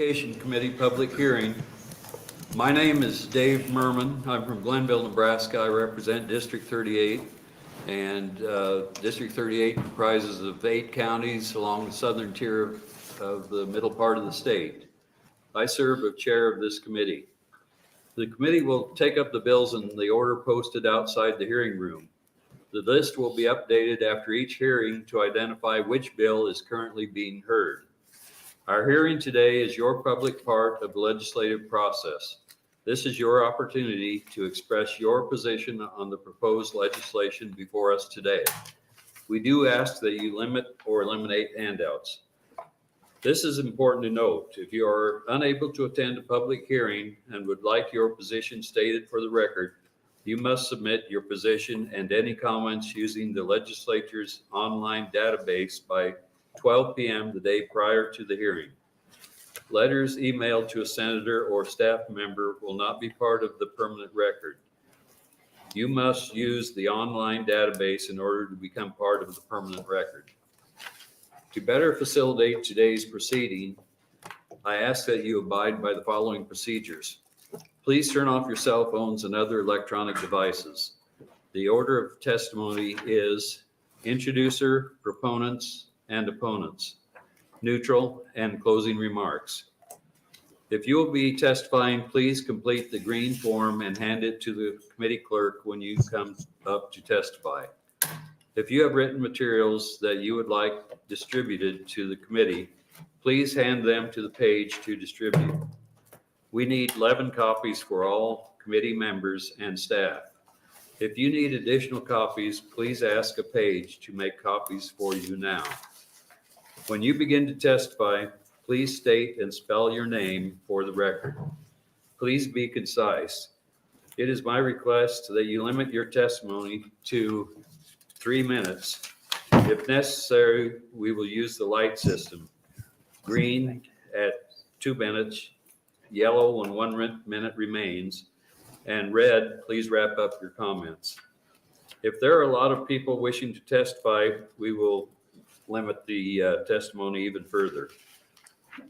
Education Committee public hearing. My name is Dave Merman. I'm from Glenville, Nebraska. I represent District 38, and District 38 comprises of 8 counties along the southern tier of the middle part of the state. I serve as chair of this committee. The committee will take up the bills in the order posted outside the hearing room. The list will be updated after each hearing to identify which bill is currently being heard. Our hearing today is your public part of the legislative process. This is your opportunity to express your position on the proposed legislation before us today. We do ask that you limit or eliminate handouts. This is important to note. If you are unable to attend a public hearing and would like your position stated for the record, you must submit your position and any comments using the legislature's online database by 12 p.m. the day prior to the hearing. Letters emailed to a senator or staff member will not be part of the permanent record. You must use the online database in order to become part of the permanent record. To better facilitate today's proceeding, I ask that you abide by the following procedures. Please turn off your cell phones and other electronic devices. The order of testimony is introducer, proponents, and opponents, neutral, and closing remarks. If you will be testifying, please complete the green form and hand it to the committee clerk when you come up to testify. If you have written materials that you would like distributed to the committee, please hand them to the page to distribute. We need 11 copies for all committee members and staff. If you need additional copies, please ask a page to make copies for you now. When you begin to testify, please state and spell your name for the record. Please be concise. It is my request that you limit your testimony to 3 minutes. If necessary, we will use the light system. Green at 2 minutes, yellow when 1 minute remains, and red, please wrap up your comments. If there are a lot of people wishing to testify, we will limit the testimony even further.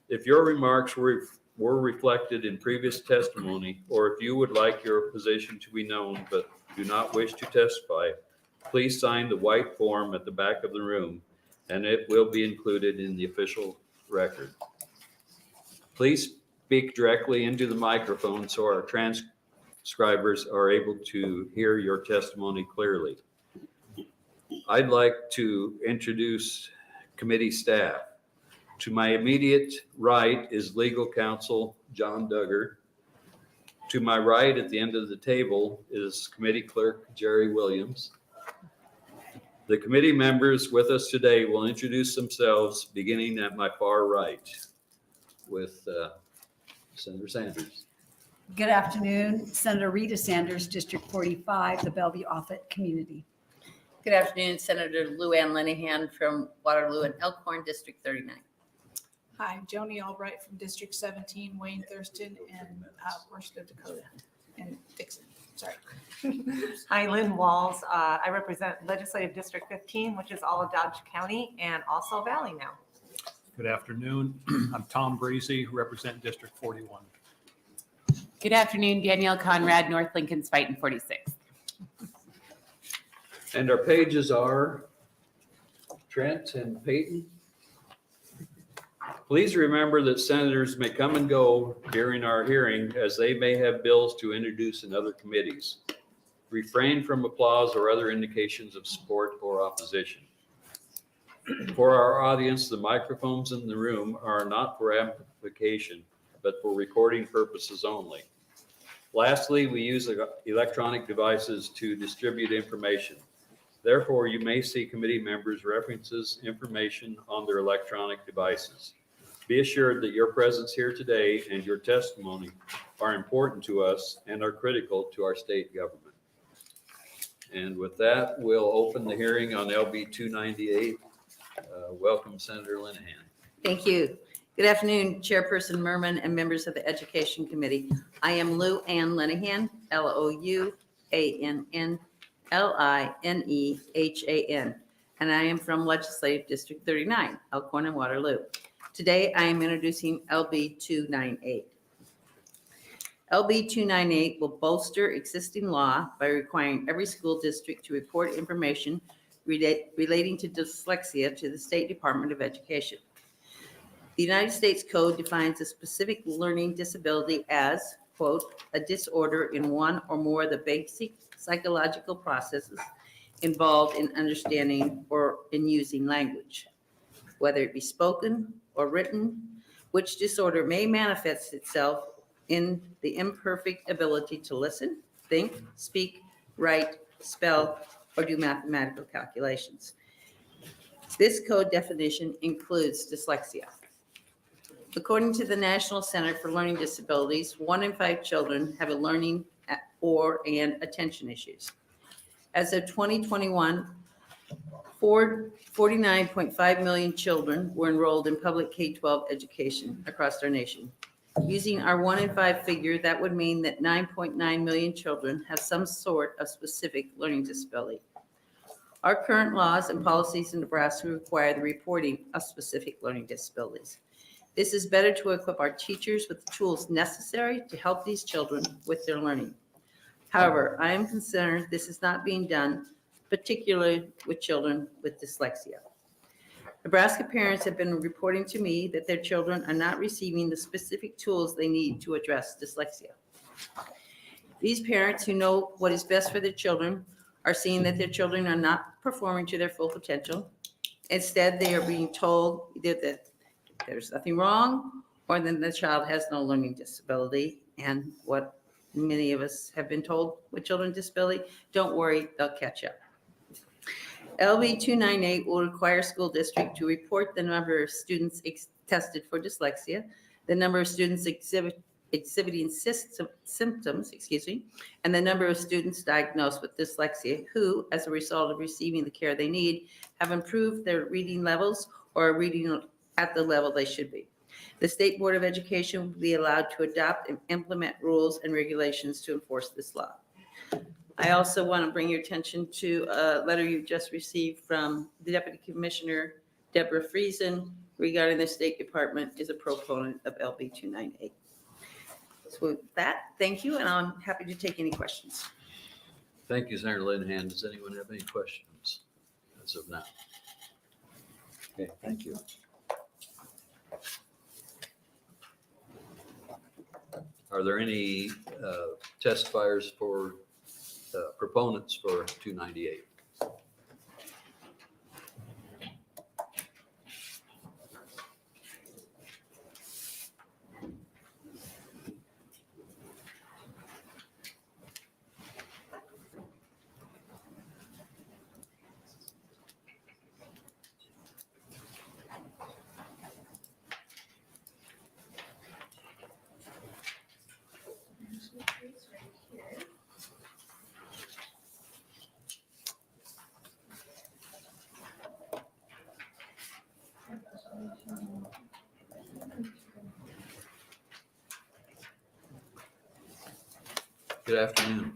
If your remarks were reflected in previous testimony, or if you would like your position to be known but do not wish to testify, please sign the white form at the back of the room, and it will be included in the official record. Please speak directly into the microphone so our transcribers are able to hear your testimony clearly. I'd like to introduce committee staff. To my immediate right is legal counsel John Duggar. To my right at the end of the table is committee clerk Jerry Williams. The committee members with us today will introduce themselves, beginning at my far right with Senator Sanders. Good afternoon, Senator Rita Sanders, District 45, the Bellevue Offutt community. Good afternoon, Senator Linehan from Waterloo and Elkhorn, District 39. Hi, Joni Albright from District 17, Wayne Thurston, and Worcester, Dakota, and Dixon. Sorry. Hi, Lynn Walz. I represent Legislative District 15, which is all of Dodge County and also Valley now. Good afternoon. I'm Tom Breezy, represent District 41. Good afternoon, Danielle Conrad, North Lincoln, Spuyten 46. And our pages are Trent and Peyton. Please remember that senators may come and go during our hearing as they may have bills to introduce in other committees. Refrain from applause or other indications of support or opposition. For our audience, the microphones in the room are not for amplification, but for recording purposes only. Lastly, we use electronic devices to distribute information. Therefore, you may see committee members references information on their electronic devices. Be assured that your presence here today and your testimony are important to us and are critical to our state government. And with that, we'll open the hearing on LB 298. Welcome, Senator Linehan. Thank you. Good afternoon, Chairperson Merman and members of the Education Committee. I am Lou Ann Linehan, LOUANNLINEHAN, and I am from Legislative District 39, Elkhorn and Waterloo. Today, I am introducing LB 298. LB 298 will bolster existing law by requiring every school district to report information relating to dyslexia to the State Department of Education. The United States Code defines a specific learning disability as, quote, a disorder in one or more of the basic psychological processes involved in understanding or in using language, whether it be spoken or written, which disorder may manifest itself in the imperfect ability to listen, think, speak, write, spell, or do mathematical calculations. This code definition includes dyslexia. According to the National Center for Learning Disabilities, 1 in 5 children have a learning and attention issues. As of 2021, 49.5 million children were enrolled in public K-12 education across our nation. Using our 1 in 5 figure, that would mean that 9.9 million children have some sort of specific learning disability. Our current laws and policies in Nebraska require the reporting of specific learning disabilities. This is better to equip our teachers with the tools necessary to help these children with their learning. However, I am concerned this is not being done, particularly with children with dyslexia. Nebraska parents have been reporting to me that their children are not receiving the specific tools they need to address dyslexia. These parents who know what is best for their children are seeing that their children are not performing to their full potential. Instead, they are being told either that there's nothing wrong or that the child has no learning disability. And what many of us have been told with children with disability, don't worry, they'll catch up. LB 298 will require school district to report the number of students tested for dyslexia, the number of students exhibiting symptoms, and the number of students diagnosed with dyslexia who, as a result of receiving the care they need, have improved their reading levels or are reading at the level they should be. The State Board of Education will be allowed to adopt and implement rules and regulations to enforce this law. I also want to bring your attention to a letter you just received from the Deputy Commissioner, Deborah Friesen, regarding the State Department is a proponent of LB 298. So with that, thank you, and I'm happy to take any questions. Thank you, Senator Linehan. Does anyone have any questions as of now? Okay, thank you. Are there any testifiers for proponents for 298? Good afternoon.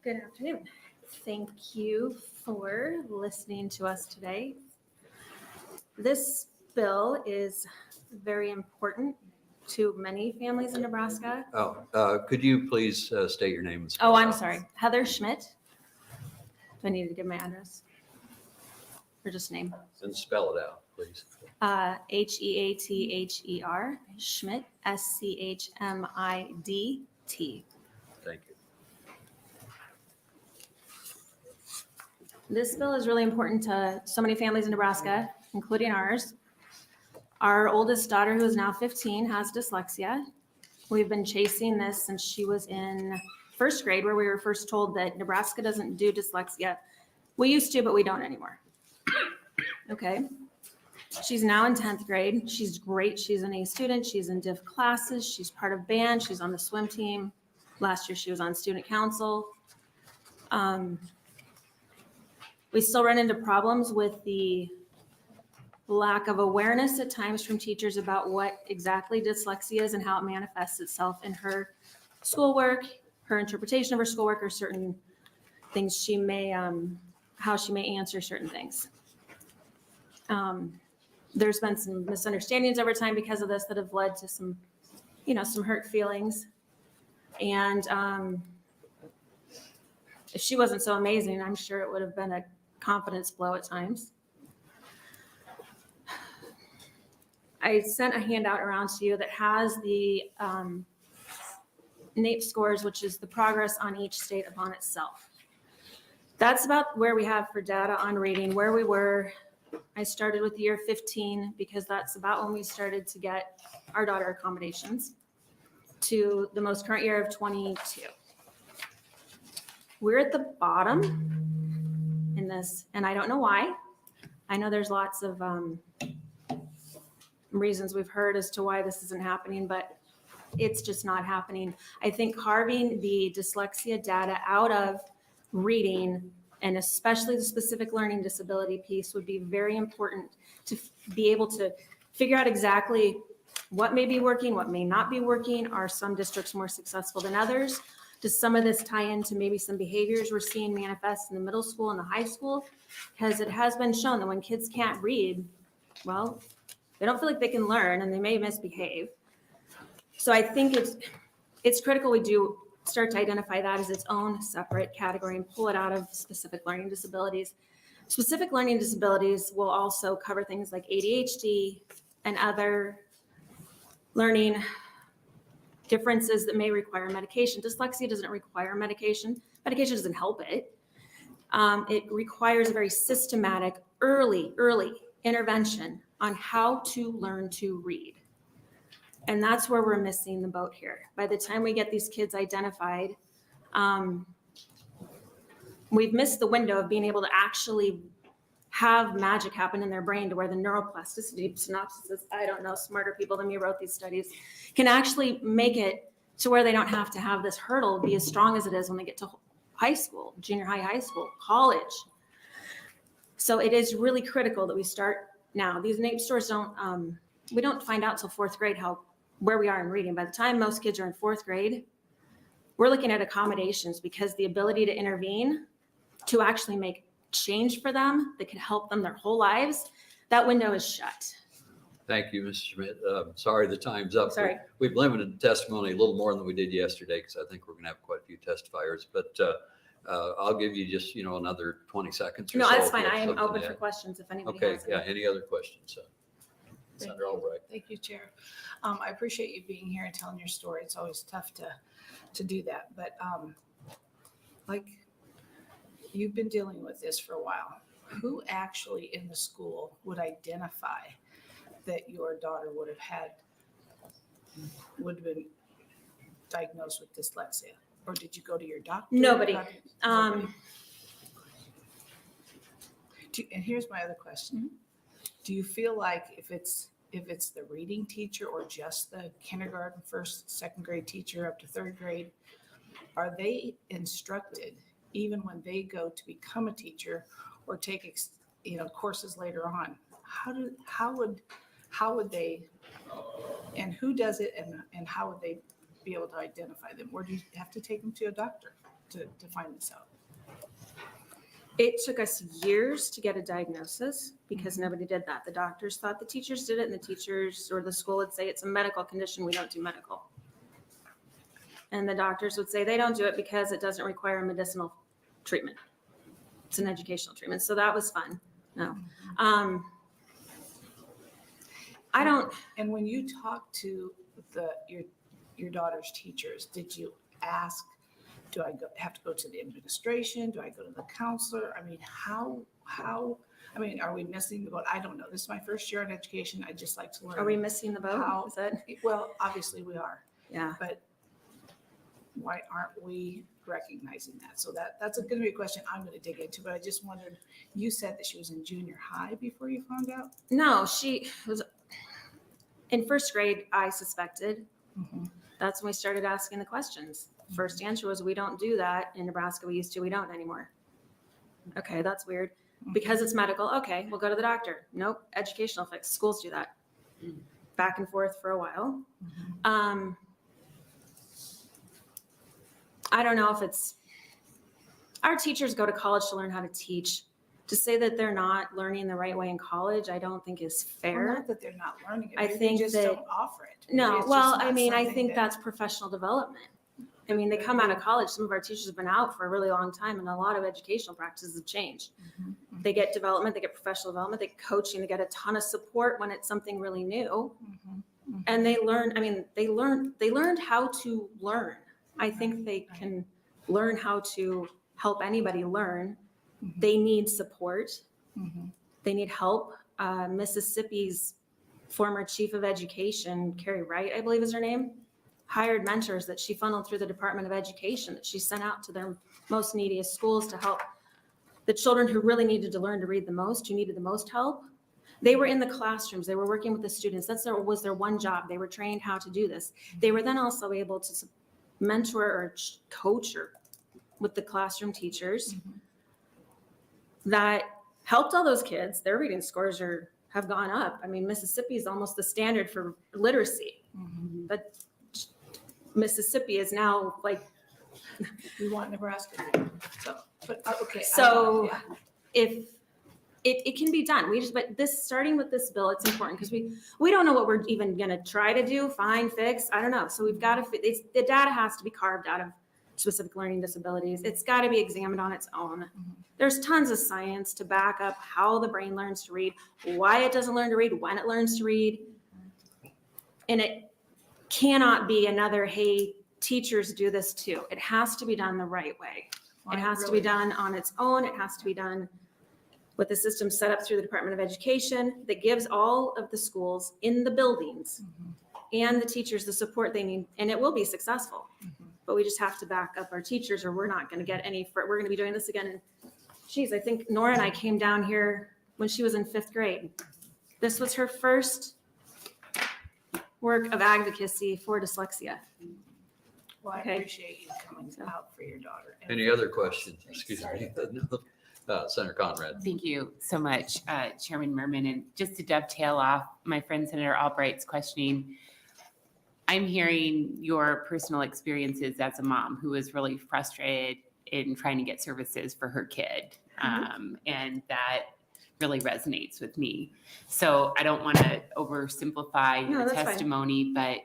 Good afternoon. Thank you for listening to us today. This bill is very important to many families in Nebraska. Could you please state your name? And Oh, I'm sorry. Heather Schmidt. Do I need to give my address? Or just name? And spell it out, please. Heather, Schmidt, Schmidt. Thank you. This bill is really important to so many families in Nebraska, including ours. Our oldest daughter, who is now 15, has dyslexia. We've been chasing this since she was in first grade, where we were first told that Nebraska doesn't do dyslexia. We used to, but we don't anymore. Okay. She's now in 10th grade. She's great. She's an A student. She's in diff classes. She's part of band. She's on the swim team. Last year, she was on student council. We still run into problems with the lack of awareness at times from teachers about what exactly dyslexia is and how it manifests itself in her schoolwork, her interpretation of her schoolwork, or certain things she may, how she may answer certain things. There's been some misunderstandings over time because of this that have led to some, some hurt feelings. And if she wasn't so amazing, I'm sure it would have been a confidence blow at times. I sent a handout around to you that has the NAEP scores, which is the progress on each state upon itself. That's about where we have for data on reading, where we were. I started with year 15 because that's about when we started to get our daughter accommodations, to the most current year of 22. We're at the bottom in this, and I don't know why. I know there's lots of reasons we've heard as to why this isn't happening, but it's just not happening. I think carving the dyslexia data out of reading, and especially the specific learning disability piece, would be very important to be able to figure out exactly what may be working, what may not be working. Are some districts more successful than others? Does some of this tie into maybe some behaviors we're seeing manifest in the middle school and the high school? Because it has been shown that when kids can't read, well, they don't feel like they can learn and they may misbehave. So I think it's critical we do start to identify that as its own separate category and pull it out of specific learning disabilities. Specific learning disabilities will also cover things like ADHD and other learning differences that may require medication. Dyslexia doesn't require medication. Medication doesn't help it. It requires a very systematic, early intervention on how to learn to read. And that's where we're missing the boat here. By the time we get these kids identified, we've missed the window of being able to actually have magic happen in their brain to where the neuroplasticity synapses, I don't know, smarter people than me wrote these studies, can actually make it to where they don't have to have this hurdle be as strong as it is when they get to high school, junior high, high school, college. So it is really critical that we start now. These NAEP scores we don't find out till fourth grade where we are in reading. By the time most kids are in fourth grade, we're looking at accommodations, because the ability to intervene, to actually make change for them that could help them their whole lives, that window is shut. Thank you, Mrs. Schmidt. Sorry, the time's up. Sorry. We've limited the testimony a little more than we did yesterday, because I think we're going to have quite a few testifiers. But I'll give you just, another 20 seconds or No, so. that's if you fine. have I am something open to for add. questions if anybody Okay, has yeah, any. any other questions? Thank Senator Albright. Thank you, Chair. I appreciate you being here and telling your story. It's always tough to do that. But like, you've been dealing with this for a while. Who actually in the school would identify that your daughter would have been diagnosed with dyslexia? Or did you go to your doctor? Nobody. And here's my other question. Do you feel like if it's the reading teacher or just the kindergarten, first, second grade teacher up to third grade, are they instructed even when they go to become a teacher or take courses later on? How would they, and who does it, and how would they be able to identify them? Or do you have to take them to a doctor to find this out? It took us years to get a diagnosis because nobody did that. The doctors thought the teachers did it, and the teachers or the school would say it's a medical condition. We don't do medical. And the doctors would say they don't do it because it doesn't require a medicinal treatment. It's an educational treatment. So that was fun. No. I don't. And when you talk to your daughter's teachers, did you ask, do I have to go to the administration? Do I go to the counselor? I mean, are we missing the boat? I don't know. This is my first year in education. I'd just like to learn. Are we missing the boat? How- Is that? Well, obviously we are, Yeah. but why aren't we recognizing that? So that's going to be a question I'm going to dig into, but I just wondered, you said that she was in junior high before you found out? No, she was in first grade, I suspected. Mhm. That's when we started asking the questions. First answer was, we don't do that in Nebraska. We used to, we don't anymore. Okay, that's weird. Because it's medical, okay, we'll go to the doctor. Nope, educational fix. Schools do that. Back and forth for a while. I don't know if it's, our teachers go to college to learn how to teach. To say that they're not learning the right way in college, I don't think is Well, fair. not that they're not learning it. I maybe think they just that- don't offer it. Maybe No, it's well, just I not mean, I something think that- that's professional development. I mean, they come out of college, some of our teachers have been out for a really long time, and a lot of educational practices have changed. They get development, they get professional development, they get coaching, they get a ton of support when it's something really new. And they learn, I mean, they learned how to learn. I think they can learn how to help anybody learn. They need support. They need help. Mississippi's former chief of education, Carrie Wright, I believe is her name, hired mentors that she funneled through the Department of Education that she sent out to their most neediest schools to help the children who really needed to learn to read the most, who needed the most help. They were in the classrooms. They were working with the students. Was their one job. They were trained how to do this. They were then also able to mentor or coach or with the classroom teachers that helped all those kids. Their reading scores have gone up. I mean, Mississippi is almost the standard for literacy, but Mississippi is now like, We want Nebraska to do it. So, but, okay. so yeah. if it can be done, but starting with this bill, it's important because we don't know what we're even gonna try to do, find, fix, I don't know. So we've got to, the data has to be carved out of specific learning disabilities. It's got to be examined on its own. There's tons of science to back up how the brain learns to read, why it doesn't learn to read, when it learns to read. And it cannot be another, hey, teachers do this too. It has to be done the right way. It has to be done on its own. It has to be done with the system set up through the Department of Education that gives all of the schools in the buildings and the teachers the support they need, and it will be successful. But we just have to back up our teachers or we're not going to get we're going to be doing this again. And geez, I think Nora and I came down here when she was in 5th grade. This was her first work of advocacy for dyslexia. Well, I Okay. appreciate you coming out for your daughter. And Any other questions? Excuse me. Senator Conrad. Thank you so much, Chairman Merman. And just to dovetail off my friend Senator Albright's questioning, I'm hearing your personal experiences as a mom who was really frustrated in trying to get services for her kid. And that really resonates with me. So I don't want to oversimplify No, your that's fine. testimony, but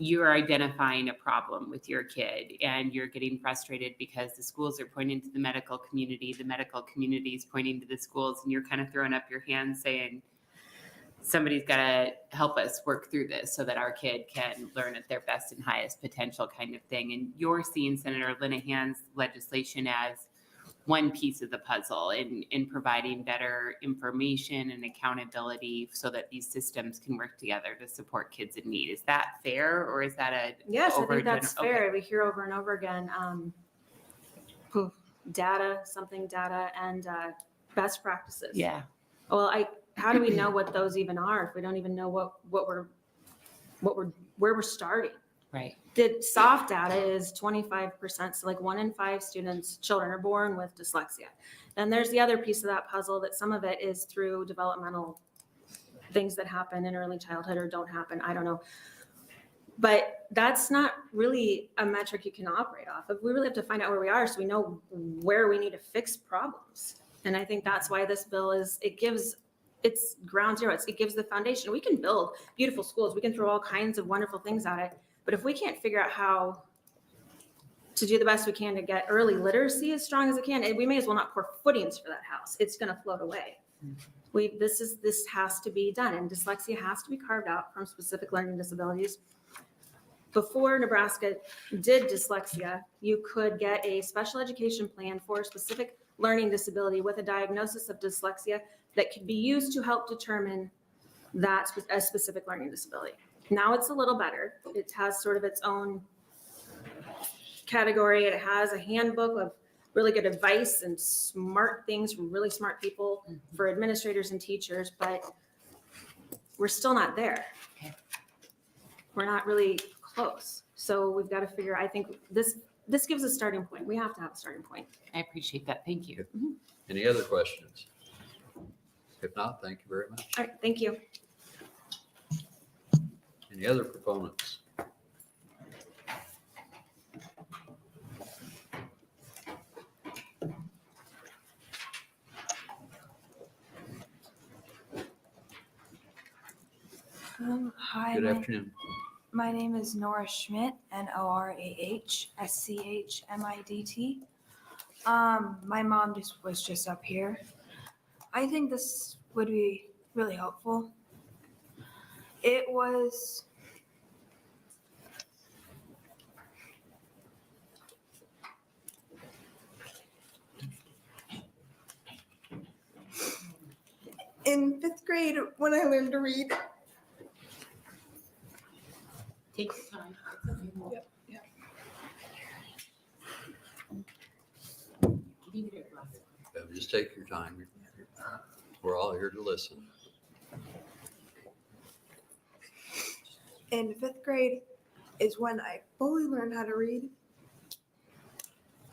you're identifying a problem with your kid and you're getting frustrated because the schools are pointing to the medical community is pointing to the schools, and you're kind of throwing up your hands saying, somebody's got to help us work through this so that our kid can learn at their best and highest potential kind of thing. And you're seeing Senator Linehan's legislation as one piece of the puzzle in providing better information and accountability so that these systems can work together to support kids in need. Is that fair, or is that a Yes, I think that's okay. fair. We hear over and over again, data and best practices. Yeah. Well, how do we know what those even are if we don't even know where we're starting? Right. The soft data is 25%, so like 1 in 5 children are born with dyslexia. And there's the other piece of that puzzle that some of it is through developmental things that happen in early childhood or don't happen, I don't know. But that's not really a metric you can operate off of. We really have to find out where we are so we know where we need to fix problems. And I think that's why this bill it's ground zero. It gives the foundation. We can build beautiful schools. We can throw all kinds of wonderful things at it. But if we can't figure out how to do the best we can to get early literacy as strong as it can, we may as well not pour footings for that house. It's going to float away. This has to be done, and dyslexia has to be carved out from specific learning disabilities. Before Nebraska did dyslexia, you could get a special education plan for a specific learning disability with a diagnosis of dyslexia that could be used to help determine that a specific learning disability. Now it's a little better. It has sort of its own category. It has a handbook of really good advice and smart things from really smart people for administrators and teachers, but we're still not there. Okay. We're not really close. So we've got to figure, I think this gives a starting point. We have to have a starting point. I appreciate that. Thank you. Any other questions? If not, thank you very much. All right, thank you. Any other proponents? Hi, Good afternoon. my name is Nora Schmidt, NORAHSCHMIDT. My mom was just up here. I think this would be really helpful. It was in 5th grade when I learned to read. Take your time. Just take your time. We're all here to listen. In 5th grade is when I fully learned how to read.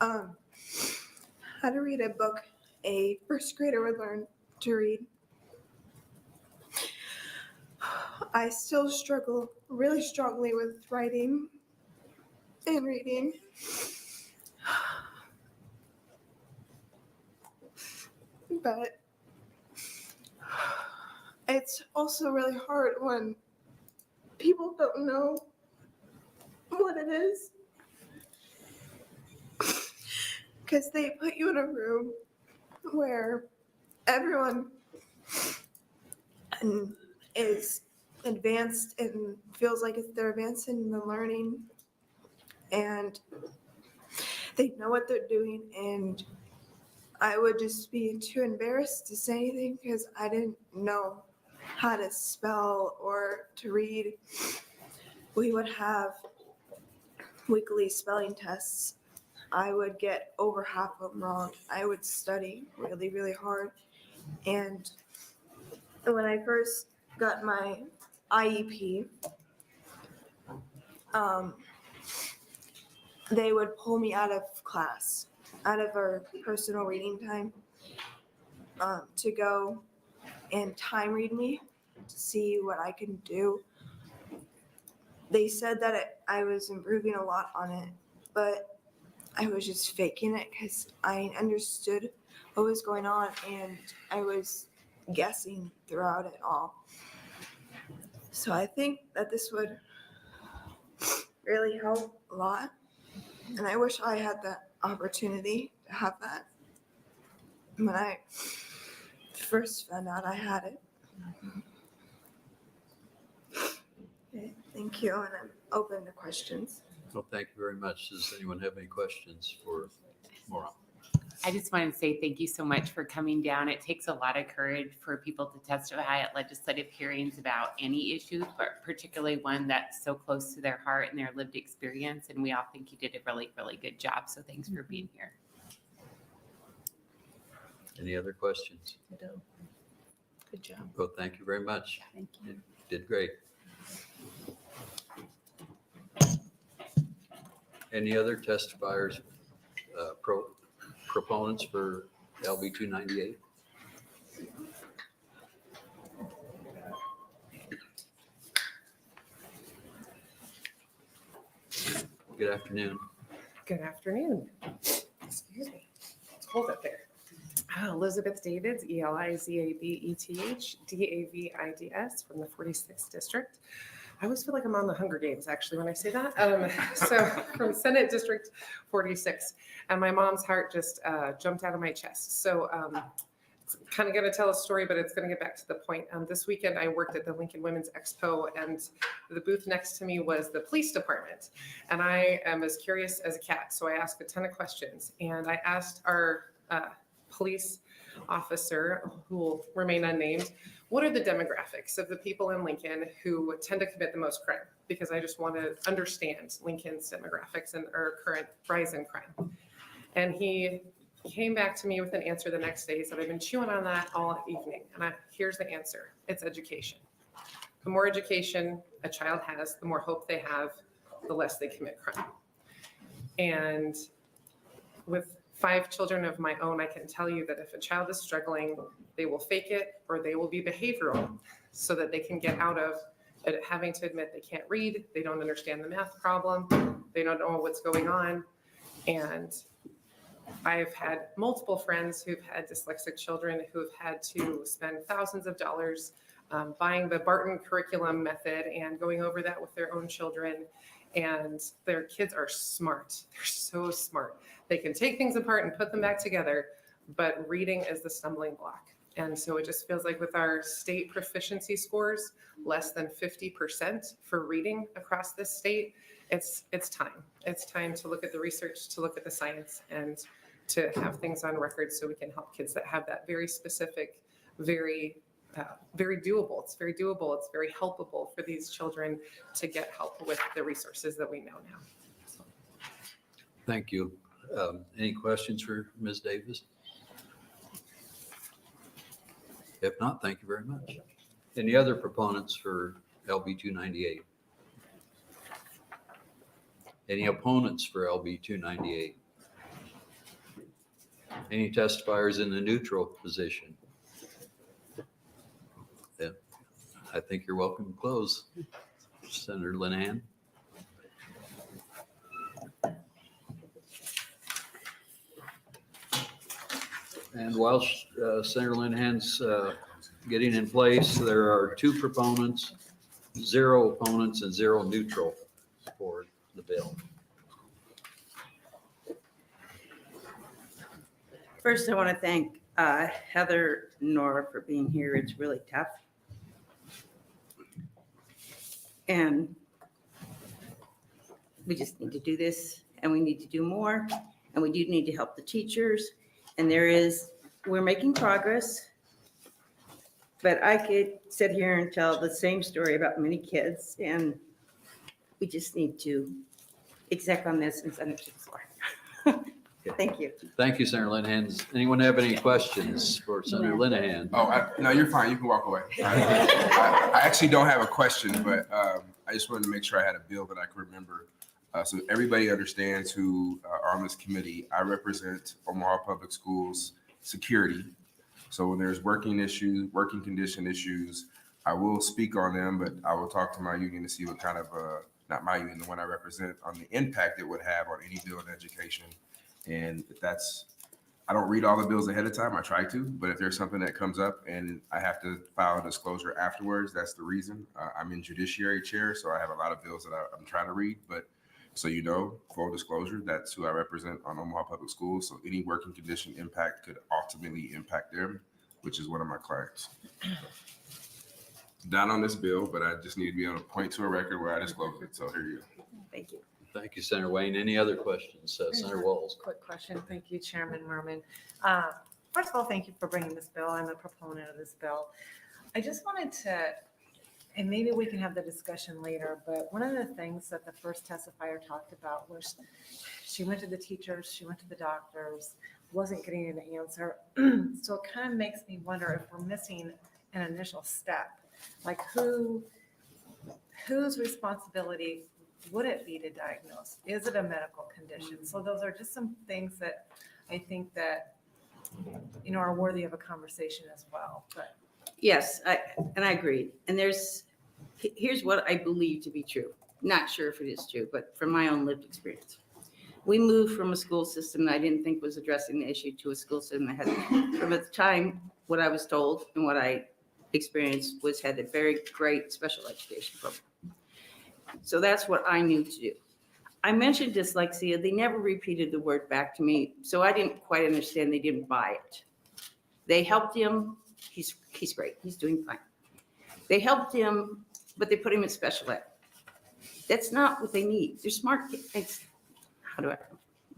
How to read a book a 1st grader would learn to read. I still struggle really strongly with writing and reading. But it's also really hard when people don't know what it is. Because they put you in a room where everyone is advanced and feels like they're advancing in the learning, and they know what they're doing, and I would just be too embarrassed to say anything because I didn't know how to spell or to read. We would have weekly spelling tests. I would get over half of them wrong. I would study really, really hard. And when I first got my IEP, they would pull me out of class, out of our personal reading time, to go and time read me to see what I can do. They said that I was improving a lot on it, but I was just faking it because I understood what was going on and I was guessing throughout it all. So I think that this would really help a lot. And I wish I had that opportunity to have that when I first found out I had it. Okay, thank you, and I'm open to questions. Well, thank you very much. Does anyone have any questions for Maura? I just want to say thank you so much for coming down. It takes a lot of courage for people to testify at legislative hearings about any issue, but particularly one that's so close to their heart and their lived experience. And we all think you did a really, really good job. So thanks for being here. Any other questions? Good job. Well, thank you very much. Thank you. You did great. Any other testifiers, proponents for LB 298? Good afternoon. Good afternoon. Excuse me. It's cold up there. Elizabeth Davids, ELIZABETH, DAVIDS from the 46th District. I always feel like I'm on the Hunger Games, actually, when I say that. So from Senate District 46. And my mom's heart just jumped out of my chest. So it's kind of going to tell a story, but it's going to get back to the point. This weekend, I worked at the Lincoln Women's Expo, and the booth next to me was the police department. And I am as curious as a cat, so I asked a ton of questions. And I asked our police officer, who will remain unnamed, what are the demographics of the people in Lincoln who tend to commit the most crime? Because I just want to understand Lincoln's demographics and our current rise in crime. And he came back to me with an answer the next day. He said, I've been chewing on that all evening. And here's the answer. It's education. The more education a child has, the more hope they have, the less they commit crime. And with 5 children of my own, I can tell you that if a child is struggling, they will fake it or they will be behavioral so that they can get out of it, having to admit they can't read, they don't understand the math problem, they don't know what's going on. And I've had multiple friends who've had dyslexic children who've had to spend thousands of dollars buying the Barton curriculum method and going over that with their own children. And their kids are smart. They're so smart. They can take things apart and put them back together, but reading is the stumbling block. And so it just feels like with our state proficiency scores, less than 50% for reading across this state, it's time. It's time to look at the research, to look at the science, and to have things on record so we can help kids that have that very specific, very doable. It's very doable. It's very helpable for these children to get help with the resources that we know now. So. Thank you. Any questions for Ms. Davis? If not, thank you very much. Any other proponents for LB 298? Any opponents for LB 298? Any testifiers in the neutral position? Then I think you're welcome to close. Senator Linehan. And while Senator Linehan's getting in place, there are 2 proponents, 0 opponents, and 0 neutral for the bill. First, I want to thank Heather and Nora for being here. It's really tough. And we just need to do this, and we need to do more, and we do need to help the teachers. And we're making progress, but I could sit here and tell the same story about many kids, and we just need to exec on this and send it to the floor. Thank you. Thank you, Senator Linehan. Does anyone have any questions for Senator Linehan? Oh, no, you're fine. You can walk away. I actually don't have a question, but I just wanted to make sure I had a bill that I could remember. So everybody understands who are on this committee. I represent Omaha Public Schools security. So when there's working condition issues, I will speak on them, but I will talk to my union to see what kind of, not my union, the one I represent, on the impact it would have on any bill in education. And if I don't read all the bills ahead of time, I try to, but if there's something that comes up and I have to file a disclosure afterwards, that's the reason. I'm in judiciary chair, so I have a lot of bills that I'm trying to read, but so you know, full disclosure, that's who I represent on Omaha Public Schools. So any working condition impact could ultimately impact them, which is one of my clients. Not on this bill, but I just need to be able to point to a record where I disclose it. So here you go. Thank you. Thank you, Senator Wayne. Any other questions? Senator Walz. Quick question. Thank you, Chairman Merman. First of all, thank you for bringing this bill. I'm a proponent of this bill. I just wanted to, and maybe we can have the discussion later, but one of the things that the first testifier talked about was she went to the teachers, she went to the doctors, wasn't getting an answer. So it kind of makes me wonder if we're missing an initial step. Like whose responsibility would it be to diagnose? Is it a medical condition? So those are just some things that I think that, you know, are worthy of a conversation as well. But Yes, I agree. And here's what I believe to be true. Not sure if it is true, but from my own lived experience. We moved from a school system that I didn't think was addressing the issue to a school system that had, from at the time, what I was told and what I experienced had a very great special education program. So that's what I knew to do. I mentioned dyslexia. They never repeated the word back to me, so I didn't quite understand. They didn't buy it. They helped him. He's great. He's doing fine. They helped him, but they put him in special ed. That's not what they need. They're smart kids. How do I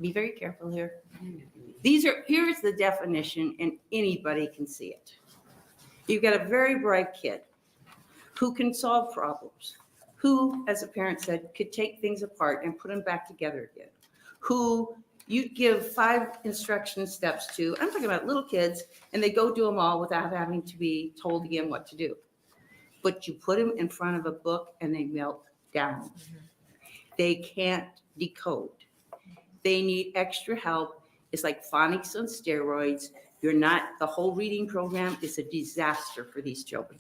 be very careful here? Here's the definition, and anybody can see it. You've got a very bright kid who can solve problems, who, as a parent said, could take things apart and put them back together again, who you give 5 instruction steps to. I'm talking about little kids, and they go do them all without having to be told again what to do. But you put them in front of a book and they melt down. They can't decode. They need extra help. It's like phonics on steroids. The whole reading program is a disaster for these children.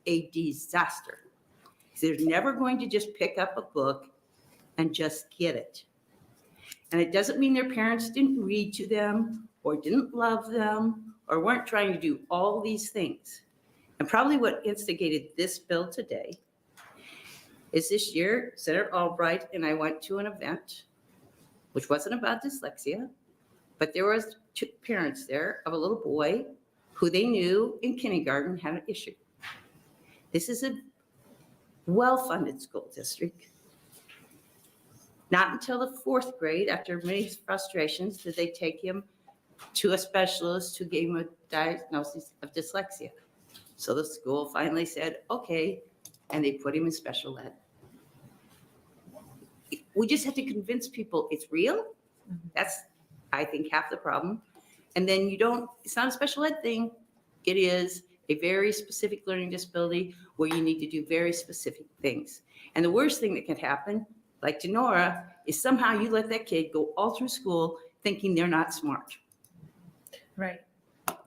A disaster. They're never going to just pick up a book and just get it. And it doesn't mean their parents didn't read to them or didn't love them or weren't trying to do all these things. And probably what instigated this bill today is this year, Senator Albright and I went to an event, which wasn't about dyslexia, but there was two parents there of a little boy who they knew in kindergarten had an issue. This is a well-funded school district. Not until the 4th grade, after many frustrations, did they take him to a specialist who gave him a diagnosis of dyslexia. So the school finally said, okay, and they put him in special ed. We just have to convince people it's real. That's, I think, half the problem. And then it's not a special ed thing. It is a very specific learning disability where you need to do very specific things. And the worst thing that can happen, like to Nora, is somehow you let that kid go all through school thinking they're not smart. Right.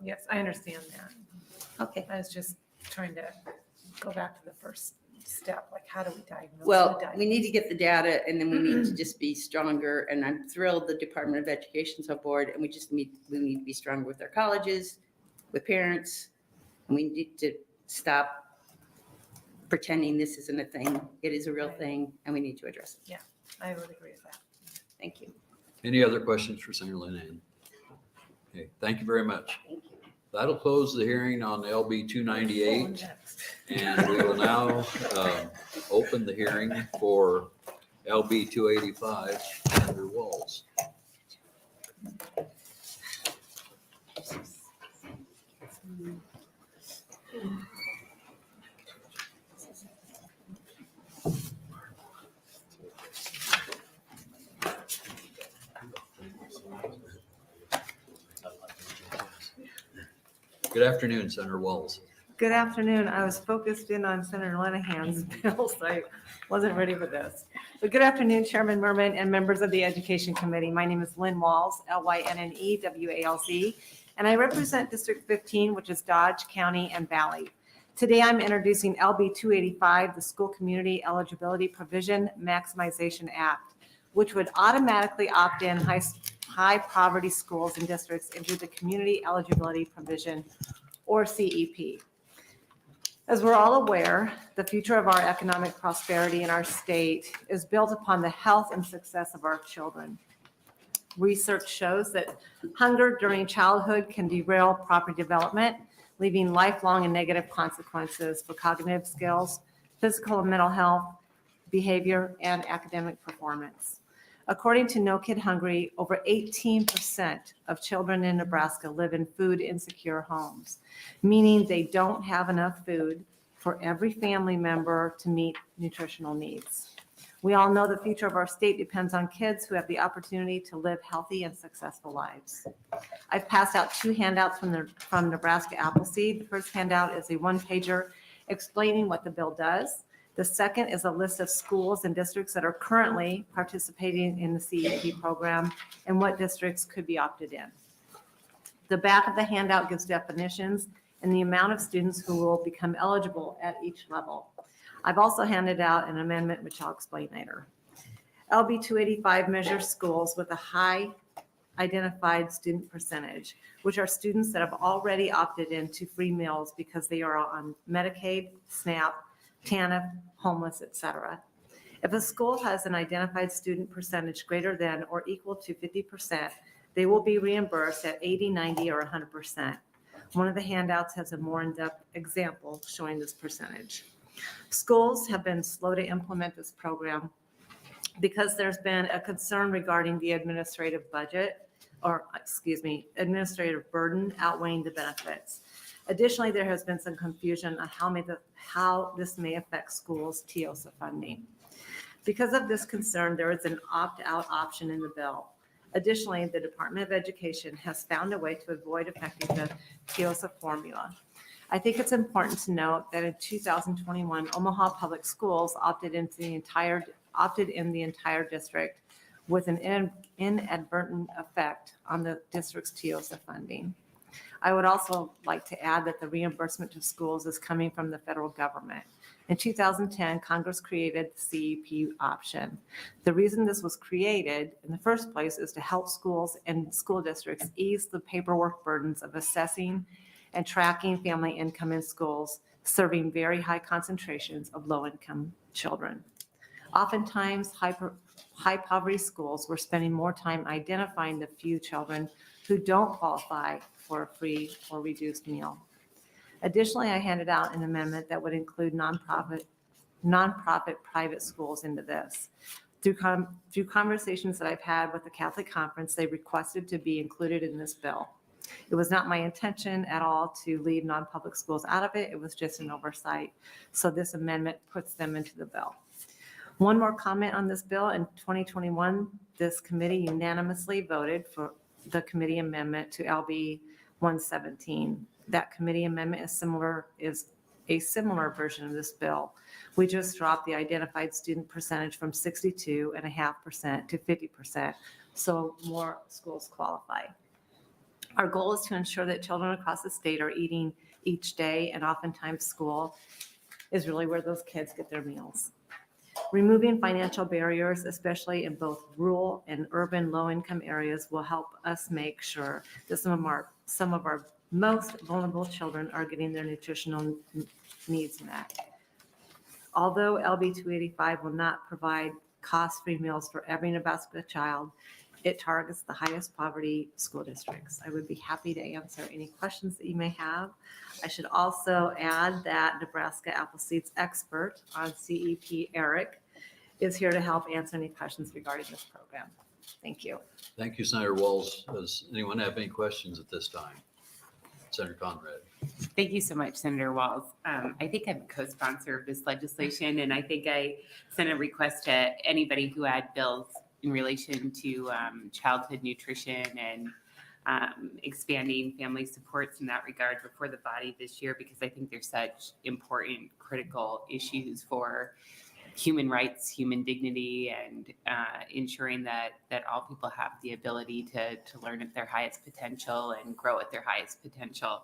Yes, I understand that. Okay. I was just trying to go back to the first step, like how do we diagnose? Well, we need to get the data and then we need to just be stronger. And I'm thrilled the Department of Education's on board and we need to be stronger with our colleges, with parents. And we need to stop pretending this isn't a thing. It is a real thing and we need to address it. I would agree with that. Thank you. Any other questions for Senator Linehan? Okay, thank you very much. Thank you. That'll close the hearing on LB 298. And we will now open the hearing for LB 285, Senator Walz. Good afternoon, Senator Walz. Good afternoon. I was focused in on Senator Linehan's bill, so I wasn't ready for this. But good afternoon, Chairman Merman and members of the Education Committee. My name is Lynn Walz, Lynnewalz, and I represent District 15, which is Dodge County and Valley. Today, I'm introducing LB 285, the School Community Eligibility Provision Maximization Act, which would automatically opt in high poverty schools and districts into the Community Eligibility Provision, or CEP. As we're all aware, the future of our economic prosperity in our state is built upon the health and success of our children. Research shows that hunger during childhood can derail proper development, leaving lifelong and negative consequences for cognitive skills, physical and mental health, behavior, and academic performance. According to No Kid Hungry, over 18% of children in Nebraska live in food insecure homes, meaning they don't have enough food for every family member to meet nutritional needs. We all know the future of our state depends on kids who have the opportunity to live healthy and successful lives. I've passed out 2 handouts from Nebraska Appleseed. The first handout is a 1-pager explaining what the bill does. The second is a list of schools and districts that are currently participating in the CEP program and what districts could be opted in. The back of the handout gives definitions and the amount of students who will become eligible at each level. I've also handed out an amendment, which I'll explain later. LB 285 measures schools with a high identified student percentage, which are students that have already opted into free meals because they are on Medicaid, SNAP, TANF, homeless, etc. If a school has an identified student percentage greater than or equal to 50%, they will be reimbursed at 80, 90, or 100%. One of the handouts has a more in-depth example showing this percentage. Schools have been slow to implement this program because there's been a concern regarding the administrative burden outweighing the benefits. Additionally, there has been some confusion on how this may affect schools' TIOSA funding. Because of this concern, there is an opt-out option in the bill. Additionally, the Department of Education has found a way to avoid affecting the TIOSA formula. I think it's important to note that in 2021, Omaha Public Schools opted in the entire district with an inadvertent effect on the district's TIOSA funding. I would also like to add that the reimbursement to schools is coming from the federal government. In 2010, Congress created the CEP option. The reason this was created in the first place is to help schools and school districts ease the paperwork burdens of assessing and tracking family income in schools serving very high concentrations of low-income children. Oftentimes, high poverty schools were spending more time identifying the few children who don't qualify for a free or reduced meal. Additionally, I handed out an amendment that would include nonprofit private schools into this. Through conversations that I've had with the Catholic Conference, they requested to be included in this bill. It was not my intention at all to leave non-public schools out of it. It was just an oversight. So this amendment puts them into the bill. One more comment on this bill. In 2021, this committee unanimously voted for the committee amendment to LB 117. That committee amendment is a similar version of this bill. We just dropped the identified student percentage from 62.5% to 50%, so more schools qualify. Our goal is to ensure that children across the state are eating each day, and oftentimes school is really where those kids get their meals. Removing financial barriers, especially in both rural and urban low-income areas, will help us make sure that some of our most vulnerable children are getting their nutritional needs met. Although LB 285 will not provide cost-free meals for every Nebraska child, it targets the highest poverty school districts. I would be happy to answer any questions that you may have. I should also add that Nebraska Appleseed's expert on CEP, Eric, is here to help answer any questions regarding this program. Thank you. Thank you, Senator Walz. Does anyone have any questions at this time? Senator Conrad. Thank you so much, Senator Walz. I think I'm a co-sponsor of this legislation, and I think I sent a request to anybody who had bills in relation to childhood nutrition and expanding family supports in that regard before the body this year, because I think there's such important, critical issues for human rights, human dignity, and ensuring that all people have the ability to learn at their highest potential and grow at their highest potential.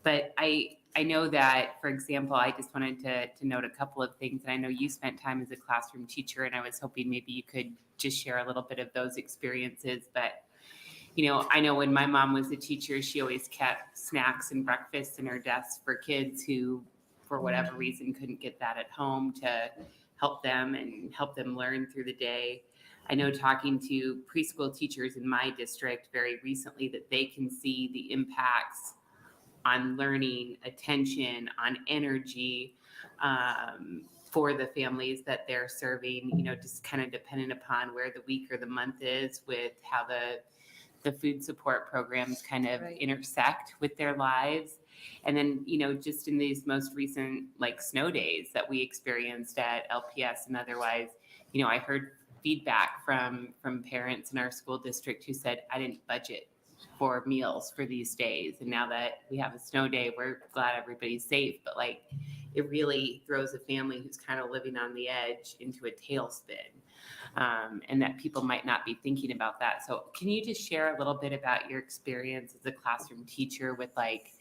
But I know that, for example, I just wanted to note a couple of things. And I know you spent time as a classroom teacher, and I was hoping maybe you could just share a little bit of those experiences. But, you know, I know when my mom was a teacher, she always kept snacks and breakfasts in her desk for kids who, for whatever reason, couldn't get that at home, to help them and help them learn through the day. I know talking to preschool teachers in my district very recently that they can see the impacts on learning, attention, on energy for the families that they're serving, you know, just kind of dependent upon where the week or the month is with how the food support programs kind of intersect with their lives. And then, you know, just in these most recent like snow days that we experienced at LPS and otherwise, you know, I heard feedback from parents in our school district who said, I didn't budget for meals for these days. And now that we have a snow day, we're glad everybody's safe. But like, it really throws a family who's kind of living on the edge into a tailspin. And that people might not be thinking about that. So can you just share a little bit about your experience as a classroom teacher with like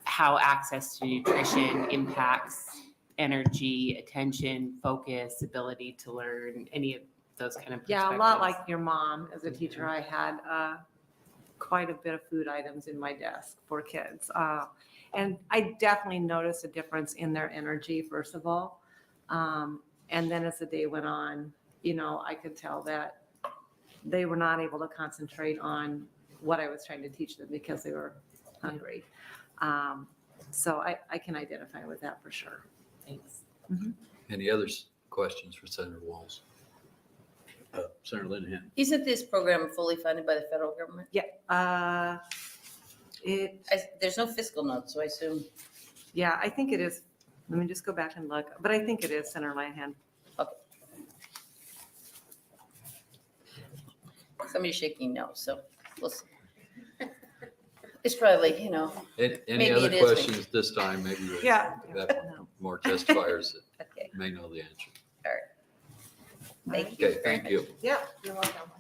how access to nutrition impacts energy, attention, focus, ability to learn, any of those kind of perspectives? Yeah, a lot like your mom. As a teacher, I had quite a bit of food items in my desk for kids. And I definitely noticed a difference in their energy, first of all. And then as the day went on, you know, I could tell that they were not able to concentrate on what I was trying to teach them because they were hungry. So I can identify with that for sure. Thanks. Mm-hmm. Any other questions for Senator Walz? Senator Linehan. Isn't this program fully funded by the federal government? Yeah. There's no fiscal note, so I assume. Yeah, I think it is. Let me just go back and look, but I think it is Senator Linehan. Okay. Somebody's shaking no, so we'll see. It's probably, you know. Any Maybe other it is. questions this time? Maybe we Yeah. have more testifiers that Okay, may know the answer. all right. Thank you. Okay, thank you. Yeah, you're welcome.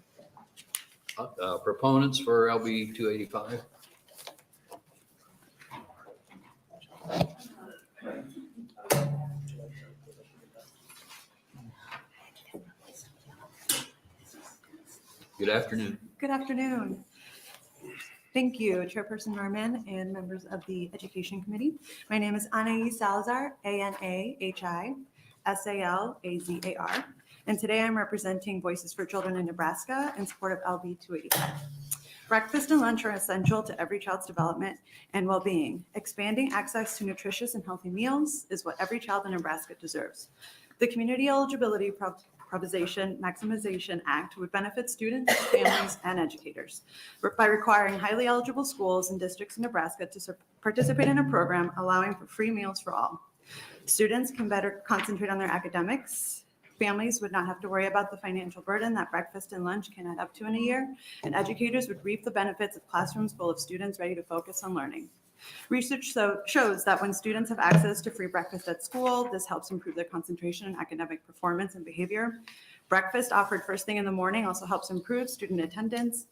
Proponents for LB 285? Good afternoon. Good afternoon. Thank you, Chairperson Norman and members of the Education Committee. My name is Anahi Salazar, ANAHI SALAZAR, and today I'm representing Voices for Children in Nebraska in support of LB 285. Breakfast and lunch are essential to every child's development and well-being. Expanding access to nutritious and healthy meals is what every child in Nebraska deserves. The Community Eligibility Maximization Act would benefit students, families, and educators by requiring highly eligible schools and districts in Nebraska to participate in a program allowing for free meals for all. Students can better concentrate on their academics. Families would not have to worry about the financial burden that breakfast and lunch can add up to in a year, and educators would reap the benefits of classrooms full of students ready to focus on learning. Research shows that when students have access to free breakfast at school, this helps improve their concentration and academic performance and behavior. Breakfast offered first thing in the morning also helps improve student attendance,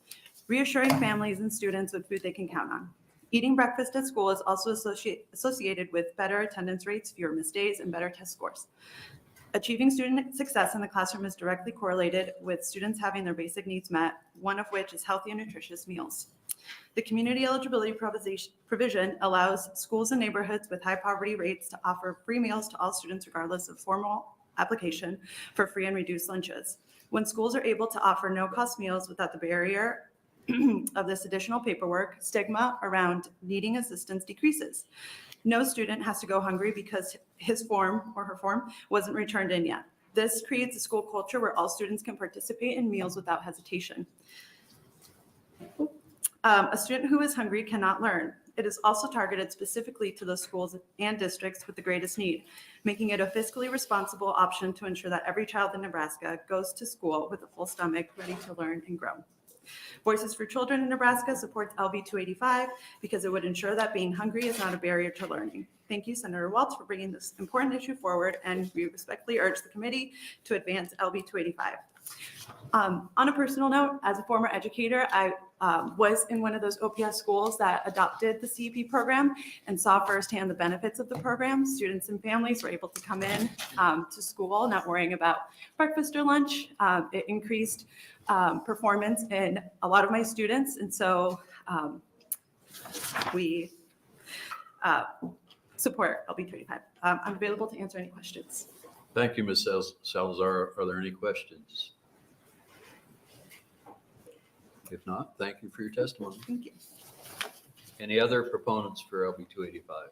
reassuring families and students with food they can count on. Eating breakfast at school is also associated with better attendance rates, fewer missed days, and better test scores. Achieving student success in the classroom is directly correlated with students having their basic needs met, one of which is healthy and nutritious meals. The community eligibility provision allows schools and neighborhoods with high poverty rates to offer free meals to all students regardless of formal application for free and reduced lunches. When schools are able to offer no-cost meals without the barrier of this additional paperwork, stigma around needing assistance decreases. No student has to go hungry because his form or her form wasn't returned in yet. This creates a school culture where all students can participate in meals without hesitation. A student who is hungry cannot learn. It is also targeted specifically to those schools and districts with the greatest need, making it a fiscally responsible option to ensure that every child in Nebraska goes to school with a full stomach, ready to learn and grow. Voices for Children in Nebraska supports LB 285 because it would ensure that being hungry is not a barrier to learning. Thank you, Senator Walz, for bringing this important issue forward, and we respectfully urge the committee to advance LB 285. On a personal note, as a former educator, I was in one of those OPS schools that adopted the CEP program and saw firsthand the benefits of the program. Students and families were able to come in to school not worrying about breakfast or lunch. It increased performance in a lot of my students, and so we support LB 285. I'm available to answer any questions. Thank you, Ms. Salazar. Are there any questions? If not, thank you for your testimony. Thank you. Any other proponents for LB 285?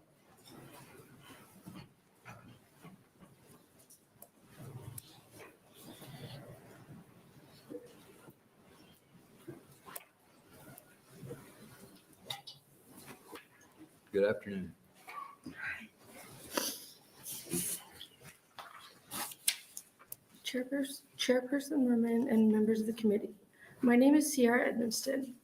Good afternoon. Chairperson Merman and members of the committee. My name is Sierra Edmonston,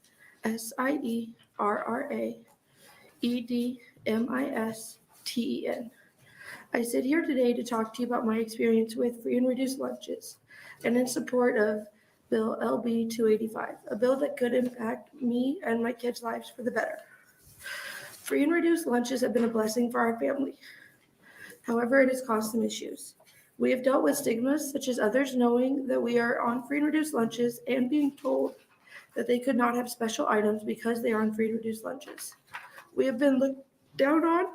SIERRAEDMISTEN. I sit here today to talk to you about my experience with free and reduced lunches and in support of Bill LB 285, a bill that could impact me and my kids' lives for the better. Free and reduced lunches have been a blessing for our family. However, it has caused some issues. We have dealt with stigmas such as others knowing that we are on free and reduced lunches and being told that they could not have special items because they are on free and reduced lunches. We have been looked down on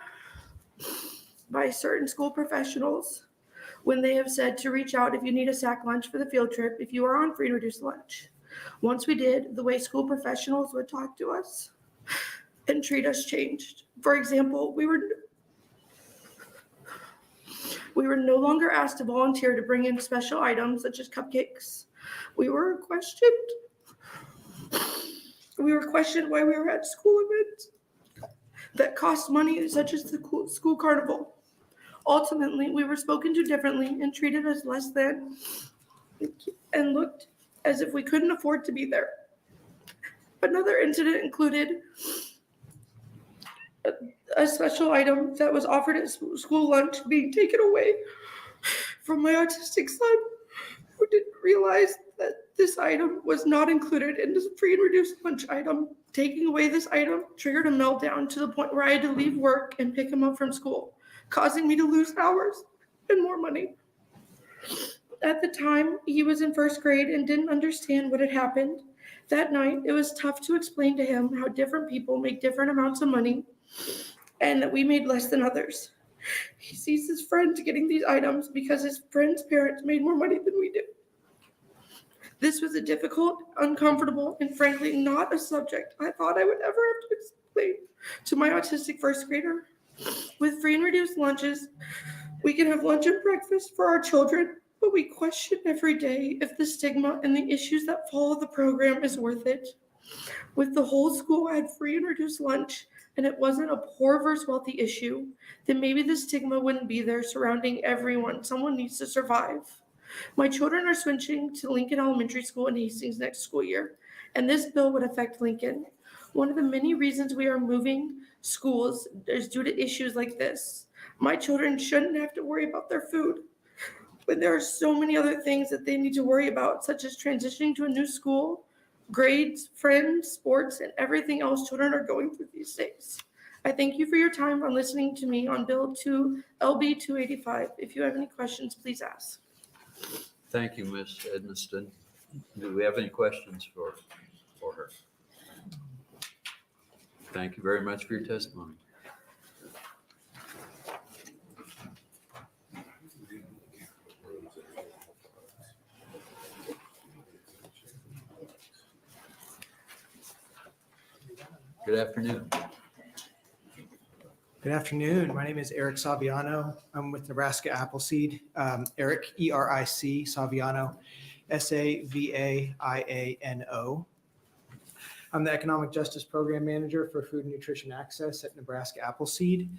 by certain school professionals when they have said to reach out if you need a sack lunch for the field trip if you are on free and reduced lunch. Once we did, the way school professionals would talk to us and treat us changed. For example, we were no longer asked to volunteer to bring in special items such as cupcakes. We were questioned why we were at school events that cost money, such as the school carnival. Ultimately, we were spoken to differently and treated as less than and looked as if we couldn't afford to be there. Another incident included a special item that was offered at school lunch being taken away from my autistic son, who didn't realize that this item was not included in the free and reduced lunch item. Taking away this item triggered a meltdown to the point where I had to leave work and pick him up from school, causing me to lose hours and more money. At the time, he was in first grade and didn't understand what had happened. That night, it was tough to explain to him how different people make different amounts of money and that we made less than others. He sees his friends getting these items because his friends' parents made more money than we do. This was a difficult, uncomfortable, and frankly not a subject I thought I would ever have to explain to my autistic first grader. With free and reduced lunches, we can have lunch and breakfast for our children, but we question every day if the stigma and the issues that follow the program is worth it. With the whole school had free and reduced lunch, and it wasn't a poor versus wealthy issue, then maybe the stigma wouldn't be there surrounding everyone. Someone needs to survive. My children are switching to Lincoln Elementary School in Hastings next school year, and this bill would affect Lincoln. One of the many reasons we are moving schools is due to issues like this. My children shouldn't have to worry about their food, but there are so many other things that they need to worry about, such as transitioning to a new school, grades, friends, sports, and everything else children are going through these days. I thank you for your time on listening to me on Bill 2 LB 285. If you have any questions, please ask. Thank you, Ms. Edmiston. Do we have any questions for her? Thank you very much for your testimony. Good afternoon. Good afternoon. My name is Eric Saviano. I'm with Nebraska Appleseed. Eric, E-R-I-C, Saviano, S-A-V-A-I-A-N-O. I'm the Economic Justice Program Manager for Food and Nutrition Access at Nebraska Appleseed.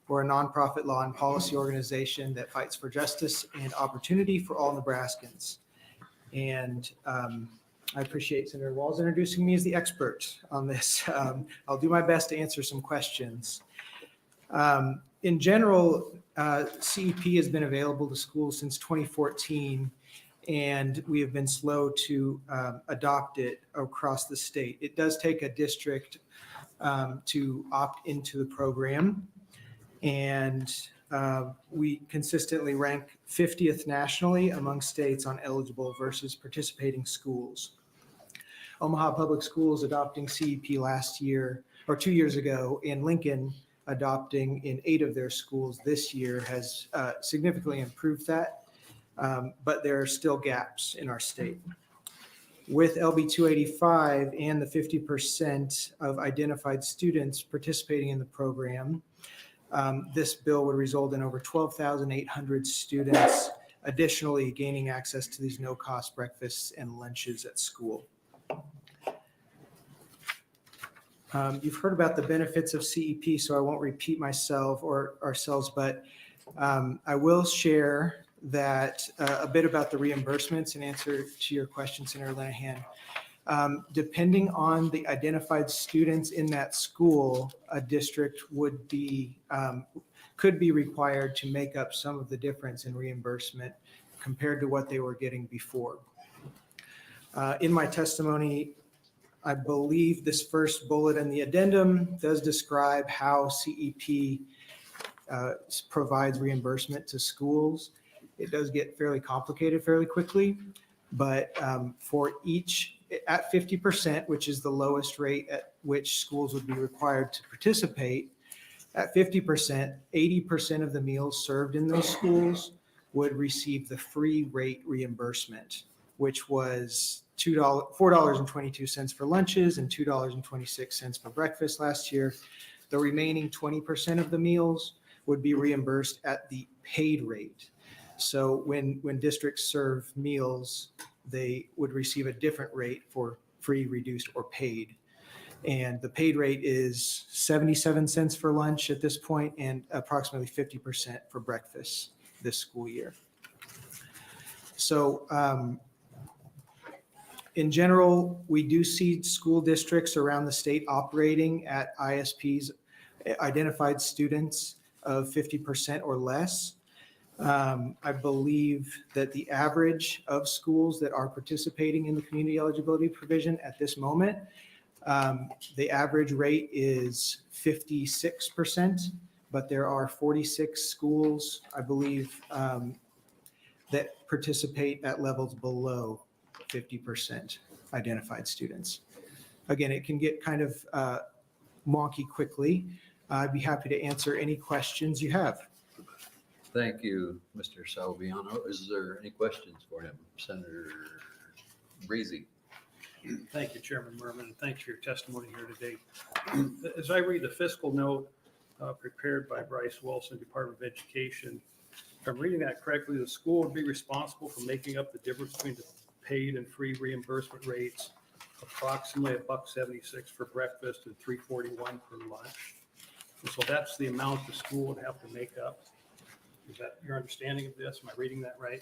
We're a nonprofit law and policy organization that fights for justice and opportunity for all Nebraskans. And I appreciate Senator Walz introducing me as the expert on this. I'll do my best to answer some questions. In general, CEP has been available to schools since 2014, and we have been slow to adopt it across the state. It does take a district to opt into the program, and we consistently rank 50th nationally among states on eligible versus participating schools. Omaha Public Schools adopting CEP last year, or 2 years ago, and Lincoln adopting in 8 of their schools this year has significantly improved that, but there are still gaps in our state. With LB 285 and the 50% of identified students participating in the program, this bill would result in over 12,800 students additionally gaining access to these no-cost breakfasts and lunches at school. You've heard about the benefits of CEP, so I won't repeat myself or ourselves, but I will share that a bit about the reimbursements in answer to your question, Senator Linehan. Depending on the identified students in that school, a district would be could be required to make up some of the difference in reimbursement compared to what they were getting before. In my testimony, I believe this first bullet in the addendum does describe how CEP provides reimbursement to schools. It does get fairly complicated fairly quickly, but for each, at 50%, which is the lowest rate at which schools would be required to participate, at 50%, 80% of the meals served in those schools would receive the free rate reimbursement, which was $4.22 for lunches and $2.26 for breakfast last year. The remaining 20% of the meals would be reimbursed at the paid rate. So when districts serve meals, they would receive a different rate for free, reduced, or paid. And the paid rate is 77 cents for lunch at this point and approximately 50% for breakfast this school year. So in general, we do see school districts around the state operating at ISPs, identified students of 50% or less. I believe that the average of schools that are participating in the community eligibility provision at this moment, the average rate is 56%, but there are 46 schools, I believe, that participate at levels below 50%. identified students. Again, it can get kind of wonky quickly. I'd be happy to answer any questions you have. Thank you, Mr. Salviano. Is there any questions for him? Senator Breezy? Thank you, Chairman Merman, and thanks for your testimony here today. As I read the fiscal note prepared by Bryce Wilson, Department of Education, if I'm reading that correctly, the school would be responsible for making up the difference between the paid and free reimbursement rates, approximately $1.76 for breakfast and $3.41 for lunch. And so that's the amount the school would have to make up. Is that your understanding of this? Am I reading that right?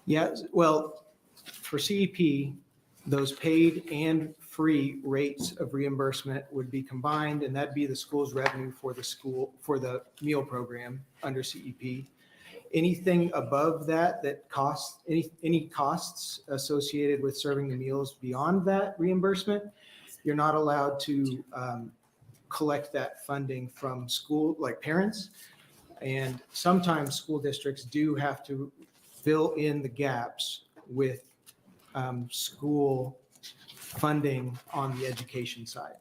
Yeah, well, for CEP, those paid and free rates of reimbursement would be combined, and that'd be the school's revenue for the school, for the meal program under CEP. Anything above that, that costs, any costs associated with serving the meals beyond that reimbursement, you're not allowed to collect that funding from school, like parents. And sometimes school districts do have to fill in the gaps with school funding on the education side.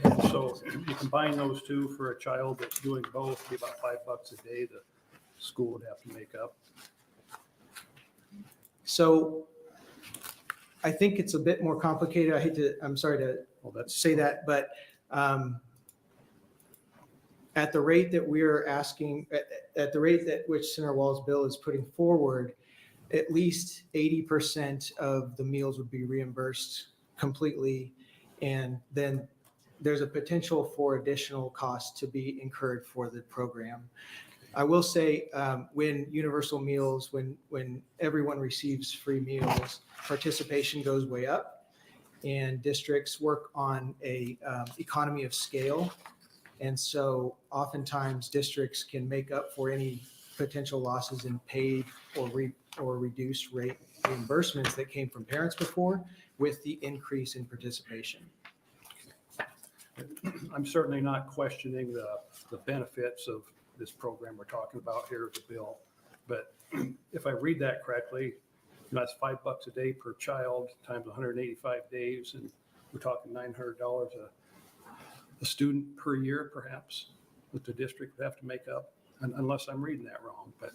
And so you combine those two for a child that's doing both, it'd be about $5 a day the school would have to make up. So I think it's a bit more complicated. I'm sorry to say that, but at the rate that we're asking, at the rate at which Senator Walz bill is putting forward, at least 80% of the meals would be reimbursed completely. And then there's a potential for additional costs to be incurred for the program. I will say when universal meals, when everyone receives free meals, participation goes way up, and districts work on a economy of scale. And so oftentimes districts can make up for any potential losses in paid or reduced rate reimbursements that came from parents before with the increase in participation. I'm certainly not questioning the benefits of this program we're talking about here, the bill. But if I read that correctly, that's $5 a day per child times 185 days, and we're talking $900 a student per year, perhaps, that the district would have to make up, unless I'm reading that wrong. But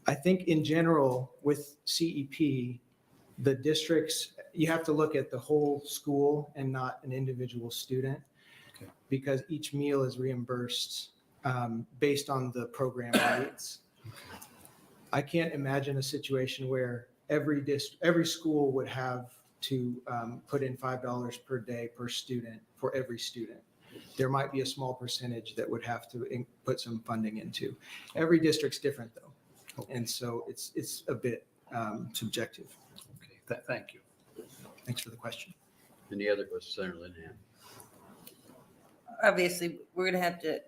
I think in general with CEP, the districts, you have to look at the whole school and not an individual student, because each meal is reimbursed based on the program rates. I can't imagine a situation where every school would have to put in $5 per day per student for every student. There might be a small percentage that would have to put some funding into. Every district's different though. And so it's a bit subjective. Okay, thank you. Thanks for the question. Any other questions, Senator Linehan? Obviously, we're gonna have to,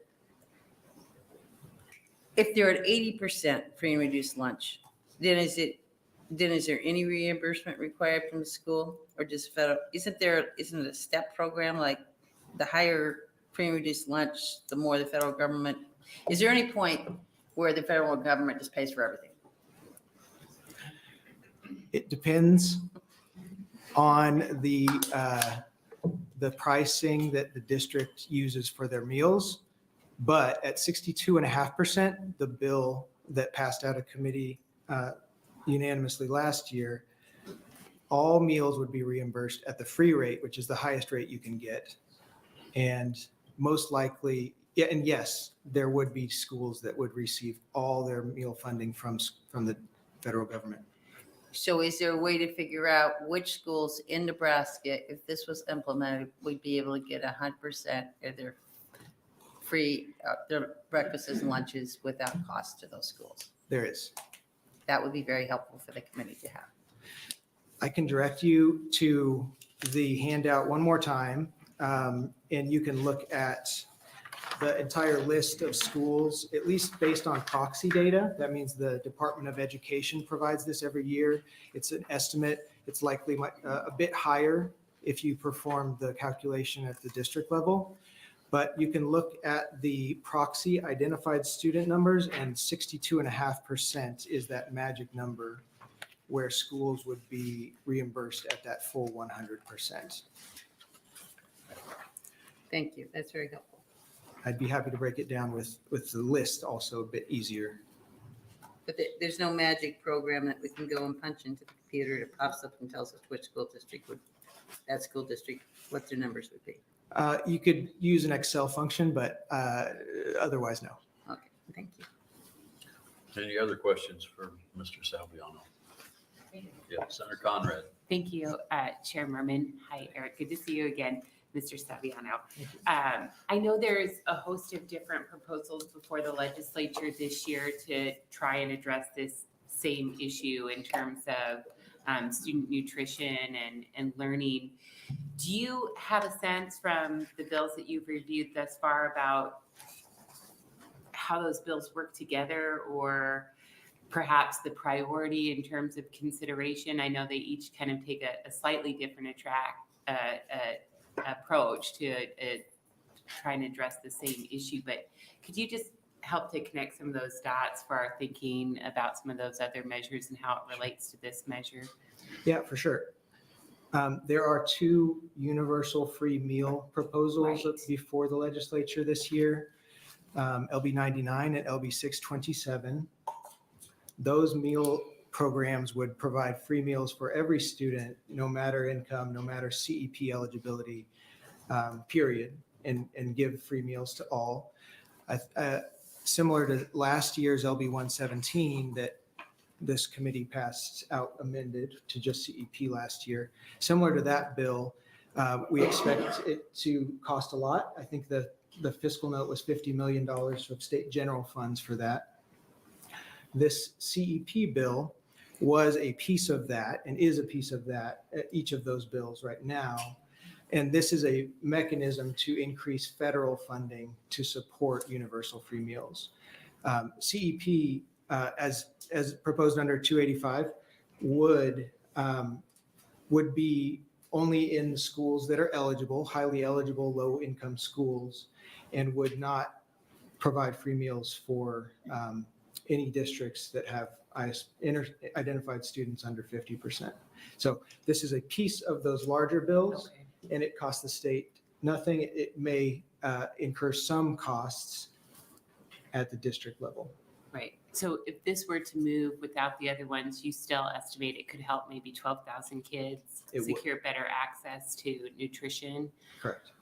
if they're at 80% free and reduced lunch, then is there any reimbursement required from the school, or just federal? Isn't it a step program, like the higher free and reduced lunch, the more the federal government? Is there any point where the federal government just pays for everything? It depends on the pricing that the district uses for their meals. But at 62.5%, the bill that passed out of committee unanimously last year, all meals would be reimbursed at the free rate, which is the highest rate you can get. And most likely, yeah, and yes, there would be schools that would receive all their meal funding from the federal government. So is there a way to figure out which schools in Nebraska, if this was implemented, would be able to get 100% of their free, their breakfasts and lunches without cost to those schools? There is. That would be very helpful for the committee to have. I can direct you to the handout one more time, and you can look at the entire list of schools, at least based on proxy data. That means the Department of Education provides this every year. It's an estimate. It's likely a bit higher if you perform the calculation at the district level. But you can look at the proxy identified student numbers, and 62.5% is that magic number where schools would be reimbursed at that full 100%. Thank you. That's very helpful. I'd be happy to break it down with the list also a bit easier. But there's no magic program that we can go and punch into the computer that pops up and tells us which school district what their numbers would be. You could use an Excel function, but otherwise, no. Okay, thank you. Any other questions for Mr. Salviano? Yeah, Senator Conrad. Thank you, Chair Merman. Hi, Eric. Good to see you again, Mr. Saviano. I know there's a host of different proposals before the legislature this year to try and address this same issue in terms of student nutrition and learning. Do you have a sense from the bills that you've reviewed thus far about how those bills work together, or perhaps the priority in terms of consideration? I know they each kind of take a slightly different approach to try and address the same issue, but could you just help to connect some of those dots for our thinking about some of those other measures and how it relates to this measure? Yeah, for sure. There are two universal free meal proposals before the legislature this year, LB 99 and LB 627. Those meal programs would provide free meals for every student, no matter income, no matter CEP eligibility, period, and give free meals to all. Similar to last year's LB 117 that this committee passed out amended to just CEP last year. Similar to that bill, we expect it to cost a lot. I think the fiscal note was $50 million from state general funds for that. This CEP bill was a piece of that and is a piece of that, each of those bills right now. And this is a mechanism to increase federal funding to support universal free meals. CEP, as proposed under 285, would be only in schools that are eligible, highly eligible, low-income schools, and would not provide free meals for any districts that have identified students under 50%. So this is a piece of those larger bills, and it costs the state nothing. It may incur some costs at the district level. Right. So if this were to move without the other ones, you still estimate it could help maybe 12,000 kids secure better access to nutrition? Correct.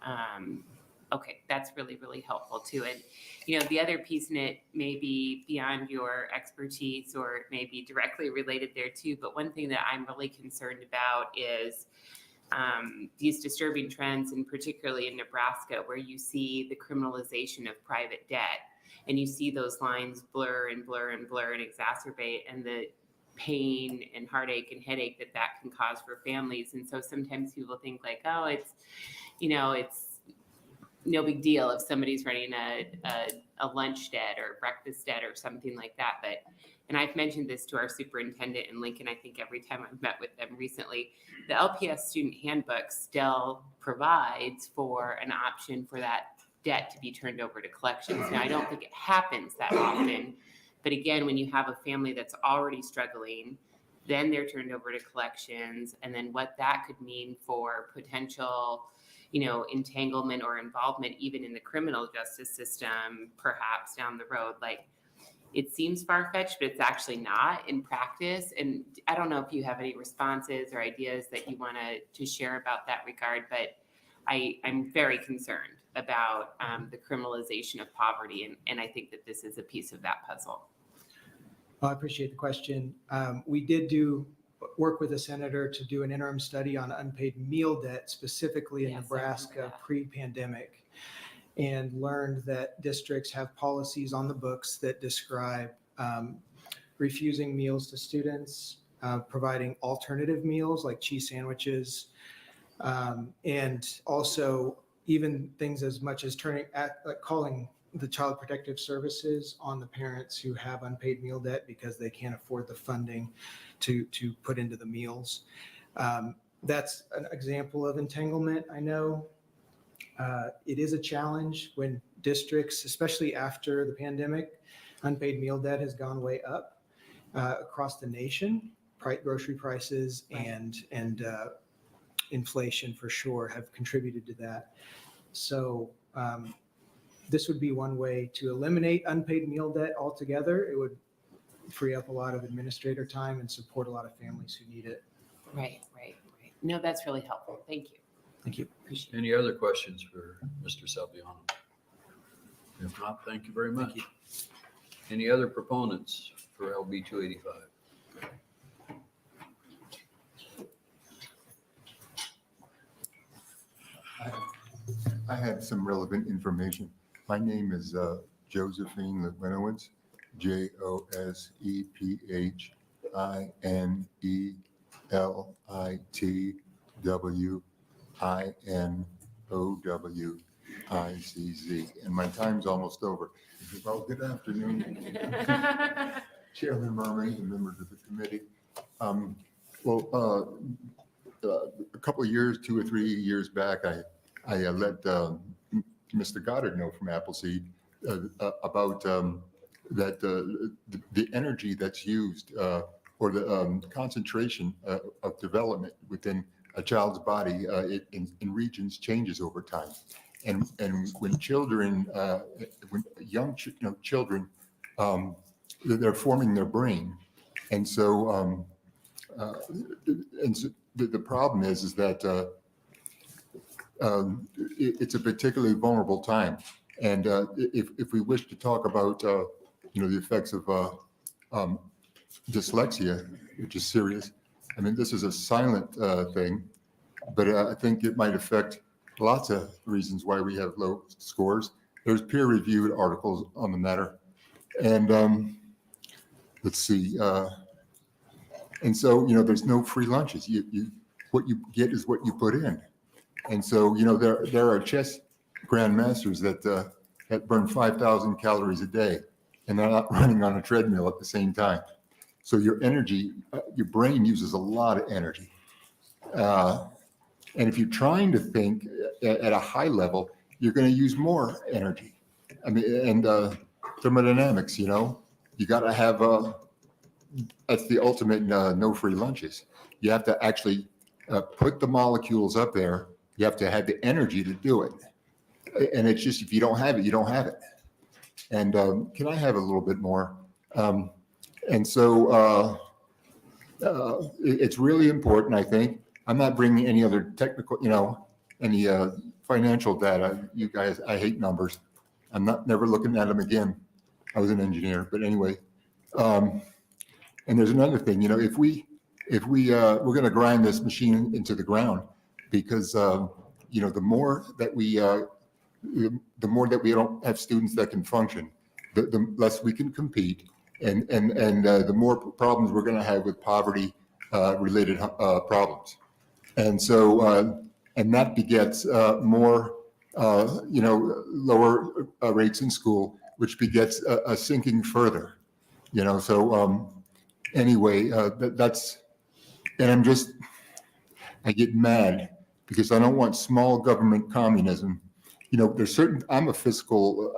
Okay, that's really, really helpful too. And, the other piece in it may be beyond your expertise or it may be directly related there too. But one thing that I'm really concerned about is these disturbing trends, and particularly in Nebraska, where you see the criminalization of private debt. And you see those lines blur and blur and blur and exacerbate, and the pain and heartache and headache that can cause for families. And so sometimes people think like, oh, it's no big deal if somebody's running a lunch debt or breakfast debt or something like that. And I've mentioned this to our superintendent in Lincoln, I think every time I've met with them recently, the LPS student handbook still provides for an option for that debt to be turned over to collections. Now, I don't think it happens that often, but again, when you have a family that's already struggling, then they're turned over to collections, and then what that could mean for potential, entanglement or involvement even in the criminal justice system, perhaps down the road. Like, it seems far-fetched, but it's actually not in practice. And I don't know if you have any responses or ideas that you want to share about that regard, but I'm very concerned about the criminalization of poverty, and I think that this is a piece of that puzzle. Well, I appreciate the question. We did work with a senator to do an interim study on unpaid meal debt, specifically in Nebraska pre-pandemic, and learned that districts have policies on the books that describe refusing meals to students, providing alternative meals like cheese sandwiches, and also even things as much as calling the Child Protective Services on the parents who have unpaid meal debt because they can't afford the funding to put into the meals. That's an example of entanglement, I know. It is a challenge when districts, especially after the pandemic, unpaid meal debt has gone way up across the nation. Grocery prices and inflation for sure have contributed to that. So this would be one way to eliminate unpaid meal debt altogether. It would free up a lot of administrator time and support a lot of families who need it. Right. No, that's really helpful. Thank you. Thank you. Appreciate it. Any other questions for Mr. Salviano? If not, thank you very much. Any other proponents for LB 285? I have some relevant information. My name is Josephine Litwinowitz, JOSEPHINLITWINOWICZ. And my time's almost over. Well, good afternoon, Chairman Merman and members of the committee. A couple of years, 2 or 3 years back, I let Mr. Goddard know from Appleseed about that the energy that's used or the concentration of development within a child's body in regions changes over time. And when children, when young children, they're forming their brain. And so, the problem is that it's a particularly vulnerable time. And if we wish to talk about, the effects of dyslexia, which is serious, I mean, this is a silent thing, but I think it might affect lots of reasons why we have low scores. There's peer-reviewed articles on the matter. And let's see. And so, there's no free lunches. What you get is what you put in. And so, there are chess grandmasters that burn 5,000 calories a day, and they're not running on a treadmill at the same time. So your energy, your brain uses a lot of energy. And if you're trying to think at a high level, you're going to use more energy. I mean, and thermodynamics, you got to have, that's the ultimate no free lunches. You have to actually put the molecules up there. You have to have the energy to do it. And it's just, if you don't have it, you don't have it. And can I have a little bit more? And so it's really important, I think. I'm not bringing any other technical, any financial data. You guys, I hate numbers. I'm never looking at them again. I was an engineer, but anyway. And there's another thing, if we're going to grind this machine into the ground, because the more that we don't have students that can function, the less we can compete, and the more problems we're going to have with poverty related problems. And so and that begets more lower rates in school, which begets a sinking further. So anyway, that's, and I get mad because I don't want small government communism. There's certain, I'm a fiscal,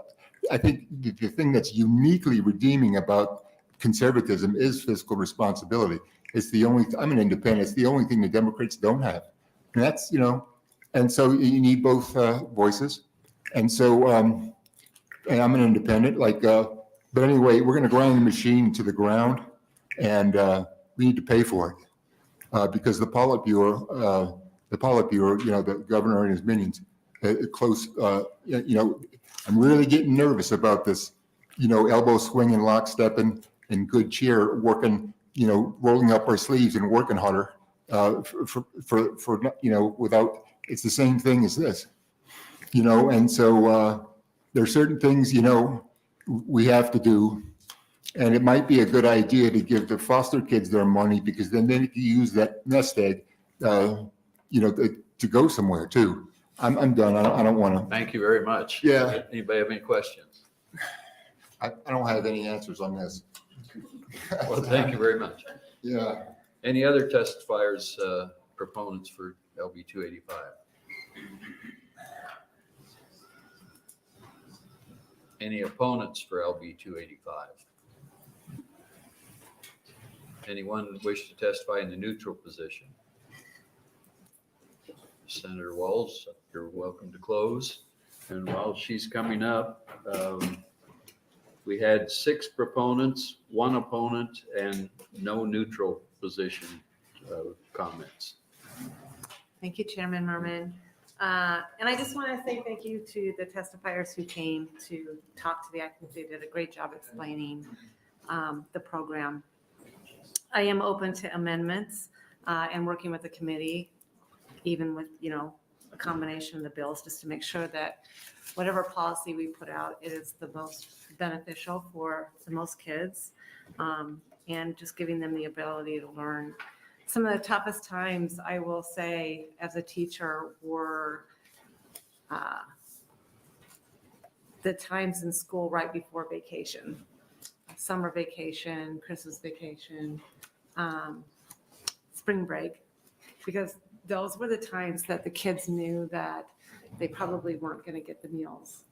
I think the thing that's uniquely redeeming about conservatism is fiscal responsibility. It's the only, I'm an independent, it's the only thing the Democrats don't have. And that's, and so you need both voices. And so, and I'm an independent, but anyway, we're going to grind the machine to the ground, and we need to pay for it because the Politburo, the governor and his minions, close, I'm really getting nervous about this, elbow swinging, lockstepping, and good cheer, working, rolling up our sleeves and working harder for without, it's the same thing as this, and so there are certain things, we have to do. And it might be a good idea to give the foster kids their money, because then they can use that nest egg, to go somewhere too. I'm done. I don't want to. Thank you very much. Yeah. Anybody have any questions? I don't have any answers on this. Well, thank you very much. Yeah. Any other testifiers, proponents for LB 285? Any opponents for LB 285? Anyone wish to testify in the neutral position? Senator Walz, you're welcome to close. And while she's coming up, we had 6 proponents, 1 opponent, and no neutral position comments. Thank you, Chairman Merman. And I just want to say thank you to the testifiers who came to talk to me. I think they did a great job explaining the program. I am open to amendments and working with the committee, even with, a combination of the bills, just to make sure that whatever policy we put out, it is the most beneficial for the most kids, and just giving them the ability to learn. Some of the toughest times, I will say, as a teacher, were the times in school right before vacation, summer vacation, Christmas vacation, spring break, because those were the times that the kids knew that they probably weren't going to get the meals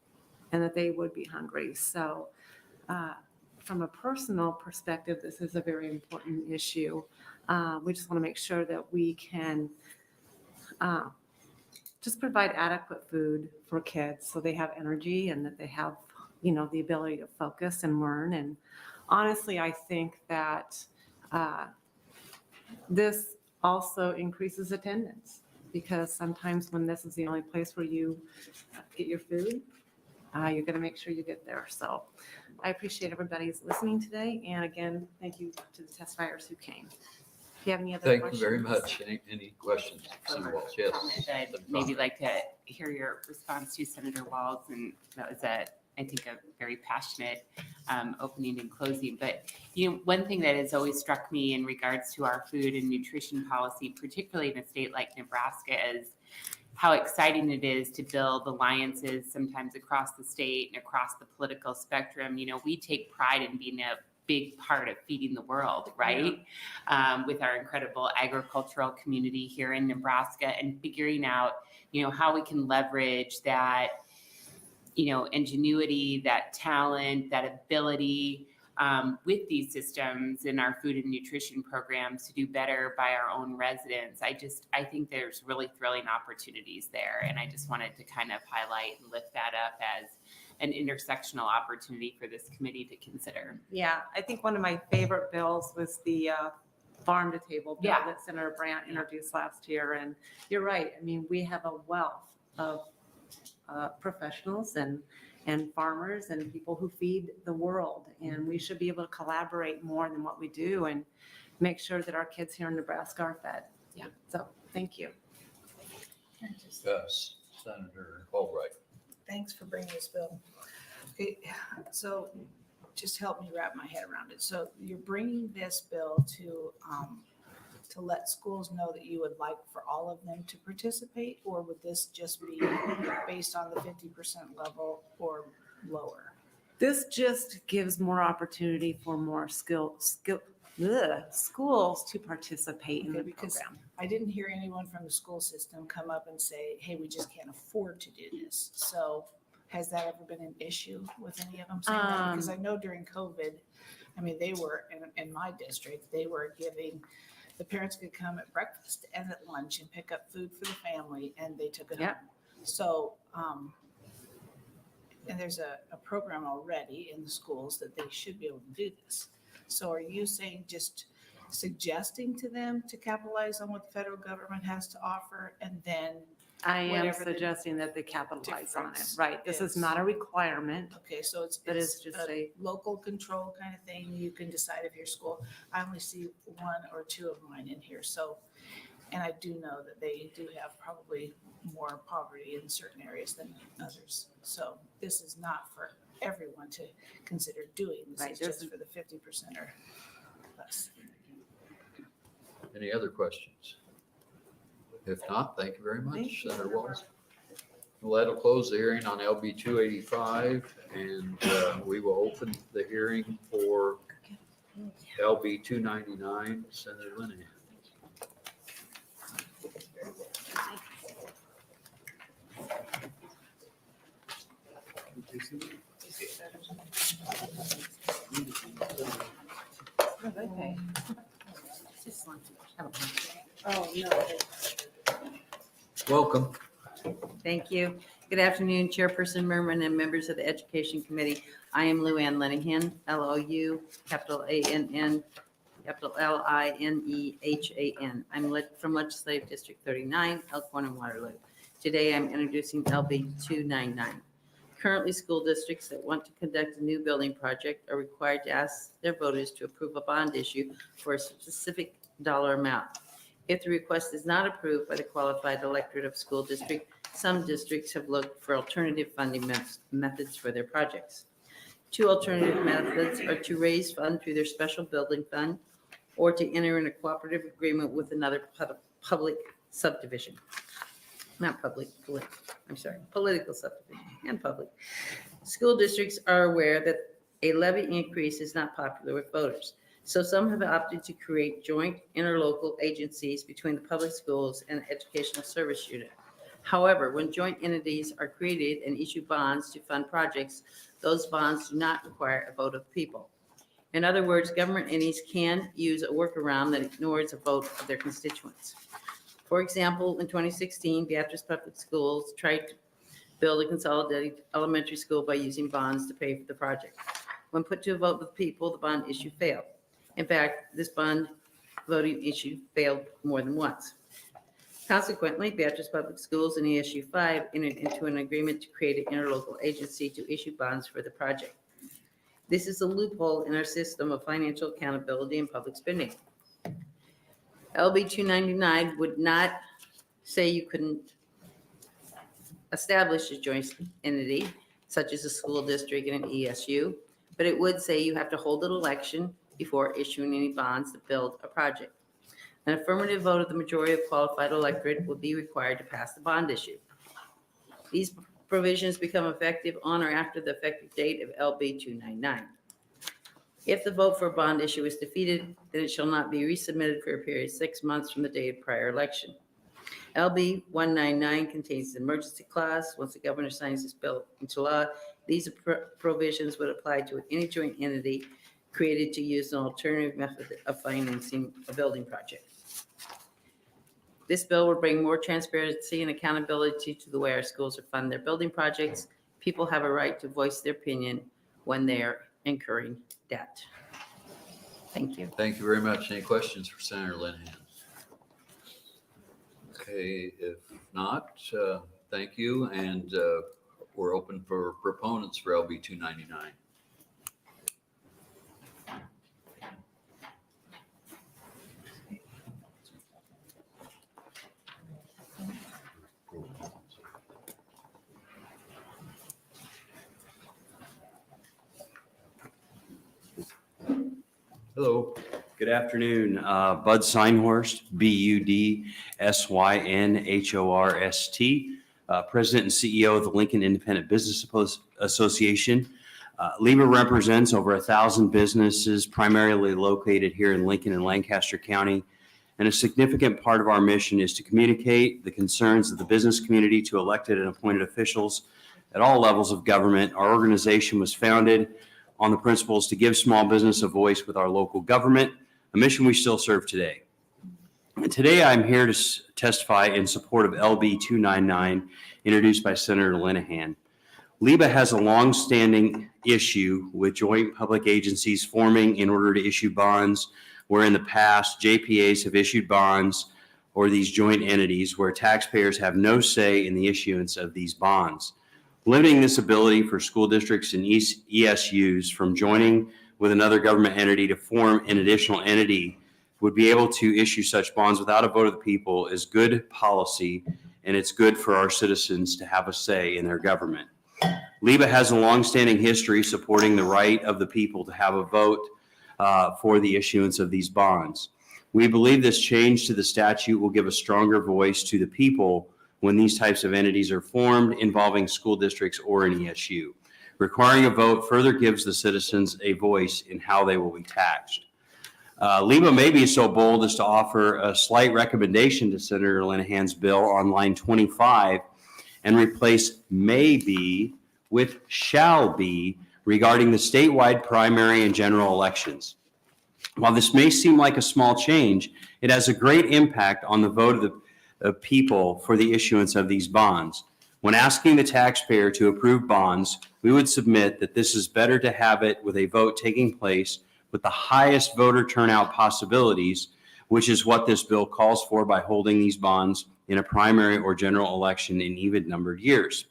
and that they would be hungry. So from a personal perspective, this is a very important issue. We just want to make sure that we can just provide adequate food for kids so they have energy and that they have, the ability to focus and learn. And honestly, I think that this also increases attendance, because sometimes when this is the only place where you get your food, you're going to make sure you get there. So I appreciate everybody's listening today. And again, thank you to the testifiers who came. If you have any other Thank questions. you very much. Any questions? Senator Walz? Yes. Comment that I'd maybe like to hear your response to Senator Walz, and that was I think a very passionate opening and closing. But one thing that has always struck me in regards to our food and nutrition policy, particularly in a state like Nebraska, is how exciting it is to build alliances sometimes across the state and across the political spectrum. We take pride in being a big part of feeding the world, right? With our incredible agricultural community here in Nebraska, and figuring out, how we can leverage that, ingenuity, that talent, that ability with these systems in our food and nutrition programs to do better by our own residents. I think there's really thrilling opportunities there. And I just wanted to kind of highlight and lift that up as an intersectional opportunity for this committee to consider. Yeah, I think one of my favorite bills was the farm to table bill Yeah. that Senator Brandt introduced last year. And you're right. I mean, we have a wealth of professionals and farmers and people who feed the world. And we should be able to collaborate more than what we do and make sure that our kids here in Nebraska are fed. Yeah. So thank you. Yes. Senator Albright. Thanks for bringing this bill. Okay, so just help me wrap my head around it. So you're bringing this bill to let schools know that you would like for all of them to participate, or would this just be based on the 50% level or lower? This just gives more opportunity for more schools to participate in the Because program. I didn't hear anyone from the school system come up and say, hey, we just can't afford to do this. So has that ever been an issue with any of them saying that? Because I know during COVID, I mean, they were, in my district, they were giving, the parents could come at breakfast and at lunch and pick up food for the family, and they took it home. So, and there's a program already in the schools that they should be able to do this. So are you saying just suggesting to them to capitalize on what the federal government has to offer, and then I am whatever the suggesting that they capitalize on it. difference Right. This is is? not a requirement. Okay, so it's just a local control kind of thing. You can decide if your school, I only see 1 or 2 of mine in here. So, and I do know that they do have probably more poverty in certain areas than others. So this is not for everyone to consider doing. This Right, is just for the 50% or less. Any other questions? If not, thank you very much, Thank you. Senator Walz. Well, that'll close the hearing on LB 285, and we will open the hearing for LB 299, Senator Linehan. Okay. Oh, no. Welcome. Thank you. Good afternoon, Chairperson Merman and members of the Education Committee. I am Luann Linehan, L-O-U, capital A-N-N, capital L-I-N-E-H-A-N. I'm from Legislative District 39, Elkhorn and Waterloo. Today, I'm introducing LB 299. Currently, school districts that want to conduct a new building project are required to ask their voters to approve a bond issue for a specific dollar amount. If the request is not approved by the qualified electorate of school district, some districts have looked for alternative funding methods for their projects. Two alternative methods are to raise funds through their special building fund or to enter in a cooperative agreement with another public subdivision. Not public, political subdivision and public. School districts are aware that a levy increase is not popular with voters. So some have opted to create joint interlocal agencies between the public schools and the educational service unit. However, when joint entities are created and issue bonds to fund projects, those bonds do not require a vote of the people. In other words, government entities can use a workaround that ignores a vote of their constituents. For example, in 2016, Beatrice Public Schools tried to build a consolidated elementary school by using bonds to pay for the project. When put to a vote of the people, the bond issue failed. In fact, this bond voting issue failed more than once. Consequently, Beatrice Public Schools and ESU 5 entered into an agreement to create an interlocal agency to issue bonds for the project. This is a loophole in our system of financial accountability and public spending. LB 299 would not say you couldn't establish a joint entity, such as a school district and an ESU, but it would say you have to hold an election before issuing any bonds to build a project. An affirmative vote of the majority of qualified electorate would be required to pass the bond issue. These provisions become effective on or after the effective date of LB 299. If the vote for a bond issue is defeated, then it shall not be resubmitted for a period of 6 months from the date of prior election. LB 199 contains an emergency clause. Once the governor signs this bill into law, these provisions would apply to any joint entity created to use an alternative method of financing a building project. This bill will bring more transparency and accountability to the way our schools are funding their building projects. People have a right to voice their opinion when they are incurring debt. Thank you. Thank you very much. Any questions for Senator Linehan? Okay, if not, thank you. And we're open for proponents for LB 299. Hello. Good afternoon. Bud Synhorst, B-U-D-S-Y-N-H-O-R-S-T, President and CEO of the Lincoln Independent Business Association. LIBA represents over 1,000 businesses, primarily located here in Lincoln and Lancaster County. And a significant part of our mission is to communicate the concerns of the business community to elected and appointed officials at all levels of government. Our organization was founded on the principles to give small business a voice with our local government, a mission we still serve today. And today I'm here to testify in support of LB 299, introduced by Senator Linehan. LIBA has a long-standing issue with joint public agencies forming in order to issue bonds, where in the past JPAs have issued bonds or these joint entities where taxpayers have no say in the issuance of these bonds. Limiting this ability for school districts and ESUs from joining with another government entity to form an additional entity would be able to issue such bonds without a vote of the people is good policy, and it's good for our citizens to have a say in their government. LIBA has a longstanding history supporting the right of the people to have a vote for the issuance of these bonds. We believe this change to the statute will give a stronger voice to the people when these types of entities are formed involving school districts or an ESU. Requiring a vote further gives the citizens a voice in how they will be taxed. LIBA may be so bold as to offer a slight recommendation to Senator Linehan's bill on line 25 and replace may be with shall be regarding the statewide primary and general elections. While this may seem like a small change, it has a great impact on the vote of the people for the issuance of these bonds. When asking the taxpayer to approve bonds, we would submit that this is better to have it with a vote taking place with the highest voter turnout possibilities, which is what this bill calls for by holding these bonds in a primary or general election in even-numbered years.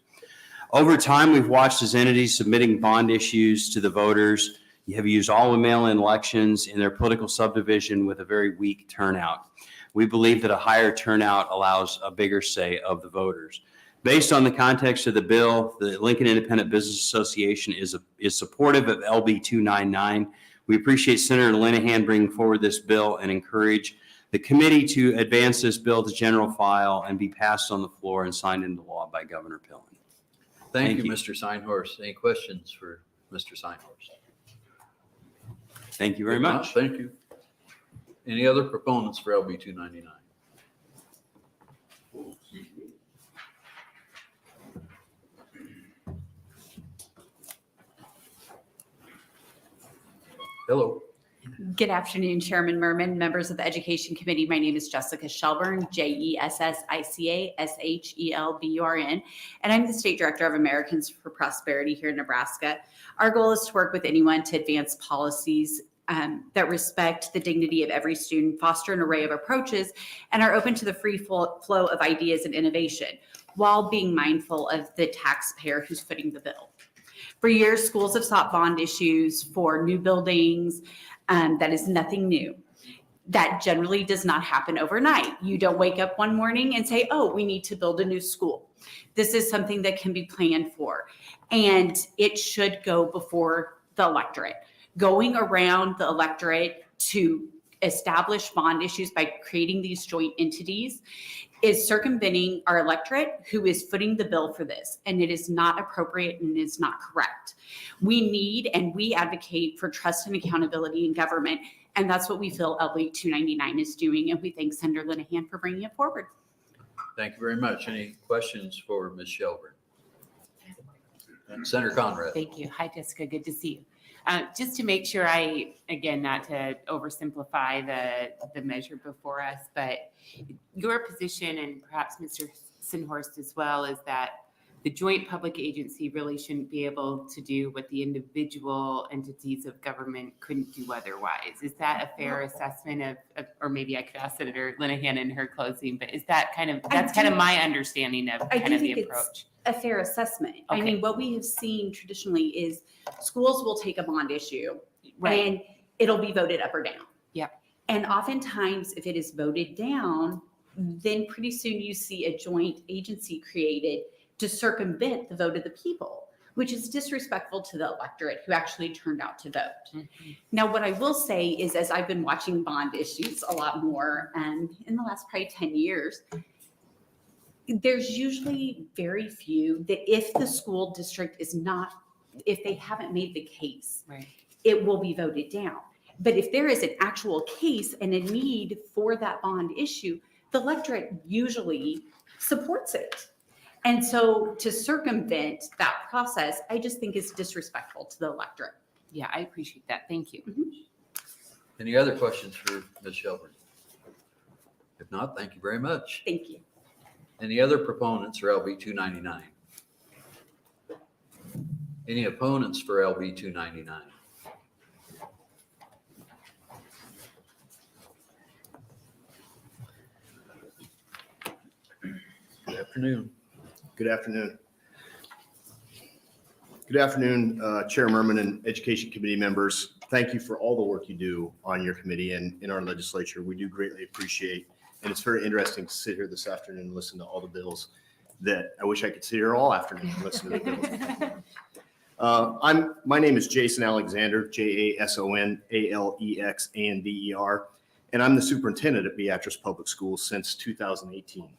Over time, we've watched as entities submitting bond issues to the voters have used all mail-in elections in their political subdivision with a very weak turnout. We believe that a higher turnout allows a bigger say of the voters. Based on the context of the bill, the Lincoln Independent Business Association is supportive of LB 299. We appreciate Senator Linehan bringing forward this bill and encourage the committee to advance this bill to general file and be passed on the floor and signed into law by Governor Pillen. Thank you, Mr. Seinhorst. Any questions for Mr. Seinhorst? Thank you very much. Thank you. Any other proponents for LB 299? Hello. Good afternoon, Chairman Merman, members of the Education Committee. My name is Jessica Shelburne, JESSICA SHELBURN, and I'm the State Director of Americans for Prosperity here in Nebraska. Our goal is to work with anyone to advance policies that respect the dignity of every student, foster an array of approaches, and are open to the free flow of ideas and innovation, while being mindful of the taxpayer who's footing the bill. For years, schools have sought bond issues for new buildings. That is nothing new. That generally does not happen overnight. You don't wake up one morning and say, oh, we need to build a new school. This is something that can be planned for, and it should go before the electorate. Going around the electorate to establish bond issues by creating these joint entities is circumventing our electorate who is footing the bill for this, and it is not appropriate and it is not correct. We need and we advocate for trust and accountability in government, and that's what we feel LB 299 is doing, and we thank Senator Linehan for bringing it forward. Thank you very much. Any questions for Ms. Shelburne? Senator Conrad. Thank you. Hi, Jessica. Good to see you. Just to make sure again, not to oversimplify the measure before us, but your position, and perhaps Mr. Seinhorst as well, is that the joint public agency really shouldn't be able to do what the individual entities of government couldn't do otherwise. Is that a fair assessment of or maybe I could ask Senator Linehan in her closing, but is that kind of my understanding of kind of the approach? A fair assessment. Okay. I mean, what we have seen traditionally is schools will take a bond issue Right. and it'll be voted up or down. Yep. And oftentimes, if it is voted down, then pretty soon you see a joint agency created to circumvent the vote of the people, which is disrespectful to the electorate who actually turned out to vote. Mm-hmm. Now, what I will say is, as I've been watching bond issues a lot more in the last probably 10 years, there's usually very few that if the school district if they haven't made the case, Right. it will be voted down. But if there is an actual case and a need for that bond issue, the electorate usually supports it. And so to circumvent that process, I just think is disrespectful to the electorate. Yeah, I appreciate that. Thank you. Any other questions for Ms. Shelburne? If not, thank you very much. Thank you. Any other proponents for LB 299? Any opponents for LB 299? Good afternoon. Good afternoon. Good afternoon, Chair Merman and Education Committee members. Thank you for all the work you do on your committee and in our legislature. We do greatly appreciate, and it's very interesting to sit here this afternoon and listen to all the bills that I wish I could sit here all afternoon and listen to the bills. My name is Jason Alexander, JASONALEXANDER, and I'm the superintendent at Beatrice Public Schools since 2018.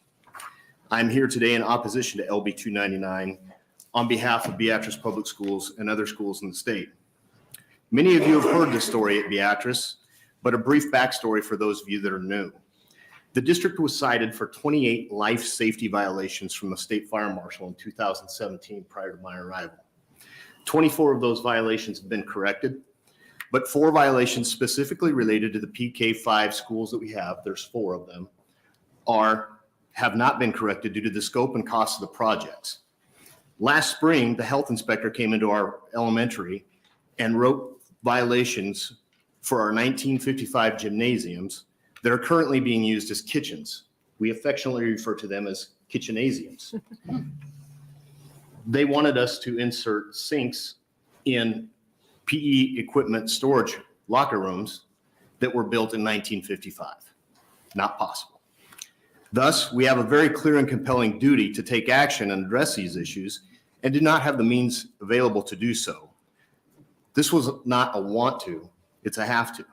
I'm here today in opposition to LB 299 on behalf of Beatrice Public Schools and other schools in the state. Many of you have heard this story at Beatrice, but a brief backstory for those of you that are new. The district was cited for 28 life safety violations from the state fire marshal in 2017 prior to my arrival. 24 of those violations have been corrected, but 4 violations specifically related to the PK5 schools that we have, there's 4 of them, have not been corrected due to the scope and cost of the projects. Last spring, the health inspector came into our elementary and wrote violations for our 1955 gymnasiums that are currently being used as kitchens. We affectionately refer to them as kitchenasiums. They wanted us to insert sinks in PE equipment storage locker rooms that were built in 1955. Not possible. Thus, we have a very clear and compelling duty to take action and address these issues and do not have the means available to do so. This was not a want to, it's a have to.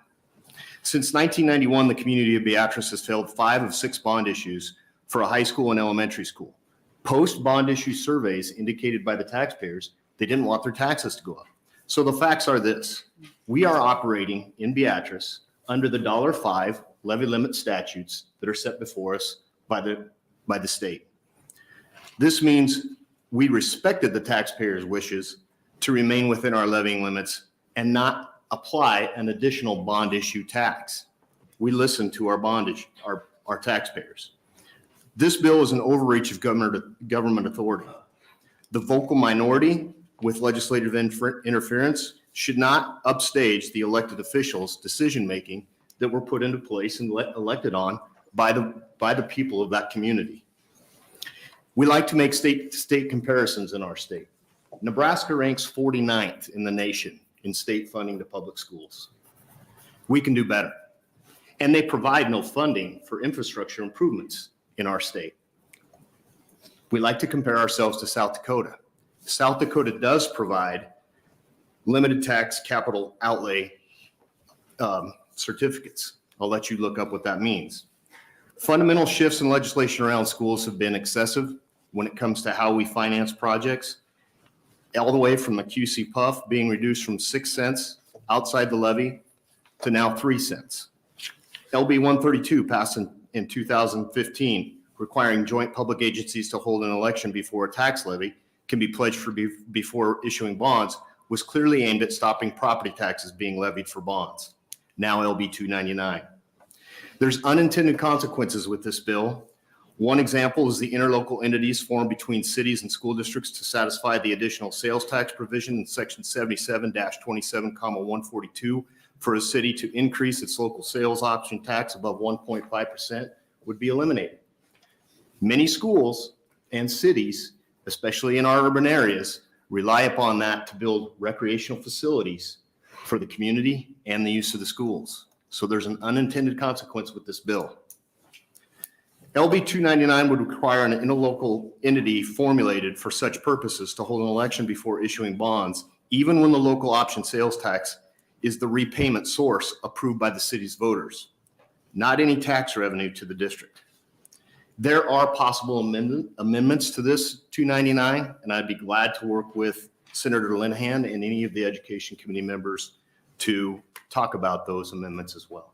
Since 1991, the community of Beatrice has failed 5 of 6 bond issues for a high school and elementary school. Post-bond issue surveys indicated by the taxpayers they didn't want their taxes to go up. So the facts are this: we are operating in Beatrice under the $5 levy limit statutes that are set before us by the state. This means we respected the taxpayers' wishes to remain within our levying limits and not apply an additional bond issue tax. We listened to our taxpayers. This bill is an overreach of government authority. The vocal minority with legislative interference should not upstage the elected officials' decision-making that were put into place and elected on by the people of that community. We like to make state comparisons in our state. Nebraska ranks 49th in the nation in state funding to public schools. We can do better. And they provide no funding for infrastructure improvements in our state. We like to compare ourselves to South Dakota. South Dakota does provide limited tax capital outlay certificates. I'll let you look up what that means. Fundamental shifts in legislation around schools have been excessive when it comes to how we finance projects, all the way from the QC PUF being reduced from 6 cents outside the levy to now 3 cents. LB 132 passed in 2015, requiring joint public agencies to hold an election before a tax levy can be pledged for before issuing bonds, was clearly aimed at stopping property taxes being levied for bonds. Now LB 299. There's unintended consequences with this bill. One example is the interlocal entities formed between cities and school districts to satisfy the additional sales tax provision in section 77-27, 142 for a city to increase its local sales option tax above 1.5% would be eliminated. Many schools and cities, especially in our urban areas, rely upon that to build recreational facilities for the community and the use of the schools. So there's an unintended consequence with this bill. LB 299 would require an interlocal entity formulated for such purposes to hold an election before issuing bonds, even when the local option sales tax is the repayment source approved by the city's voters, not any tax revenue to the district. There are possible amendments to this 299, and I'd be glad to work with Senator Linehan and any of the Education Committee members to talk about those amendments as well.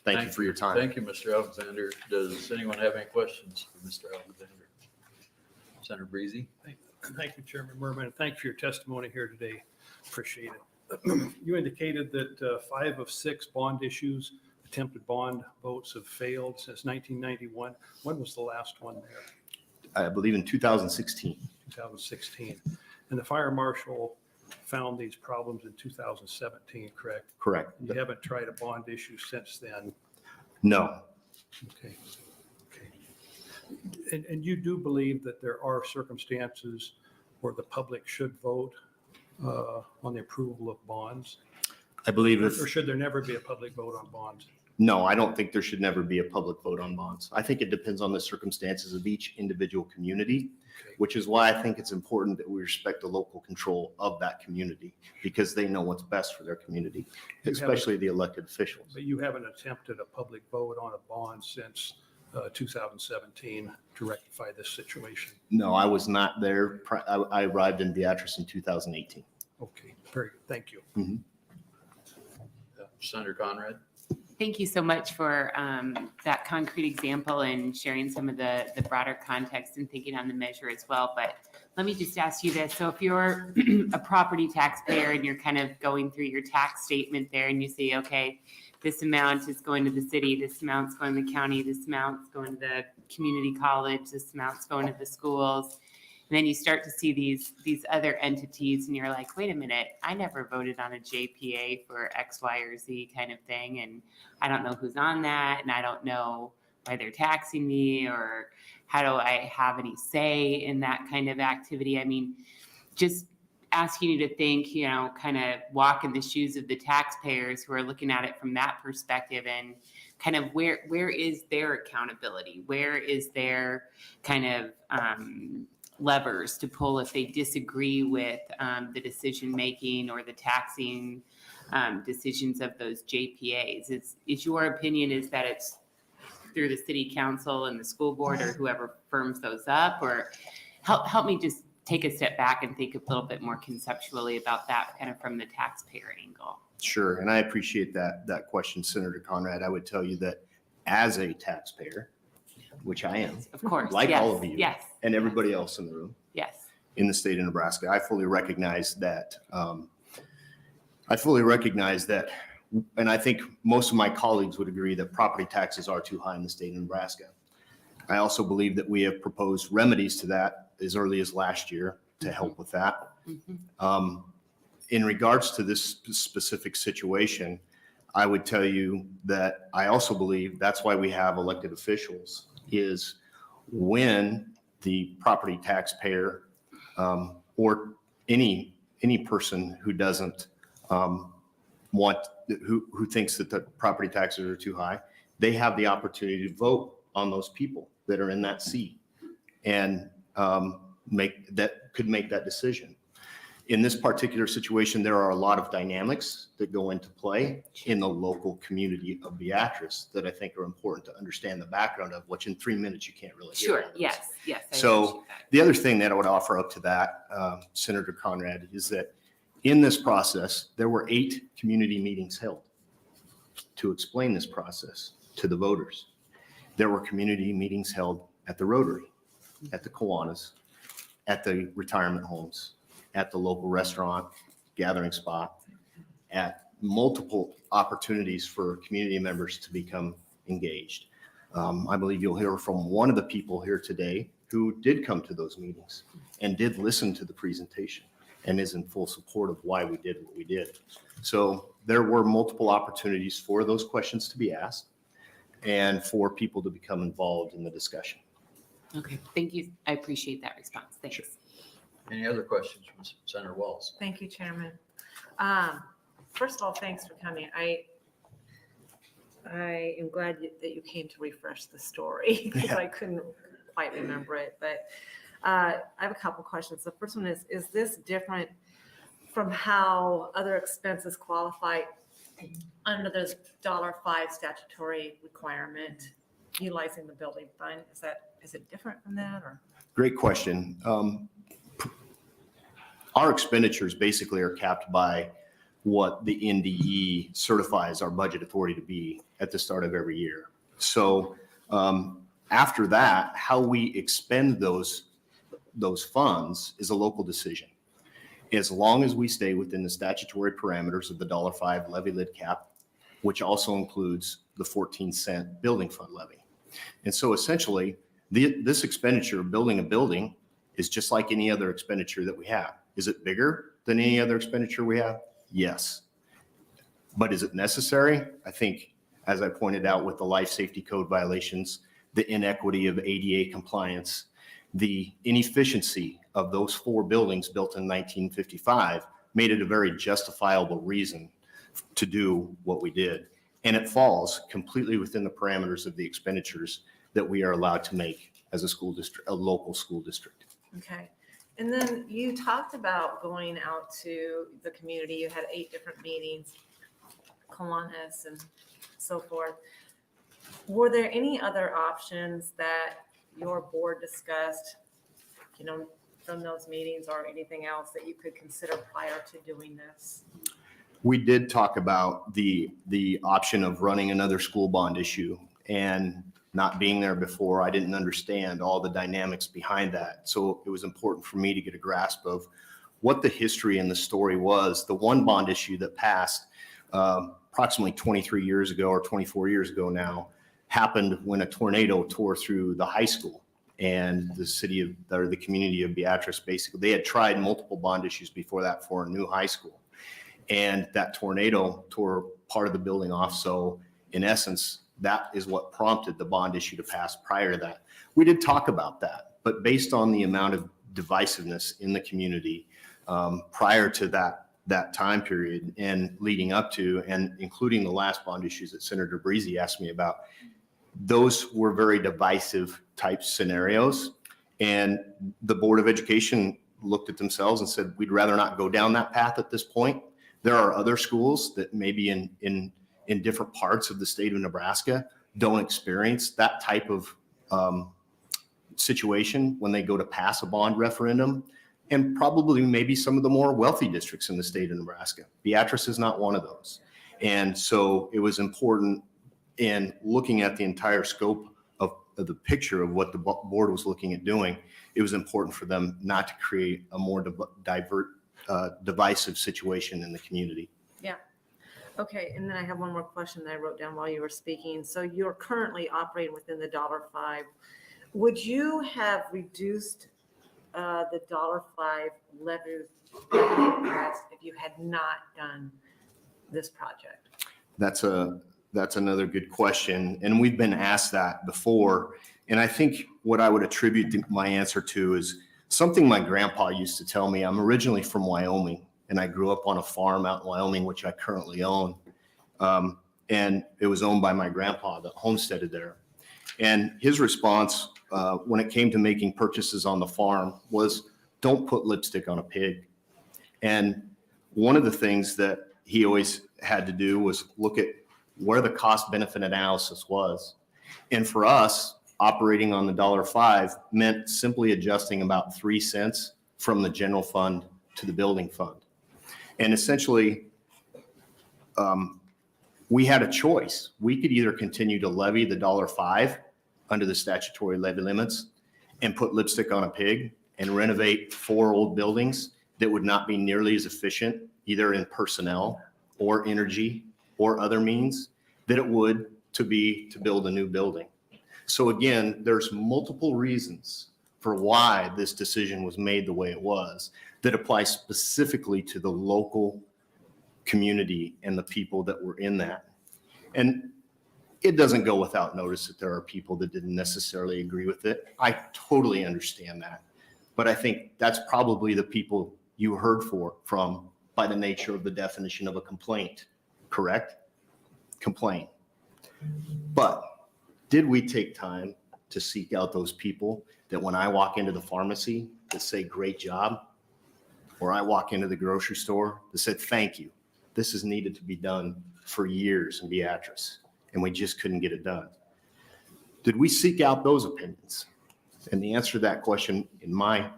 Thank you for your time. Thank you, Mr. Alexander. Does anyone have any questions for Mr. Alexander? Senator Breezy? Thank you, Chairman Merman. Thanks for your testimony here today. Appreciate it. You indicated that 5 of 6 bond issues, attempted bond votes, have failed since 1991. When was the last one there? I believe in 2016. 2016. And the fire marshal found these problems in 2017, correct? Correct. You haven't tried a bond issue since then? No. Okay. And you do believe that there are circumstances where the public should vote on the approval of bonds? I believe Or should there never be a public vote on bonds? No, I don't think there should never be a public vote on bonds. I think it depends on the circumstances of each individual community, which is why I think it's important that we respect the local control of that community because they know what's best for their community, especially the elected officials. But you haven't attempted a public vote on a bond since 2017 to rectify this situation? No, I was not there. I arrived in Beatrice in 2018. Okay, very good. Thank you. Mm-hmm. Senator Conrad? Thank you so much for that concrete example and sharing some of the broader context and thinking on the measure as well. But let me just ask you this. So if you're a property taxpayer and you're kind of going through your tax statement there and you see, okay, this amount is going to the city, this amount's going to the county, this amount's going to the community college, this amount's going to the schools. And then you start to see these other entities and you're like, wait a minute, I never voted on a JPA for X, Y, or Z kind of thing. And I don't know who's on that. And I don't know why they're taxing me, or how do I have any say in that kind of activity? I mean, just asking you to think, kind of walk in the shoes of the taxpayers who are looking at it from that perspective, and kind of where is their accountability? Where is their kind of levers to pull if they disagree with the decision-making or the taxing decisions of those JPAs? Is your opinion is that it's through the city council and the school board or whoever firms those up? Or help me just take a step back and think a little bit more conceptually about that kind of from the taxpayer angle. Sure, and I appreciate that question, Senator Conrad. I would tell you that as a taxpayer, which I am, of course, like yes, all of you, yes, and everybody else in the room, yes, in the state of Nebraska, I fully recognize that. And I think most of my colleagues would agree that property taxes are too high in the state of Nebraska. I also believe that we have proposed remedies to that as early as last year to help with that. In regards to this specific situation, I would tell you that I also believe that's why we have elected officials, is when the property taxpayer or any person who doesn't who thinks that the property taxes are too high, they have the opportunity to vote on those people that are in that seat and make that decision. In this particular situation, there are a lot of dynamics that go into play in the local community of Beatrice that I think are important to understand the background of, which in 3 minutes you can't really hear. sure, yes. I So appreciate that. the other thing that I would offer up to that, Senator Conrad, is that in this process, there were 8 community meetings held to explain this process to the voters. There were community meetings held at the Rotary, at the Kiwanis, at the retirement homes, at the local restaurant gathering spot, at multiple opportunities for community members to become engaged. I believe you'll hear from one of the people here today who did come to those meetings and did listen to the presentation and is in full support of why we did what we did. So there were multiple opportunities for those questions to be asked and for people to become involved in the discussion. Okay, thank you. I appreciate that response. Thanks. Sure. Any other questions from Senator Walz? Thank you, Chairman. First of all, thanks for coming. I am glad that you came to refresh the story because I couldn't quite remember it. But I have a couple questions. The first one is this different from how other expenses qualify under this $5 statutory requirement utilizing the building fund? Is it different from that, or? Great question. Our expenditures basically are capped by what the NDE certifies our budget authority to be at the start of every year. So after that, how we expend those funds is a local decision. As long as we stay within the statutory parameters of the $5 levy lid cap, which also includes the 14-cent building fund levy. And so essentially, this expenditure of building a building is just like any other expenditure that we have. Is it bigger than any other expenditure we have? Yes. But is it necessary? I think, as I pointed out with the life safety code violations, the inequity of ADA compliance, the inefficiency of those 4 buildings built in 1955 made it a very justifiable reason to do what we did. And it falls completely within the parameters of the expenditures that we are allowed to make as a school district, a local school district. Okay. And then you talked about going out to the community. You had 8 different meetings, Kiwanis and so forth. Were there any other options that your board discussed, from those meetings, or anything else that you could consider prior to doing this? We did talk about the option of running another school bond issue, and Not being there before, I didn't understand all the dynamics behind that. So it was important for me to get a grasp of what the history and the story was. The one bond issue that passed approximately 23 years ago or 24 years ago now happened when a tornado tore through the high school, and the city of, or the community of Beatrice, basically, they had tried multiple bond issues before that for a new high school. And that tornado tore part of the building off. So in essence, that is what prompted the bond issue to pass prior to that. We did talk about that, but based on the amount of divisiveness in the community prior to that time period and leading up to, and including the last bond issues that Senator Breezy asked me about, those were very divisive type scenarios. And the Board of Education looked at themselves and said, we'd rather not go down that path at this point. There are other schools that maybe in different parts of the state of Nebraska don't experience that type of situation when they go to pass a bond referendum, and probably maybe some of the more wealthy districts in the state of Nebraska. Beatrice is not one of those. And so it was important in looking at the entire scope of the picture of what the board was looking at doing. It was important for them not to create a more divisive situation in the community. Yeah. Okay, and then I have one more question that I wrote down while you were speaking. So you're currently operating within the $5. Would you have reduced the $5 levy if you had not done this project? That's another good question. And we've been asked that before. And I think what I would attribute my answer to is something my grandpa used to tell me. I'm originally from Wyoming, and I grew up on a farm out in Wyoming, which I currently own. And it was owned by my grandpa that homesteaded there. And his response when it came to making purchases on the farm was, don't put lipstick on a pig. And one of the things that he always had to do was look at where the cost benefit analysis was. And for us, operating on the $5 meant simply adjusting about 3 cents from the general fund to the building fund. And essentially, we had a choice. We could either continue to levy the $5 under the statutory levy limits and put lipstick on a pig and renovate 4 old buildings that would not be nearly as efficient, either in personnel or energy or other means, that it would to build a new building. So again, there's multiple reasons for why this decision was made the way it was that apply specifically to the local community and the people that were in that. And it doesn't go without notice that there are people that didn't necessarily agree with it. I totally understand that. But I think that's probably the people you heard from by the nature of the definition of a complaint, correct? Complaint. But did we take time to seek out those people that when I walk into the pharmacy that say, great job, or I walk into the grocery store that said, thank you, this is needed to be done for years in Beatrice, and we just couldn't get it done? Did we seek out those opinions? And the answer to that question, in my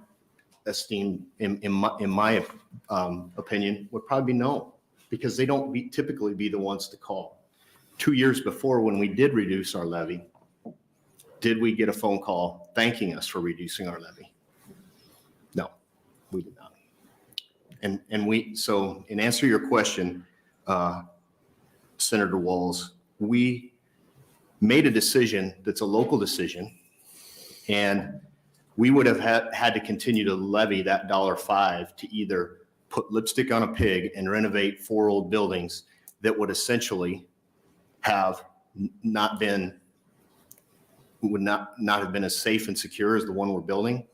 esteem, in my opinion, would probably be no, because they don't typically be the ones to call. 2 years before, when we did reduce our levy, did we get a phone call thanking us for reducing our levy? No, we did not. So in answer to your question, Senator Walz, we made a decision that's a local decision, and we would have had to continue to levy that $5 to either put lipstick on a pig and renovate 4 old buildings that would essentially have would not have been as safe and secure as the one we're building,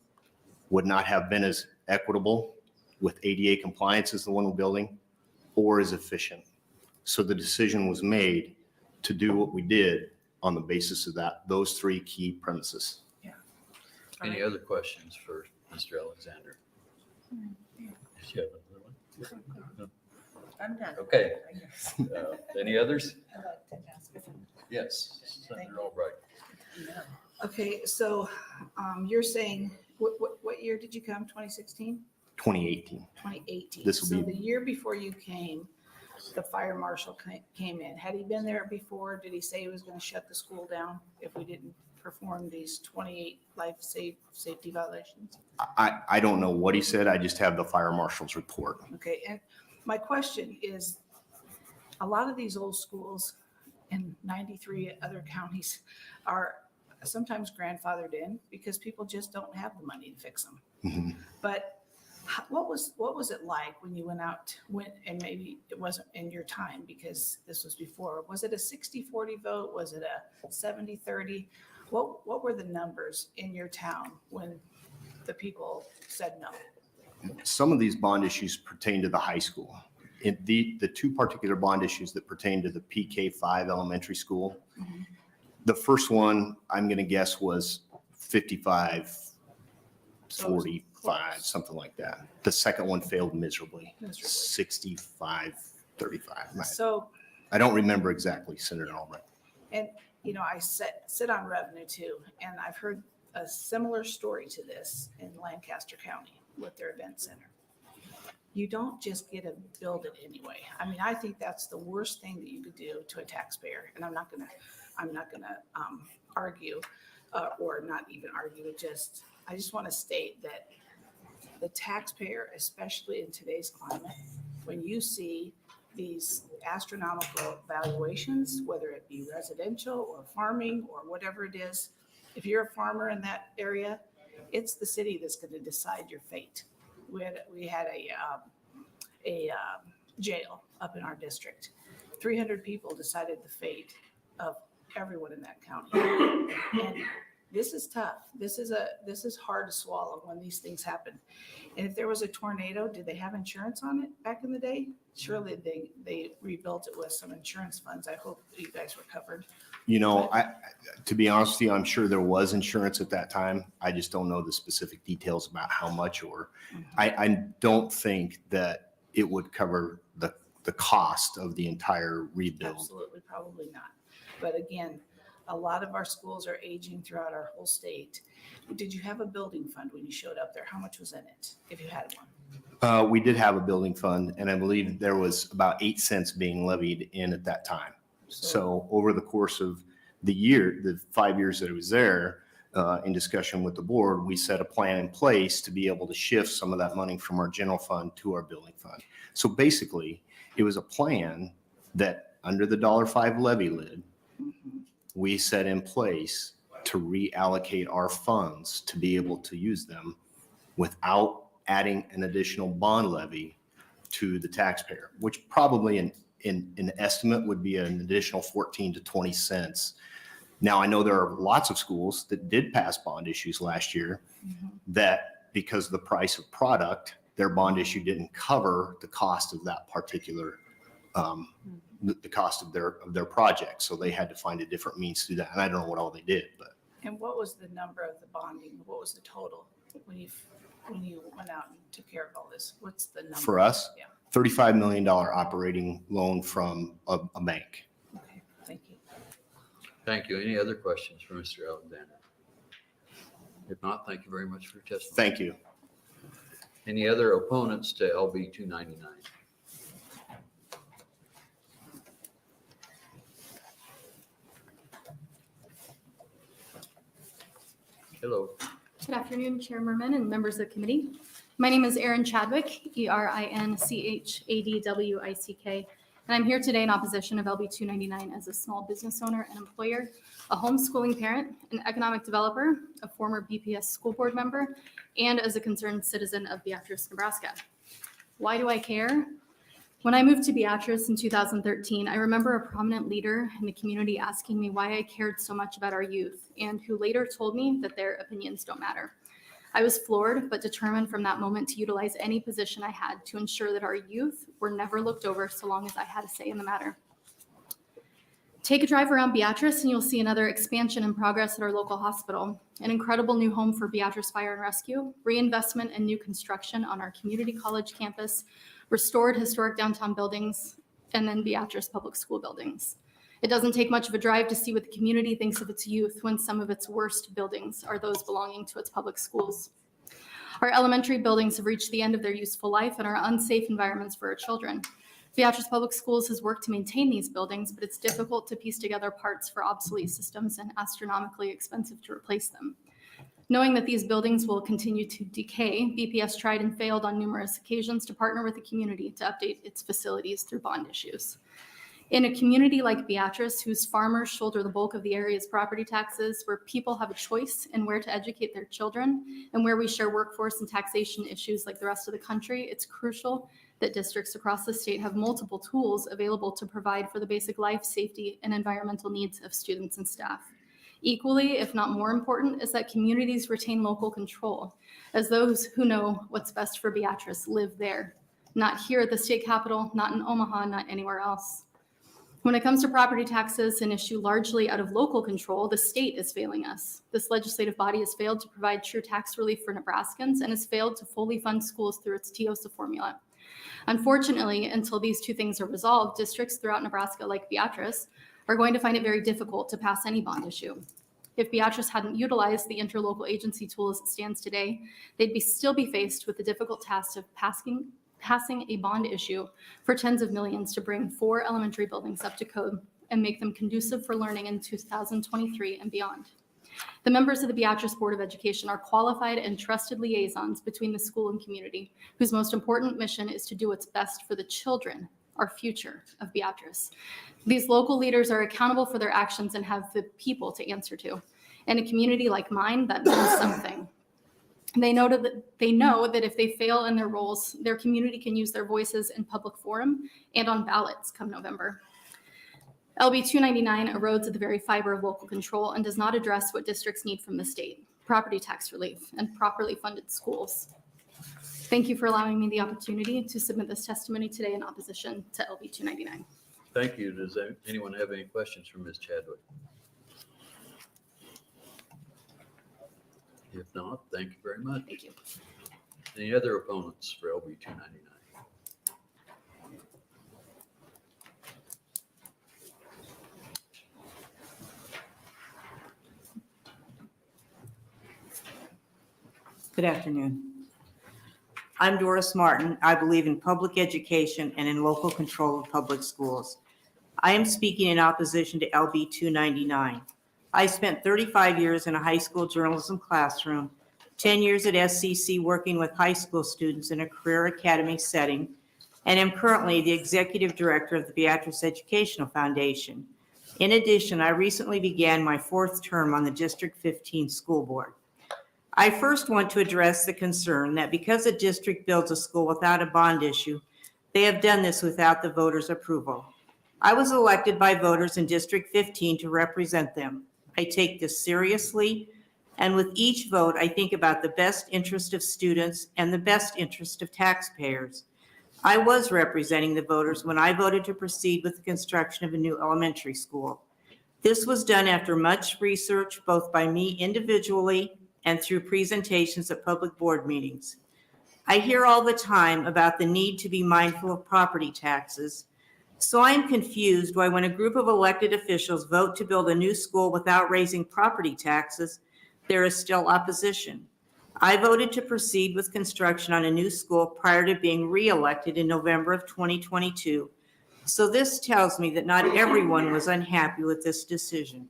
would not have been as equitable with ADA compliance as the one we're building, or as efficient. So the decision was made to do what we did on the basis of those 3 key premises. Any other questions for Mr. Alexander? Did you have another one? No. I'm done. Okay. Any others? Yes, Senator Albright. Okay, so you're saying, what year did you come, 2016? 2018. 2018. This will So be- the year before you came, the fire marshal came in? Had he been there before? Did he say he was going to shut the school down if we didn't perform these 28 safety violations? I don't know what he said. I just have the fire marshal's report. Okay, and my question is, a lot of these old schools in 93 other counties are sometimes grandfathered in because people just don't have the money to fix them. Mhm. But what was it like when you went, and maybe it wasn't in your time because this was before, was it a 60-40 vote? Was it a 70-30? What were the numbers in your town when the people said no? Some of these bond issues pertain to the high school. The two particular bond issues that pertain to the PK5 elementary school, the first one, I'm going to guess, was 55, 45, something like that. The second one failed miserably, 65, 35. So, I don't remember exactly, Senator Albright. and I sit on revenue too, and I've heard a similar story to this in Lancaster County with their event center. You don't just get to build it anyway. I mean, I think that's the worst thing that you could do to a taxpayer. And I'm not gonna argue, or not even argue. I just want to state that the taxpayer, especially in today's climate, when you see these astronomical valuations, whether it be residential or farming or whatever it is, if you're a farmer in that area, it's the city that's going to decide your fate. We had a jail up in our district. 300 people decided the fate of everyone in that county. And this is tough. This is hard to swallow when these things happen. And if there was a tornado, did they have insurance on it back in the day? Surely they rebuilt it with some insurance funds. I hope you guys were covered. To be honest with you, I'm sure there was insurance at that time. I just don't know the specific details about how much, or I don't think that it would cover the cost of the entire rebuild. Absolutely, probably not. But again, a lot of our schools are aging throughout our whole state. Did you have a building fund when you showed up there? How much was in it, if you had one? We did have a building fund, and I believe there was about 8 cents being levied in at that time. So over the course of the 5 years that I was there, in discussion with the board, we set a plan in place to be able to shift some of that money from our general fund to our building fund. So basically, it was a plan that under the $5 levy lid, we set in place to reallocate our funds to be able to use them without adding an additional bond levy to the taxpayer, which probably in an estimate would be an additional 14 to 20 cents. Now, I know there are lots of schools that did pass bond issues last year that, because of the price of product, their bond issue didn't cover the cost of that particular, the cost of their project. So they had to find a different means to do that. And I don't know what all they did, but. And what was the number of the bonding? What was the total when you went out and took care of all this? What's the number? For us? Yeah. $35 million operating loan from a bank. Okay, thank you. Thank you. Any other questions for Mr. Alexander? If not, thank you very much for your testimony. Thank you. Any other opponents to LB 299? Hello. Good afternoon, Chair Merman and members of the committee. My name is Erin Chadwick, ErinChadwick, and I'm here today in opposition of LB 299 as a small business owner and employer, a homeschooling parent, an economic developer, a former BPS school board member, and as a concerned citizen of Beatrice, Nebraska. Why do I care? When I moved to Beatrice in 2013, I remember a prominent leader in the community asking me why I cared so much about our youth, and who later told me that their opinions don't matter. I was floored, but determined from that moment to utilize any position I had to ensure that our youth were never looked over so long as I had a say in the matter. Take a drive around Beatrice and you'll see another expansion in progress at our local hospital, an incredible new home for Beatrice Fire and Rescue, reinvestment and new construction on our community college campus, restored historic downtown buildings, and then Beatrice Public School buildings. It doesn't take much of a drive to see what the community thinks of its youth when some of its worst buildings are those belonging to its public schools. Our elementary buildings have reached the end of their useful life and are unsafe environments for our children. Beatrice Public Schools has worked to maintain these buildings, but it's difficult to piece together parts for obsolete systems and astronomically expensive to replace them. Knowing that these buildings will continue to decay, BPS tried and failed on numerous occasions to partner with the community to update its facilities through bond issues. In a community like Beatrice, whose farmers shoulder the bulk of the area's property taxes, where people have a choice in where to educate their children, and where we share workforce and taxation issues like the rest of the country, it's crucial that districts across the state have multiple tools available to provide for the basic life, safety, and environmental needs of students and staff. Equally, if not more important, is that communities retain local control, as those who know what's best for Beatrice live there, not here at the state capitol, not in Omaha, not anywhere else. When it comes to property taxes, an issue largely out of local control, the state is failing us. This legislative body has failed to provide true tax relief for Nebraskans and has failed to fully fund schools through its TIOSA formula. Unfortunately, until these two things are resolved, districts throughout Nebraska like Beatrice are going to find it very difficult to pass any bond issue. If Beatrice hadn't utilized the interlocal agency tool as it stands today, they'd still be faced with the difficult task of passing a bond issue for tens of millions to bring 4 elementary buildings up to code and make them conducive for learning in 2023 and beyond. The members of the Beatrice Board of Education are qualified and trusted liaisons between the school and community, whose most important mission is to do what's best for the children, our future, of Beatrice. These local leaders are accountable for their actions and have the people to answer to. In a community like mine, that means something. They know that if they fail in their roles, their community can use their voices in public forum and on ballots come November. LB 299 erodes at the very fiber of local control and does not address what districts need from the state: property tax relief and properly funded schools. Thank you for allowing me the opportunity to submit this testimony today in opposition to LB 299. Thank you. Does anyone have any questions for Ms. Chadwick? If not, thank you very much. Thank you. Any other opponents for LB 299? Good afternoon. I'm Doris Martin. I believe in public education and in local control of public schools. I am speaking in opposition to LB 299. I spent 35 years in a high school journalism classroom, 10 years at SCC working with high school students in a career academy setting, and am currently the executive director of the Beatrice Educational Foundation. In addition, I recently began my 4th term on the District 15 school board. I first want to address the concern that because a district builds a school without a bond issue, they have done this without the voters' approval. I was elected by voters in District 15 to represent them. I take this seriously, and with each vote, I think about the best interest of students and the best interest of taxpayers. I was representing the voters when I voted to proceed with the construction of a new elementary school. This was done after much research, both by me individually and through presentations at public board meetings. I hear all the time about the need to be mindful of property taxes, so I'm confused why when a group of elected officials vote to build a new school without raising property taxes, there is still opposition. I voted to proceed with construction on a new school prior to being re-elected in November of 2022, so this tells me that not everyone was unhappy with this decision.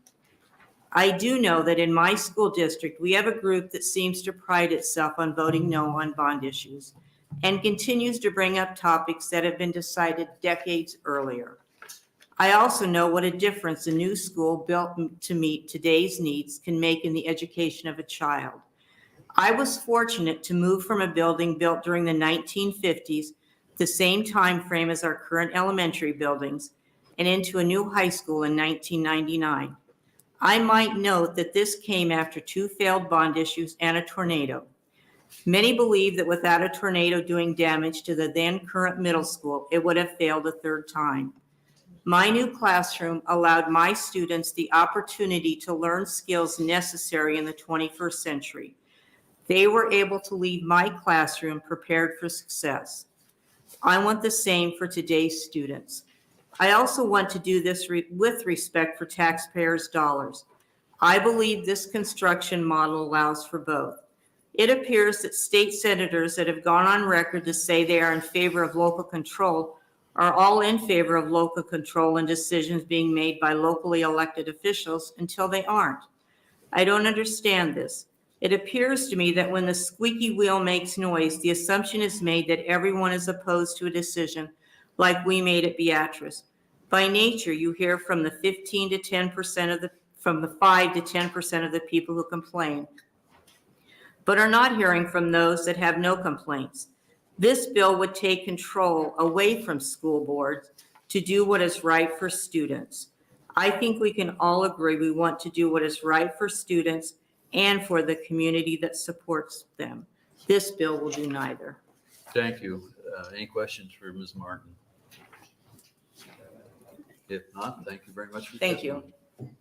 I do know that in my school district, we have a group that seems to pride itself on voting no on bond issues and continues to bring up topics that have been decided decades earlier. I also know what a difference a new school built to meet today's needs can make in the education of a child. I was fortunate to move from a building built during the 1950s, the same time frame as our current elementary buildings, and into a new high school in 1999. I might note that this came after 2 failed bond issues and a tornado. Many believe that without a tornado doing damage to the then current middle school, it would have failed a 3rd time. My new classroom allowed my students the opportunity to learn skills necessary in the 21st century. They were able to leave my classroom prepared for success. I want the same for today's students. I also want to do this with respect for taxpayers' dollars. I believe this construction model allows for both. It appears that state senators that have gone on record to say they are in favor of local control are all in favor of local control and decisions being made by locally elected officials until they aren't. I don't understand this. It appears to me that when the squeaky wheel makes noise, the assumption is made that everyone is opposed to a decision like we made at Beatrice. By nature, you hear from the 15 to 10% from the 5 to 10% of the people who complain, but are not hearing from those that have no complaints. This bill would take control away from school boards to do what is right for students. I think we can all agree we want to do what is right for students and for the community that supports them. This bill will do neither. Thank you. Any questions for Ms. Martin? If not, thank you very much for your Thank you. testimony.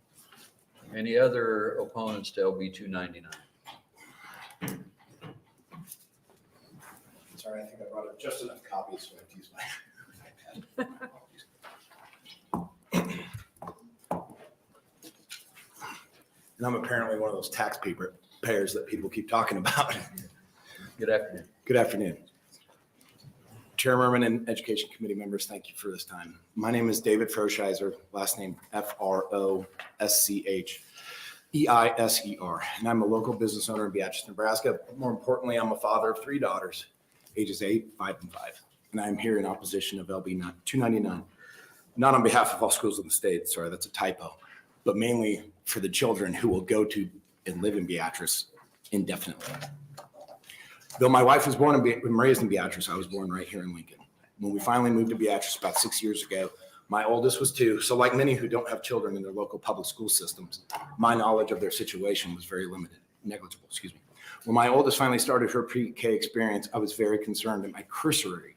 Any other opponents to LB 299? Sorry, I think I brought up just enough copies, so I have to use my iPad. And I'm apparently one of those taxpayers that people keep talking about. Good afternoon. Good afternoon. Chair Merman and Education Committee members, thank you for this time. My name is David Froscheiser, last name Froscheiser, and I'm a local business owner in Beatrice, Nebraska. But more importantly, I'm a father of 3 daughters, ages 8, 5, and 5. And I'm here in opposition of LB 299, not on behalf of all schools in the state, sorry, that's a typo, but mainly for the children who will go to and live in Beatrice indefinitely. Though my wife was born and raised in Beatrice, I was born right here in Lincoln. When we finally moved to Beatrice about 6 years ago, my oldest was 2. So like many who don't have children in their local public school systems, my knowledge of their situation was very negligible. When my oldest finally started her pre-K experience, I was very concerned in my cursory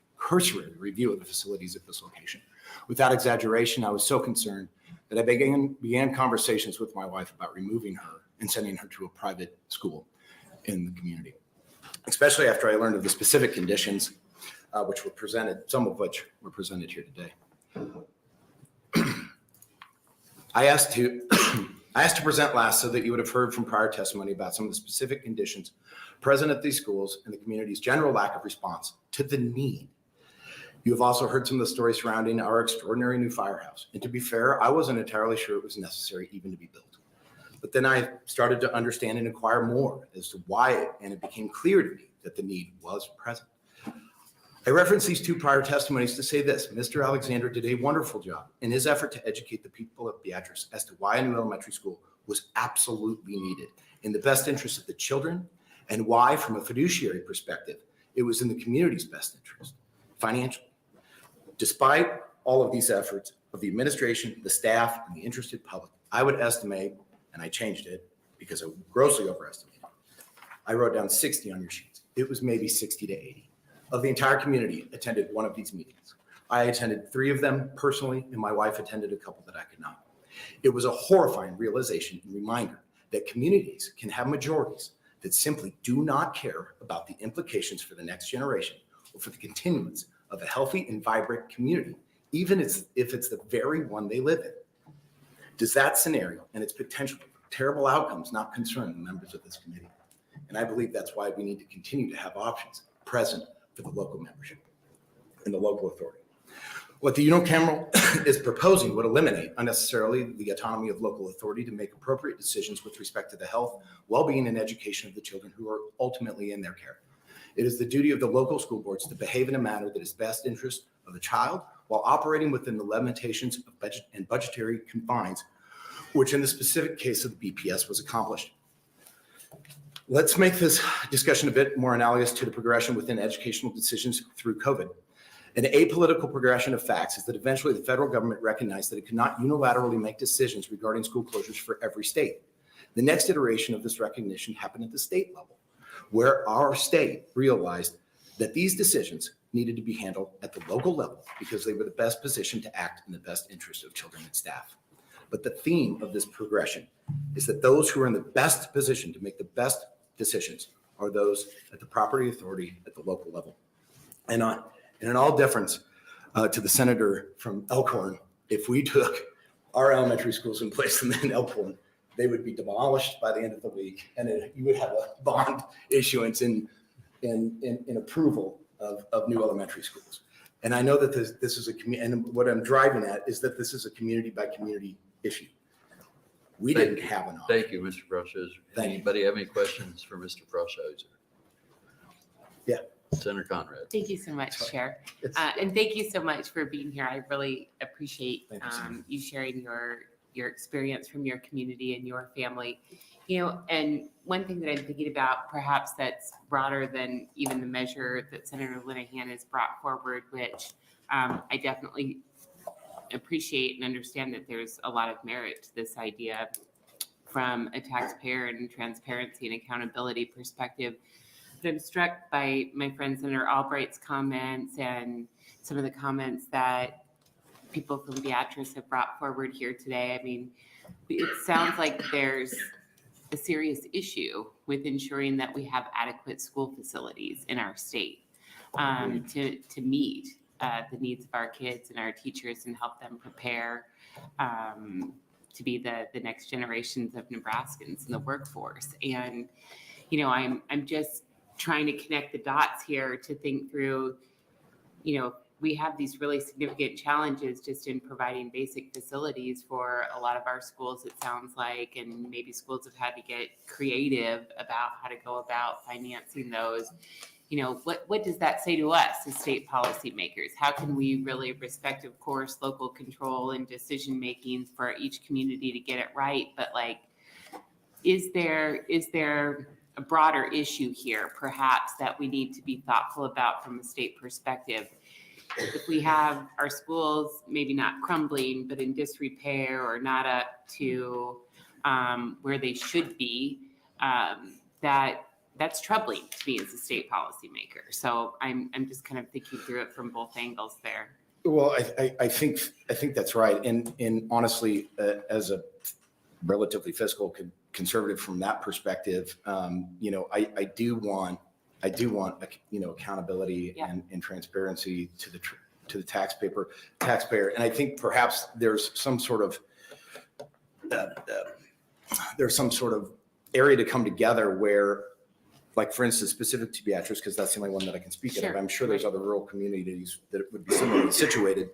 review of the facilities at this location. Without exaggeration, I was so concerned that I began conversations with my wife about removing her and sending her to a private school in the community, especially after I learned of the specific conditions which were presented, some of which were presented here today. I asked to present last so that you would have heard from prior testimony about some of the specific conditions present at these schools and the community's general lack of response to the need. You have also heard some of the stories surrounding our extraordinary new firehouse. And to be fair, I wasn't entirely sure it was necessary even to be built. But then I started to understand and inquire more as to why, and it became clear to me that the need was present. I reference these 2 prior testimonies to say this: Mr. Alexander did a wonderful job in his effort to educate the people of Beatrice as to why a new elementary school was absolutely needed in the best interest of the children, and why, from a fiduciary perspective, it was in the community's best interest financially. Despite all of these efforts of the administration, the staff, and the interested public, I would estimate, and I changed it because I grossly overestimated, I wrote down 60 on your sheets. It was maybe 60 to 80 of the entire community attended one of these meetings. I attended 3 of them personally, and my wife attended a couple that I could not. It was a horrifying realization and reminder that communities can have majorities that simply do not care about the implications for the next generation or for the continuance of a healthy and vibrant community, even if it's the very one they live in. Does that scenario and its potential terrible outcomes not concern the members of this committee? And I believe that's why we need to continue to have options present for the local membership and the local authority. What the unicameral is proposing would eliminate unnecessarily the autonomy of local authority to make appropriate decisions with respect to the health, well-being, and education of the children who are ultimately in their care. It is the duty of the local school boards to behave in a manner that is best interest of the child while operating within the limitations of budget and budgetary confines, which in the specific case of the BPS was accomplished. Let's make this discussion a bit more analogous to the progression within educational decisions through COVID. An apolitical progression of facts is that eventually the federal government recognized that it could not unilaterally make decisions regarding school closures for every state. The next iteration of this recognition happened at the state level, where our state realized that these decisions needed to be handled at the local level because they were the best positioned to act in the best interest of children and staff. But the theme of this progression is that those who are in the best position to make the best decisions are those at the property authority at the local level. And in all deference to the senator from Elkhorn, if we took our elementary schools and placed them in Elkhorn, they would be demolished by the end of the week, and you would have a bond issuance in approval of new elementary schools. And I know that this is a community, and what I'm driving at is that this is a community by community issue. We didn't have an option. Thank you, Mr. Brushoser. Anybody have any questions for Mr. Brushoser? Yeah. Senator Conrad. Thank you so much, Sorry. Chair. It's- And thank you so much for being here. I really appreciate Thank you, Senator. you sharing your experience from your community and your family. You know, and one thing that I'm thinking about, perhaps that's broader than even the measure that Senator Linehan has brought forward, which I definitely appreciate and understand that there's a lot of merit to this idea from a taxpayer and transparency and accountability perspective. But I'm struck by my friend Senator Albright's comments and some of the comments that people from Beatrice have brought forward here today. I mean, it sounds like there's a serious issue with ensuring that we have adequate school facilities in our state to meet the needs of our kids and our teachers and help them prepare to be the next generations of Nebraskans in the workforce. And, you know, I'm just trying to connect the dots here to think through, you know, we have these really significant challenges just in providing basic facilities for a lot of our schools, it sounds like, and maybe schools have had to get creative about how to go about financing those. You know, what does that say to us as state policymakers? How can we really respect, of course, local control and decision-making for each community to get it right? But like, is there a broader issue here, perhaps, that we need to be thoughtful about from a state perspective? If we have our schools maybe not crumbling, but in disrepair or not up to where they should be, that's troubling to me as a state policymaker. So I'm just kind of thinking through it from both angles there. Well, I think that's right. And honestly, as a relatively fiscal conservative from that perspective, you know, I do want you know, accountability and transparency to the taxpayer. And I think perhaps there's some sort of area to come together where, like, for instance, specific to Beatrice, because that's the only one that I can speak of. I'm sure there's other rural communities that would be similarly situated.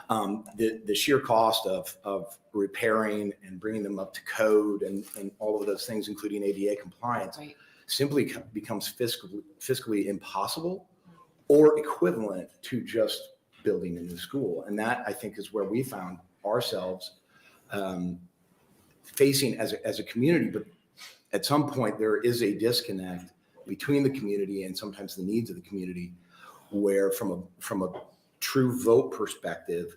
The sheer cost of repairing and bringing them up to code and all of those things, including ADA compliance, simply becomes fiscally impossible or equivalent to just building a new school. And that, I think, is where we found ourselves facing as a community. But at some point, there is a disconnect between the community and sometimes the needs of the community, where from a true vote perspective,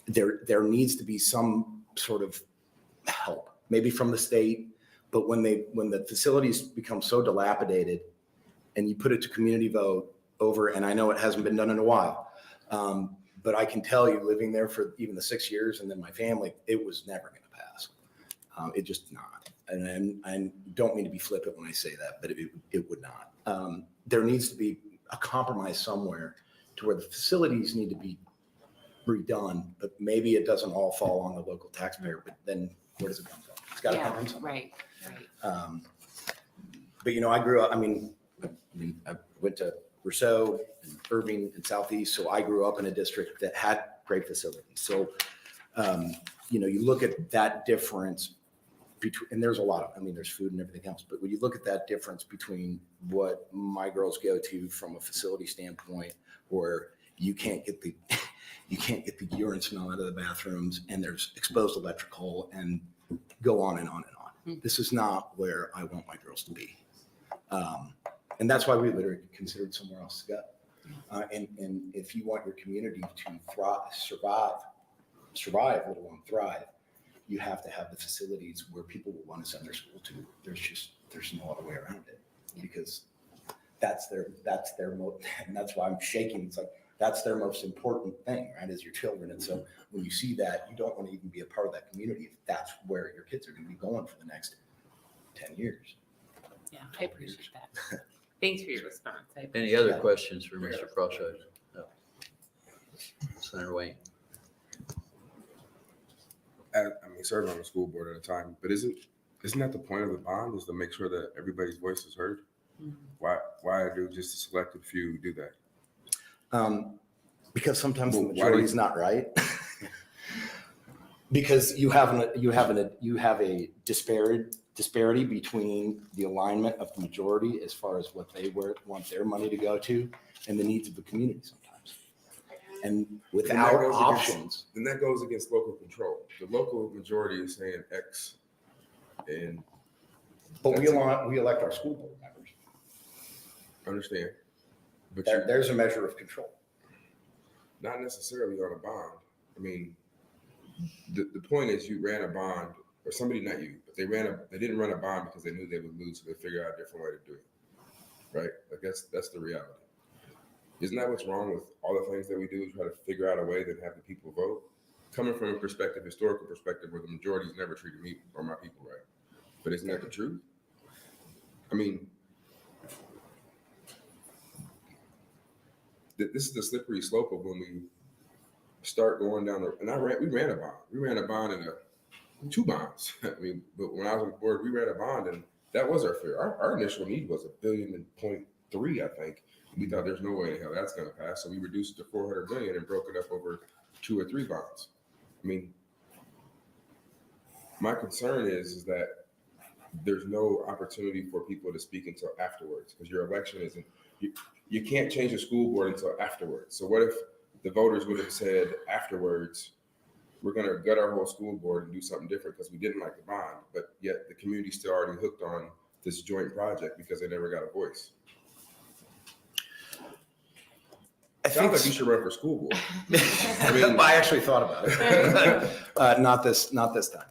there needs to be some sort of help, maybe from the state. But when the facilities become so dilapidated and you put it to community vote over, and I know it hasn't been done in a while, but I can tell you, living there for even the 6 years and then my family, it was never going to pass. It just not. And I don't mean to be flippant when I say that, but it would not. There needs to be a compromise somewhere to where the facilities need to be redone, but maybe it doesn't all fall on the local taxpayer, but then where does it come from? It's got to come from somewhere. Right. But, you know, I grew up, I mean, I went to Rousseau and Irving and Southeast, so I grew up in a district that had great facilities. So, you know, you look at that difference between, and there's a lot of, I mean, there's food and everything else, but when you look at that difference between what my girls go to from a facility standpoint, where you can't get the urine smell out of the bathrooms and there's exposed electrical and go on and on and on. This is not where I want my girls to be. And that's why we literally considered somewhere else to go. And if you want your community to survive, let alone thrive, you have to have the facilities where people will want to send their school to. There's no other way around it, because that's their and that's why I'm shaking. It's like, that's their most important thing, right? Is your children. And so when you see that, you don't want to even be a part of that community if that's where your kids are going to be going for the next 10 years. Yeah, I appreciate that. Thanks for your response. Any other questions for Mr. Brushoser? No. Senator Wayne. I mean, serving on the school board at a time, but isn't that the point of the bond, is to make sure that everybody's voice is heard? Why do just a selective few do that? Because sometimes the Well, why do majority you- is not right. Because you have a disparity between the alignment of the majority as far as what they want their money to go to and the needs of the community sometimes. And without options. Then that goes against local control. The local majority is saying X, and But we elect our school board members. understand. But There's a measure of control. not necessarily on a bond. I mean, the point is you ran a bond, or somebody, not you, but they didn't run a bond because they knew they would lose, so they figured out a different way to do it. Right? Like that's the reality. Isn't that what's wrong with all the things that we do, is try to figure out a way that have the people vote? Coming from a perspective, historical perspective, where the majority's never treated me or my people right. But isn't that the truth? I mean, this is the slippery slope of when we start going down the, and we ran a bond. We ran a bond in two bonds. I mean, but when I was on board, we ran a bond, and that was our fear. Our initial need was $1.3 billion, I think. We thought there's no way in hell that's going to pass. So we reduced it to $400 million and broke it up over 2 or 3 bonds. I mean, my concern is that there's no opportunity for people to speak until afterwards, because your election isn't, you can't change the school board until afterwards. So what if the voters would have said afterwards, we're going to gut our whole school board and do something different because we didn't like the bond, but yet the community's still already hooked on this joint project because they never got a voice. Sounds like you should run for school board. I actually thought about it. Not this time.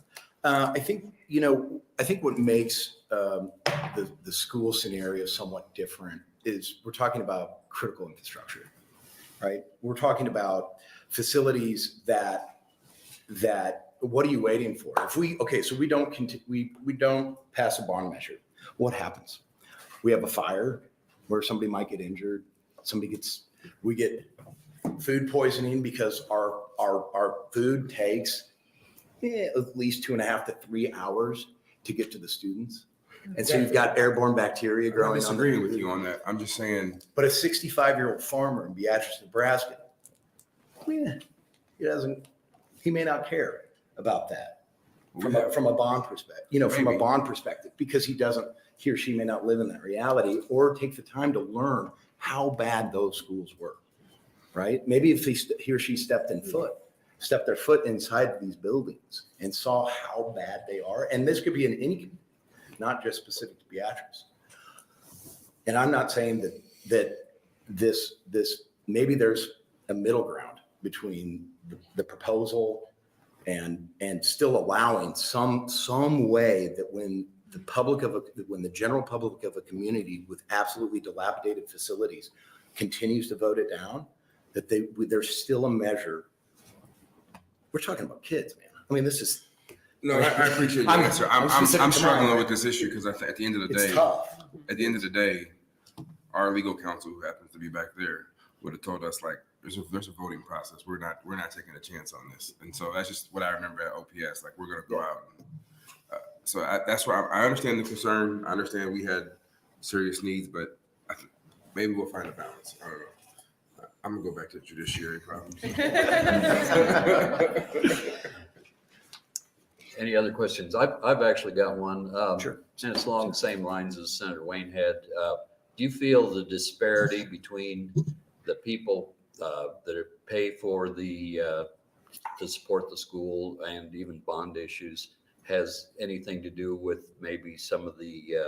I think what makes the school scenario somewhat different is we're talking about critical infrastructure, right? We're talking about facilities that what are you waiting for? So we don't pass a bond measure. What happens? We have a fire where somebody might get injured. We get food poisoning because our food takes at least 2.5 to 3 hours to get to the students. And so you've got airborne bacteria growing. I'm disagreeing with you on that. I'm just saying. But a 65-year-old farmer in Beatrice, Nebraska, he may not care about that from a bond perspective, from a bond perspective, because he or she may not live in that reality or take the time to learn how bad those schools were, right? Maybe if he or she stepped their foot inside these buildings and saw how bad they are. And this could be in any community, not just specific to Beatrice. And I'm not saying that this maybe there's a middle ground between the proposal and still allowing some way that when the general public of a community with absolutely dilapidated facilities continues to vote it down, that there's still a measure. We're talking about kids, man. I mean, this is. No, I appreciate your answer. I'm struggling with this issue because at the end of the day, it's tough. At the end of the day, our legal counsel, who happens to be back there, would have told us, like, there's a voting process. We're not taking a chance on this. And so that's just what I remember at OPS. Like, we're going to go out. So that's why I understand the concern. I understand we had serious needs, but maybe we'll find a balance. I don't know. I'm gonna go back to the judiciary problems. Any other questions? I've actually got one. Sure. And it's along the same lines as Senator Wayne had. Do you feel the disparity between the people that pay for to support the school and even bond issues has anything to do with maybe some of the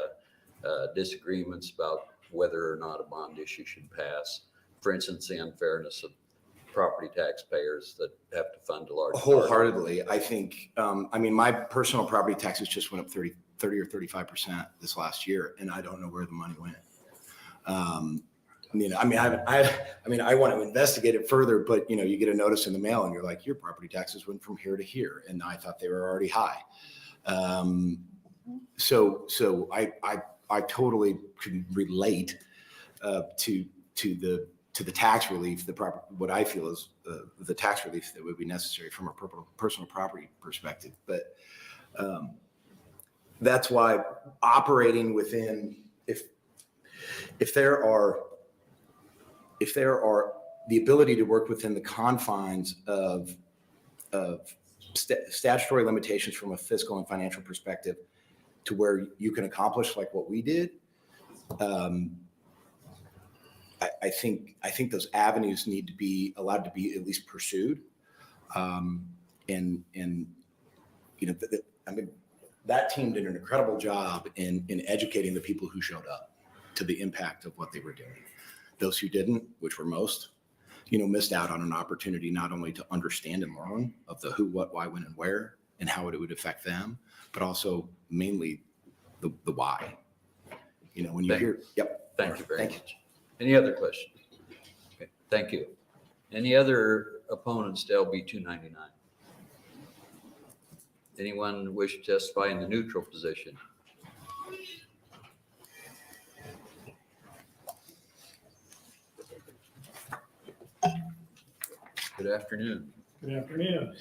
disagreements about whether or not a bond issue should pass? For instance, the unfairness of property taxpayers that have to fund a large. Wholeheartedly, I think. My personal property taxes just went up 30 or 35% this last year, and I don't know where the money went. I want to investigate it further, but you get a notice in the mail, and you're like, your property taxes went from here to here, and I thought they were already high. So I totally can relate to the tax relief, what I feel is the tax relief that would be necessary from a personal property perspective. But that's why operating within, if there are the ability to work within the confines of statutory limitations from a fiscal and financial perspective to where you can accomplish like what we did. I think those avenues need to be allowed to be at least pursued. And you know, that team did an incredible job in educating the people who showed up to the impact of what they were doing. Those who didn't, which were most, you know, missed out on an opportunity not only to understand and learn of the who, what, why, when, and where, and how it would affect them, but also mainly the why. You know, when you hear, yep. Thank you very much. Any other questions? Okay, thank you. Any other opponents to LB 299? Anyone wish to testify in the neutral position? Good afternoon. Good afternoon.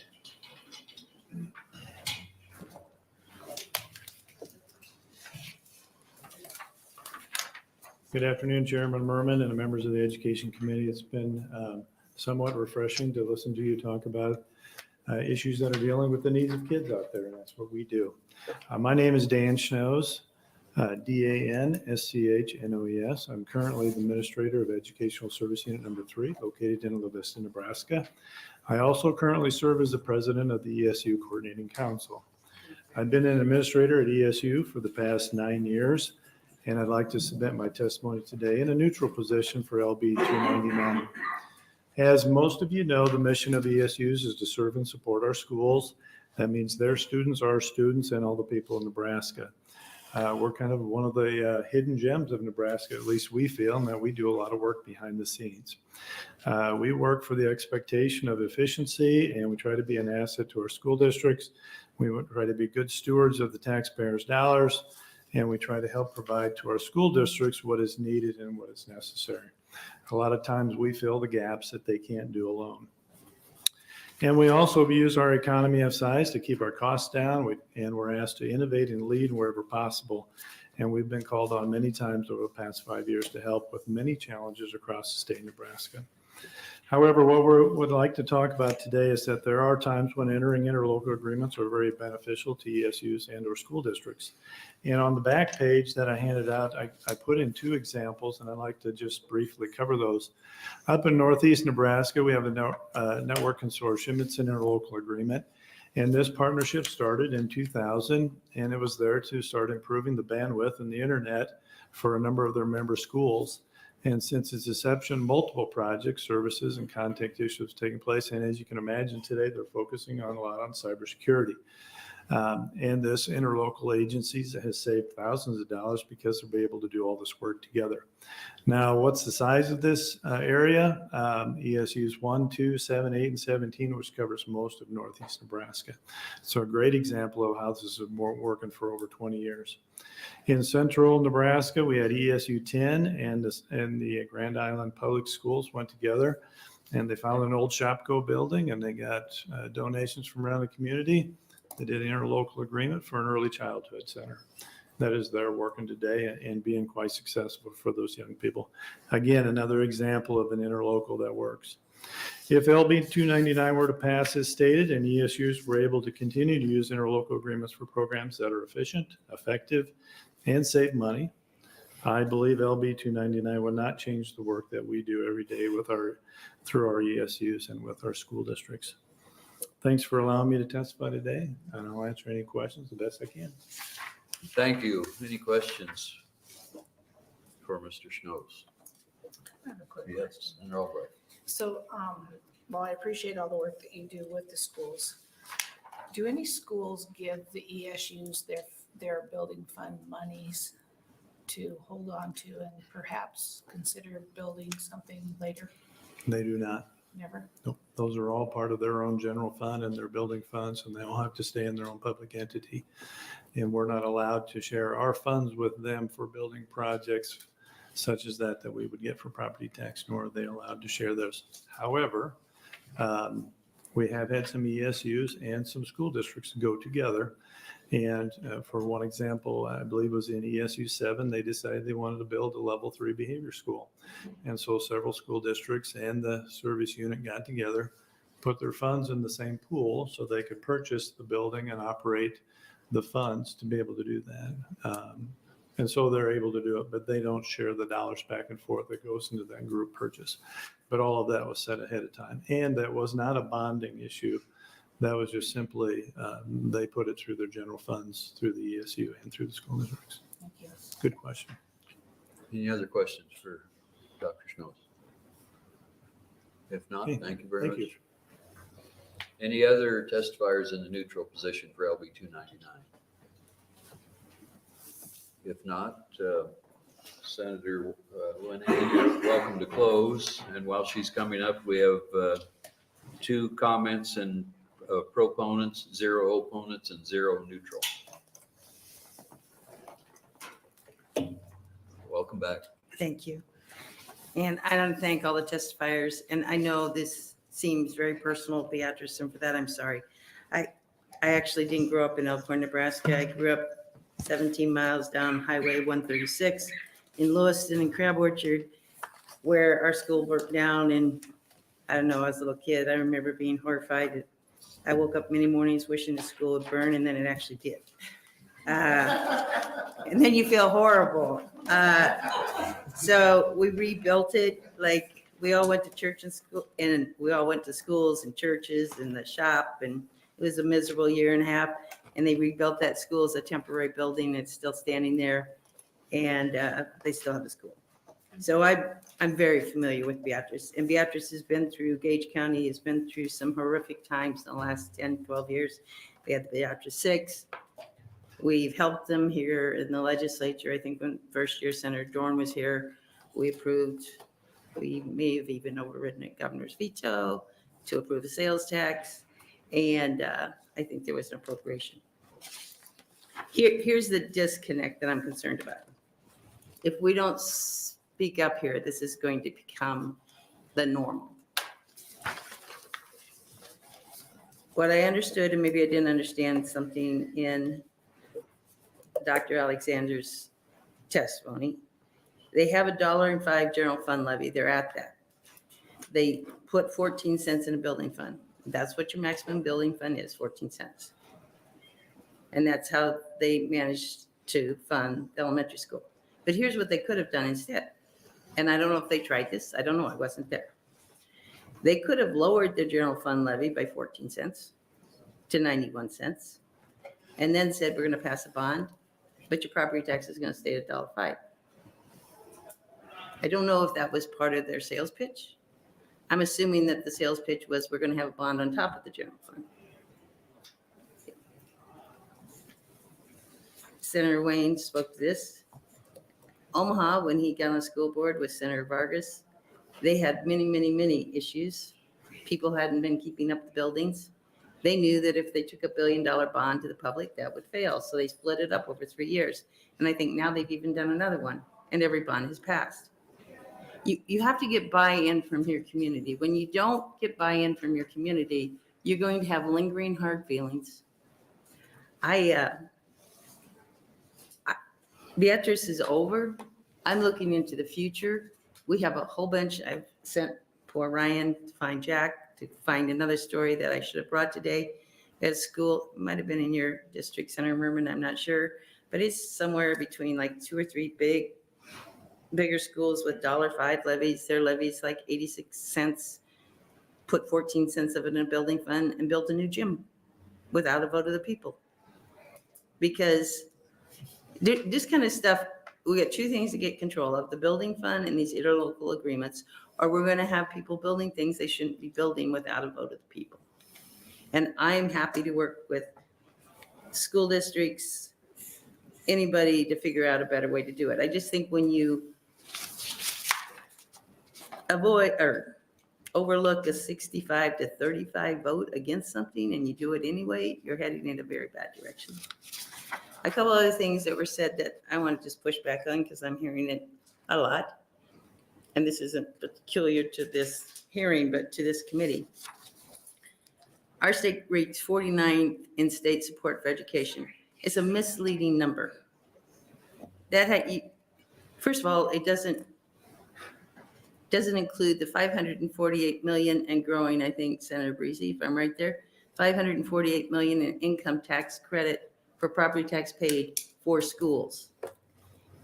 Good afternoon, Chairman Merman and the members of the Education Committee. It's been somewhat refreshing to listen to you talk about issues that are dealing with the needs of kids out there, and that's what we do. My name is Dan Schnoes, DANSCHNOES. I'm currently the Administrator of Educational Service Unit Number 3, located in La Vista, Nebraska. I also currently serve as the President of the ESU Coordinating Council. I've been an administrator at ESU for the past 9 years, and I'd like to submit my testimony today in a neutral position for LB 299. As most of you know, the mission of ESUs is to serve and support our schools. That means their students, our students, and all the people in Nebraska. We're kind of one of the hidden gems of Nebraska, at least we feel, and that we do a lot of work behind the scenes. We work for the expectation of efficiency, and we try to be an asset to our school districts. We try to be good stewards of the taxpayers' dollars, and we try to help provide to our school districts what is needed and what is necessary. A lot of times we fill the gaps that they can't do alone. And we also use our economy of size to keep our costs down, and we're asked to innovate and lead wherever possible. And we've been called on many times over the past 5 years to help with many challenges across the state of Nebraska. However, what we would like to talk about today is that there are times when entering interlocal agreements are very beneficial to ESUs and or school districts. And on the back page that I handed out, I put in 2 examples, and I'd like to just briefly cover those. Up in Northeast Nebraska, we have a network consortium. It's an interlocal agreement. And this partnership started in 2000, and it was there to start improving the bandwidth and the internet for a number of their member schools. And since its inception, multiple projects, services, and contact issues have taken place. And as you can imagine today, they're focusing on a lot on cybersecurity. And this interlocal agencies has saved thousands of dollars because they'll be able to do all this work together. Now, what's the size of this area? ESU's 1, 2, 7, 8, and 17, which covers most of Northeast Nebraska. So a great example of how this has been working for over 20 years. In central Nebraska, we had ESU 10 and the Grand Island Public Schools went together, and they found an old Shopko building, and they got donations from around the community. They did an interlocal agreement for an early childhood center. That is, they're working today and being quite successful for those young people. Again, another example of an interlocal that works. If LB 299 were to pass as stated and ESUs were able to continue to use interlocal agreements for programs that are efficient, effective, and save money, I believe LB 299 would not change the work that we do every day through our ESUs and with our school districts. Thanks for allowing me to testify today, and I'll answer any questions the best I can. Thank you. Any questions for Mr. Schnoes? I have a quick Yes, question. and Albright. So, well, I appreciate all the work that you do with the schools. Do any schools give the ESUs their building fund monies to hold on to and perhaps consider building something later? They do not. Never? Nope. Those are all part of their own general fund and their building funds, and they all have to stay in their own public entity. And we're not allowed to share our funds with them for building projects such as that we would get for property tax, nor are they allowed to share those. However, we have had some ESUs and some school districts go together And for one example, I believe it was in ESU 7, they decided they wanted to build a level 3 behavior school. And so several school districts and the service unit got together, put their funds in the same pool so they could purchase the building and operate the funds to be able to do that. And so they're able to do it, but they don't share the dollars back and forth that goes into that group purchase. But all of that was set ahead of time. And that was not a bonding issue. That was just simply, they put it through their general funds, through the ESU and through the school districts. Thank you. Good question. Any other questions for Dr. Snows? If not, Okay, thank you very thank much. you. Any other testifiers in the neutral position for LB 299? If not, Senator Linehan, you're welcome to close. And while she's coming up, we have 2 comments and proponents, 0 opponents, and 0 neutral. Welcome back. Thank you. And I want to thank all the testifiers. And I know this seems very personal, Beatrice, and for that, I'm sorry. I actually didn't grow up in Elkhorn, Nebraska. I grew up 17 miles down Highway 136 in Lewiston and Crab Orchard, where our school broke down. And I don't know, as a little kid, I remember being horrified. I woke up many mornings wishing the school would burn, and then it actually did. And then you feel horrible. So we rebuilt it. Like, we all went to church and school, and we all went to schools and churches and the shop, and it was a miserable year and a half. And they rebuilt that school as a temporary building. It's still standing there, and they still have the school. So I'm very familiar with Beatrice, and Beatrice has been through, Gage County has been through some horrific times in the last 10, 12 years. We had the Beatrice 6. We've helped them here in the legislature. I think when first year Senator Dorn was here, we approved, we may have even overridden a governor's veto to approve a sales tax. And I think there was an appropriation. Here's the disconnect that I'm concerned about. If we don't speak up here, this is going to become the normal. What I understood, and maybe I didn't understand something in Dr. Alexander's testimony, they have $1.05 general fund levy. They're at that. They put 14 cents in a building fund. That's what your maximum building fund is, 14 cents. And that's how they managed to fund elementary school. But here's what they could have done instead. And I don't know if they tried this. I don't know. I wasn't there. They could have lowered their general fund levy by 14 cents to 91 cents and then said, we're going to pass a bond, but your property tax is going to stay at $1.05. I don't know if that was part of their sales pitch. I'm assuming that the sales pitch was, we're going to have a bond on top of the general fund. Senator Wayne spoke to this. Omaha, when he got on the school board with Senator Vargas, they had many, many, many issues. People hadn't been keeping up the buildings. They knew that if they took $1 billion bond to the public, that would fail. So they split it up over 3 years. And I think now they've even done another one, and every bond has passed. You have to get buy-in from your community. When you don't get buy-in from your community, you're going to have lingering hard feelings. Beatrice is over. I'm looking into the future. We have a whole bunch. I've sent poor Ryan to find Jack, to find another story that I should have brought today at school. It might have been in your district, Senator Merman, I'm not sure. But it's somewhere between like 2 or 3 bigger schools with $1.05 levies. Their levies like 86 cents, put 14 cents of it in a building fund and built a new gym without a vote of the people. Because this kind of stuff, we got 2 things to get control of: the building fund and these interlocal agreements, or we're going to have people building things they shouldn't be building without a vote of the people. And I'm happy to work with school districts, anybody, to figure out a better way to do it. I just think when you avoid or overlook a 65 to 35 vote against something and you do it anyway, you're heading in a very bad direction. A couple other things that were said that I want to just push back on because I'm hearing it a lot. And this isn't peculiar to this hearing, but to this committee. Our state rates 49 in state support for education. is a misleading number. First of all, it doesn't include the 548 million and growing, I think, Senator Breezy, if I'm right there, 548 million in income tax credit for property tax paid for schools.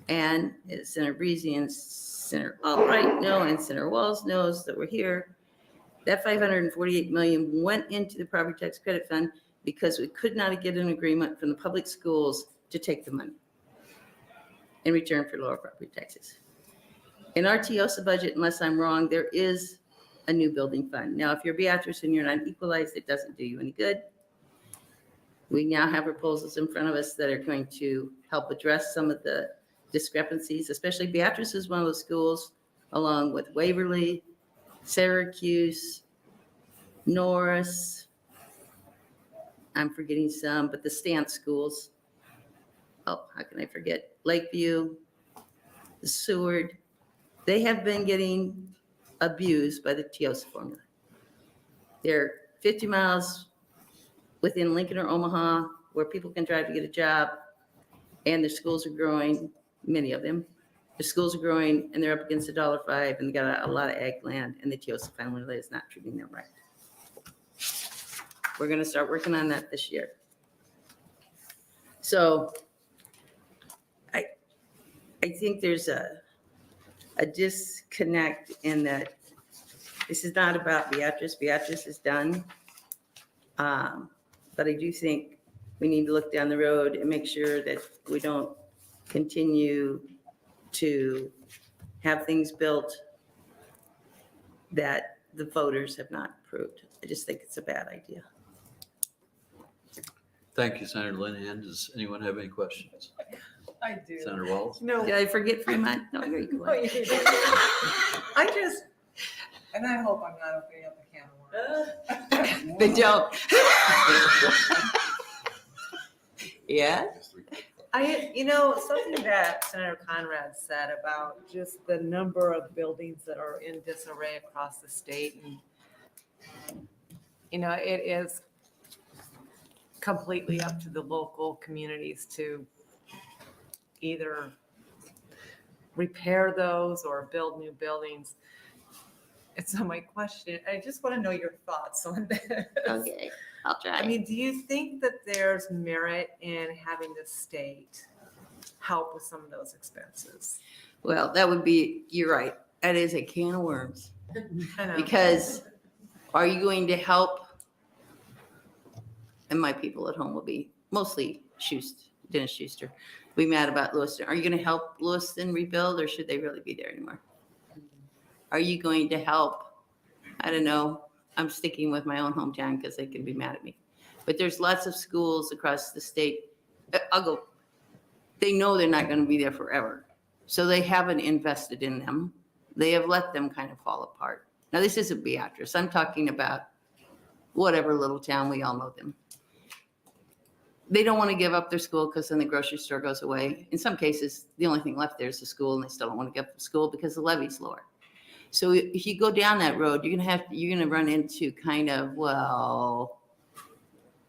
And as Senator Breezy and Senator Albright know, and Senator Walz knows that we're here, that 548 million went into the property tax credit fund because we could not get an agreement from the public schools to take the money in return for lower property taxes. In our TIOSA budget, unless I'm wrong, there is a new building fund. Now, if you're Beatrice and you're not equalized, it doesn't do you any good. We now have proposals in front of us that are going to help address some of the discrepancies, especially Beatrice is one of those schools, along with Waverly, Syracuse, Norris, I'm forgetting some, but the Stance schools. Oh, how can I forget? Lakeview, the Seward. They have been getting abused by the TIOSA formula. They're 50 miles within Lincoln or Omaha where people can drive to get a job, and their schools are growing, many of them. The schools are growing and they're up against $1.05 and they got a lot of ag land, and the TIOSA formula is not treating them right. We're gonna start working on that this year. So I think there's a disconnect in that this is not about Beatrice. Beatrice is done. But I do think we need to look down the road and make sure that we don't continue to have things built that the voters have not approved. I just think it's a bad idea. Thank you, Senator Linehan. Does anyone have any questions? I do. Senator Walz? No. Did I forget Fremont? No, here you go. No, you didn't. I just, and I hope I'm not opening up a can of worms. They don't. Yeah? Something that Senator Conrad said about just the number of buildings that are in disarray across the state. And, it is completely up to the local communities to either repair those or build new buildings. And so my question, I just want to know your thoughts on this. Okay, I'll try. I mean, do you think that there's merit in having the state help with some of those expenses? Well, that would be, you're right. That is a can of worms. I know. Because are you going to help? And my people at home will be mostly Dennis Schuster. Be mad about Lewiston. Are you going to help Lewiston rebuild, or should they really be there anymore? Are you going to help? I don't know. I'm sticking with my own hometown because they can be mad at me. But there's lots of schools across the state. They know they're not going to be there forever. So they haven't invested in them. They have let them kind of fall apart. Now, this isn't Beatrice. I'm talking about whatever little town, we all know them. They don't want to give up their school because then the grocery store goes away. In some cases, the only thing left there is the school, and they still don't want to give up the school because the levy's lower. So if you go down that road, you're going to run into kind of,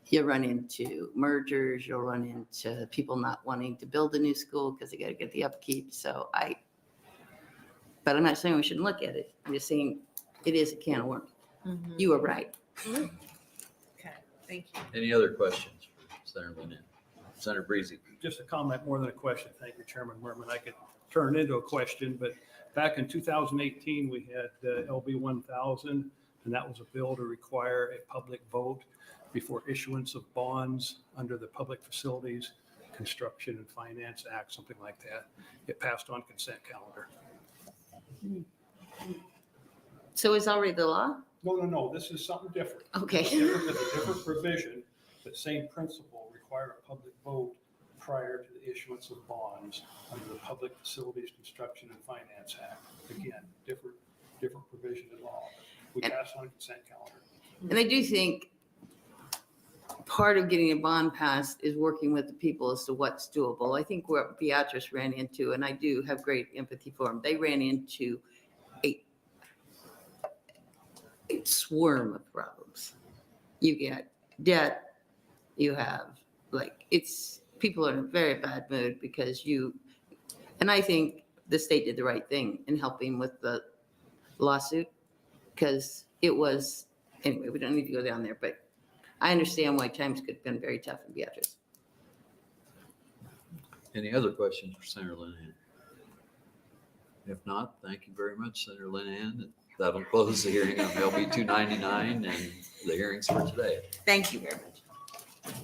you run into mergers, you'll run into people not wanting to build a new school because they got to get the upkeep. But I'm not saying we shouldn't look at it. I'm just saying it is a can of worms. Mm-hmm. You were right. Okay, thank you. Any other questions for Senator Linehan? Senator Breezy? Just a comment more than a question. Thank you, Chairman Merman. I could turn it into a question, but back in 2018, we had LB 1000, and that was a bill to require a public vote before issuance of bonds under the Public Facilities Construction and Finance Act, something like that. It passed on consent calendar. So is already the law? No, this is something different. Okay. It's a different provision, but same principle, require a public vote prior to the issuance of bonds under the Public Facilities Construction and Finance Act. Again, different provision in law. We passed on consent calendar. And I do think part of getting a bond passed is working with the people as to what's doable. I think what Beatrice ran into, and I do have great empathy for them, they ran into a swarm of problems. You get debt, you have people are in a very bad mood because and I think the state did the right thing in helping with the lawsuit because it was, anyway, we don't need to go down there, but I understand why times could have been very tough in Beatrice. Any other questions for Senator Linehan? If not, thank you very much, Senator Linehan. That'll close the hearing on LB 299 and the hearings for today. Thank you very much.